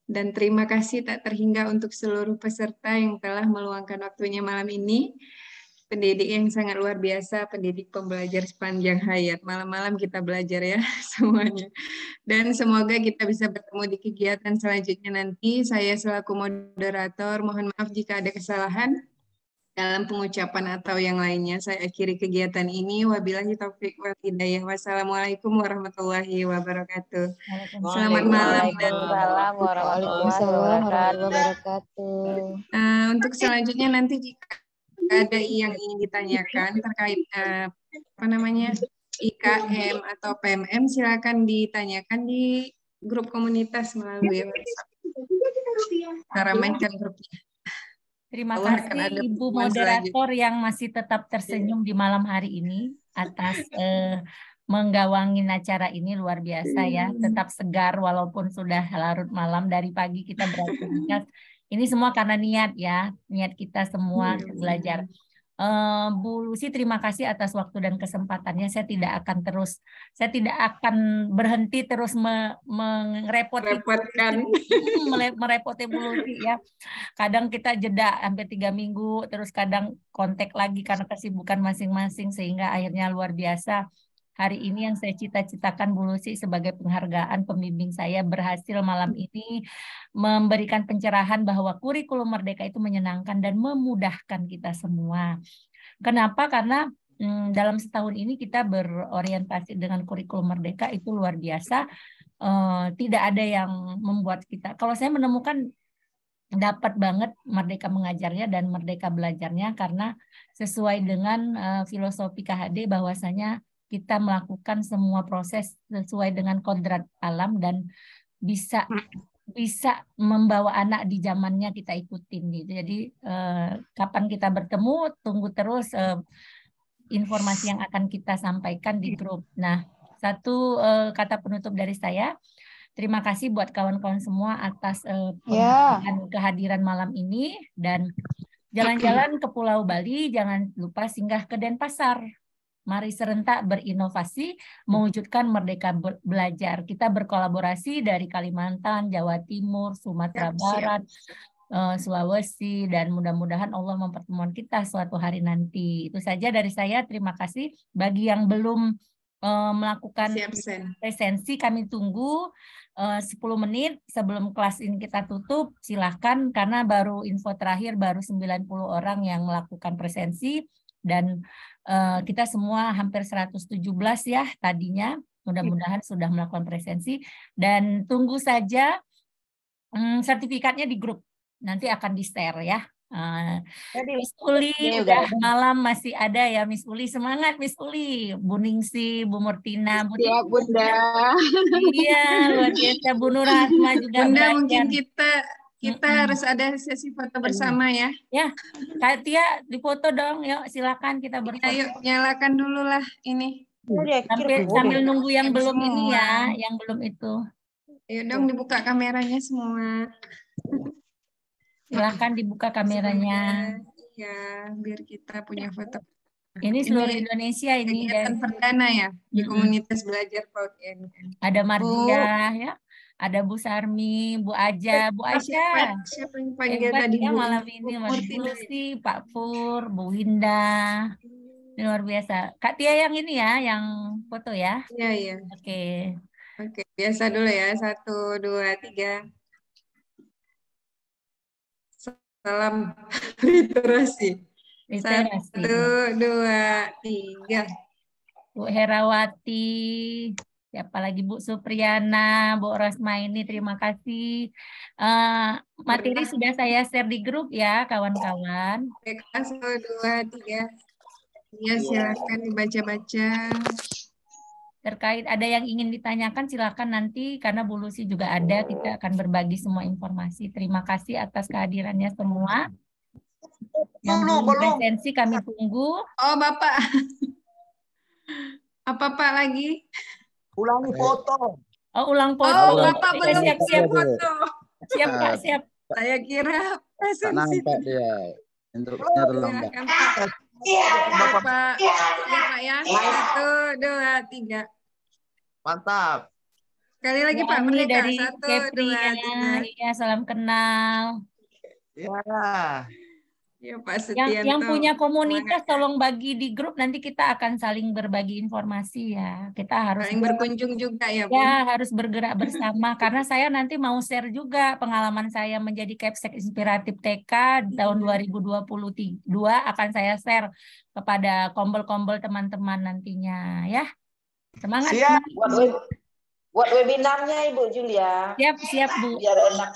Dan terima kasih tak terhingga untuk seluruh peserta yang telah meluangkan waktunya malam ini. Pendidik yang sangat luar biasa, pendidik pembelajar sepanjang hayat. Malam-malam kita belajar ya semuanya. Dan semoga kita bisa bertemu di kegiatan selanjutnya nanti. Saya selaku moderator, mohon maaf jika ada kesalahan. dalam pengucapan atau yang lainnya. Saya akhiri kegiatan ini. Wabillahi taufik wal hidayah. Wassalamualaikum warahmatullahi wabarakatuh. Selamat malam. Waalaikumsalam warahmatullahi wabarakatuh. Untuk selanjutnya nanti jika ada yang ingin ditanyakan terkait apa namanya IKM atau PMM, silakan ditanyakan di grup komunitas melalui WhatsApp. Kita ramaikan grupnya. Terima kasih Ibu Moderator yang masih tetap tersenyum di malam hari ini atas menggawangin acara ini, luar biasa ya. Tetap segar walaupun sudah larut malam, dari pagi kita beraktivitas. Ini semua karena niat ya, niat kita semua belajar. Bu Lucy, terima kasih atas waktu dan kesempatannya. Saya tidak akan berhenti terus merepoti Bu Lucy ya. Kadang kita jeda sampai 3 minggu, terus kadang kontak lagi karena kesibukan masing-masing, sehingga akhirnya luar biasa. Hari ini yang saya cita-citakan Bu Lucy sebagai penghargaan pembimbing saya berhasil malam ini memberikan pencerahan bahwa kurikulum merdeka itu menyenangkan dan memudahkan kita semua. Kenapa? Karena dalam setahun ini kita berorientasi dengan kurikulum merdeka, itu luar biasa. Tidak ada yang membuat kita, kalau saya menemukan dapat banget merdeka mengajarnya dan merdeka belajarnya, karena sesuai dengan filosofi KHD bahwasanya kita melakukan semua proses sesuai dengan kodrat alam dan bisa membawa anak di zamannya kita ikutin gitu. Jadi kapan kita bertemu, tunggu terus informasi yang akan kita sampaikan di grup. Nah, satu kata penutup dari saya. Terima kasih buat kawan-kawan semua atas kehadiran malam ini, dan jalan-jalan ke Pulau Bali jangan lupa singgah ke Denpasar. Mari serentak berinovasi, mewujudkan merdeka belajar. Kita berkolaborasi dari Kalimantan, Jawa Timur, Sumatera Barat, Sulawesi, dan mudah-mudahan Allah mempertemukan kita suatu hari nanti. Itu saja dari saya. Terima kasih. Bagi yang belum melakukan presensi, kami tunggu 10 menit sebelum kelas ini kita tutup. Silahkan, karena baru info terakhir baru 90 orang yang melakukan presensi. Dan kita semua hampir 117 ya tadinya, mudah-mudahan sudah melakukan presensi, dan tunggu saja sertifikatnya di grup, nanti akan di-share ya. Miss Uli udah malam masih ada ya, Miss Uli, semangat Miss Uli, Bu Ningsi, Bu Murtina, Bu Siap Bunda. Iya, luar biasa. Bu Nurahma juga. Bunda, mungkin kita harus ada sesi foto bersama ya. Ya, Kak Tia difoto dong, yuk silakan kita berfoto. Ayo, nyalakan dulu lah ini. Sambil nunggu yang belum semua. Ini ya, yang belum itu. Ayo dong dibuka kameranya semua. Silakan dibuka kameranya. Iya, biar kita punya foto. Ini seluruh Indonesia ini. Kegiatan perdana ya di komunitas belajar PAUD IAIN. Ada Mardia ya. Ada Bu Sarmi, Bu Aja, Bu Aisyah. Siapa yang panggil tadi? Ya, malam ini Bu Lucy, Pak Pur, Bu Winda. Ini luar biasa. Kak Tia yang ini ya, yang foto ya. Iya, iya. Oke. Oke, biasa dulu ya. 1, 2, 3. Salam literasi. 1, 2, 3. Bu Herawati. Siapa lagi? Bu Supriyana, Bu Rosmaini, terima kasih. Materi sudah saya share di grup ya, kawan-kawan. 1, 2, 3. Ya, silakan dibaca-baca. Terkait ada yang ingin ditanyakan, silakan nanti, karena Bu Lucy juga ada, kita akan berbagi semua informasi. Terima kasih atas kehadirannya semua. Yang belum presensi kami tunggu. Oh, Bapak. Apa Pak lagi? Ulangi foto. Oh, ulang foto. Oh, Bapak belum siap foto. Siap, Kak, siap. Saya kira presensi. Nampak dia. Instruksinya terlambat. Bapak. Ya, Pak ya. 1, 2, 3. Mantap. Sekali lagi Pak, Merdeka. Dari 1, 2, 3. Iya, salam kenal. Ya. Ya Pak Yang Setianto. punya komunitas tolong bagi di grup, nanti kita akan saling berbagi informasi ya. Kita harus Saling berkunjung juga ya, Bu. ya harus bergerak bersama karena saya nanti mau share juga pengalaman saya menjadi Kepsek Inspiratif TK di tahun 2022 akan saya share kepada kombel-kombel teman-teman nantinya ya. Semangat. Siap. Semangat. Buat webinarnya Ibu Julia. Siap Bu. Biar enak.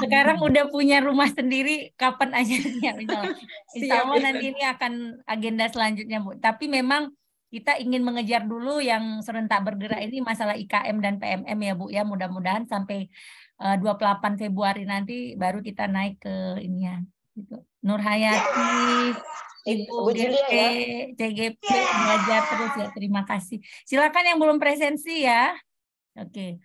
Sekarang udah punya rumah sendiri, kapan aja ya, insya Allah nanti ini akan agenda selanjutnya Bu. Tapi memang kita ingin mengejar dulu yang serentak bergerak ini masalah IKM dan PMM ya Bu ya. Mudah-mudahan sampai 28 Februari nanti baru kita naik ke ini ya. Gitu. Nur Hayati, Ibu DP, CGP belajar terus ya. Terima kasih. Silakan yang belum presensi ya. Oke.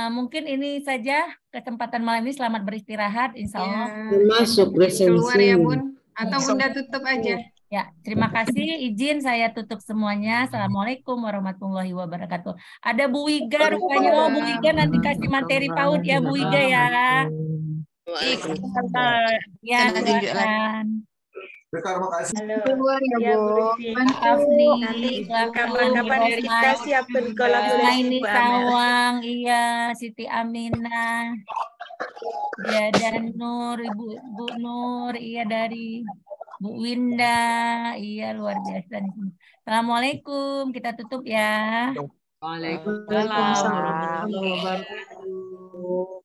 Mungkin ini saja kesempatan malam ini. Selamat beristirahat, insya Allah. Masuk presensi. Keluar ya Bun, atau Bunda tutup aja. Ya, terima kasih. Izin saya tutup semuanya. Assalamualaikum warahmatullahi wabarakatuh. Ada Bu Wiga rupanya. Oh, Bu Wiga nanti kasih materi PAUD ya, Bu Wiga ya. Ya, silakan. Terima kasih. Keluar ya Bu. Maaf nih. Nanti kapan-kapan kita siapin kolaborasi ini Sawang, iya, Siti Aminah, ya dan Nur, Ibu Nur, iya dari Bu Winda, iya luar biasa nih. Assalamualaikum, kita tutup ya. Waalaikumsalam warahmatullahi wabarakatuh.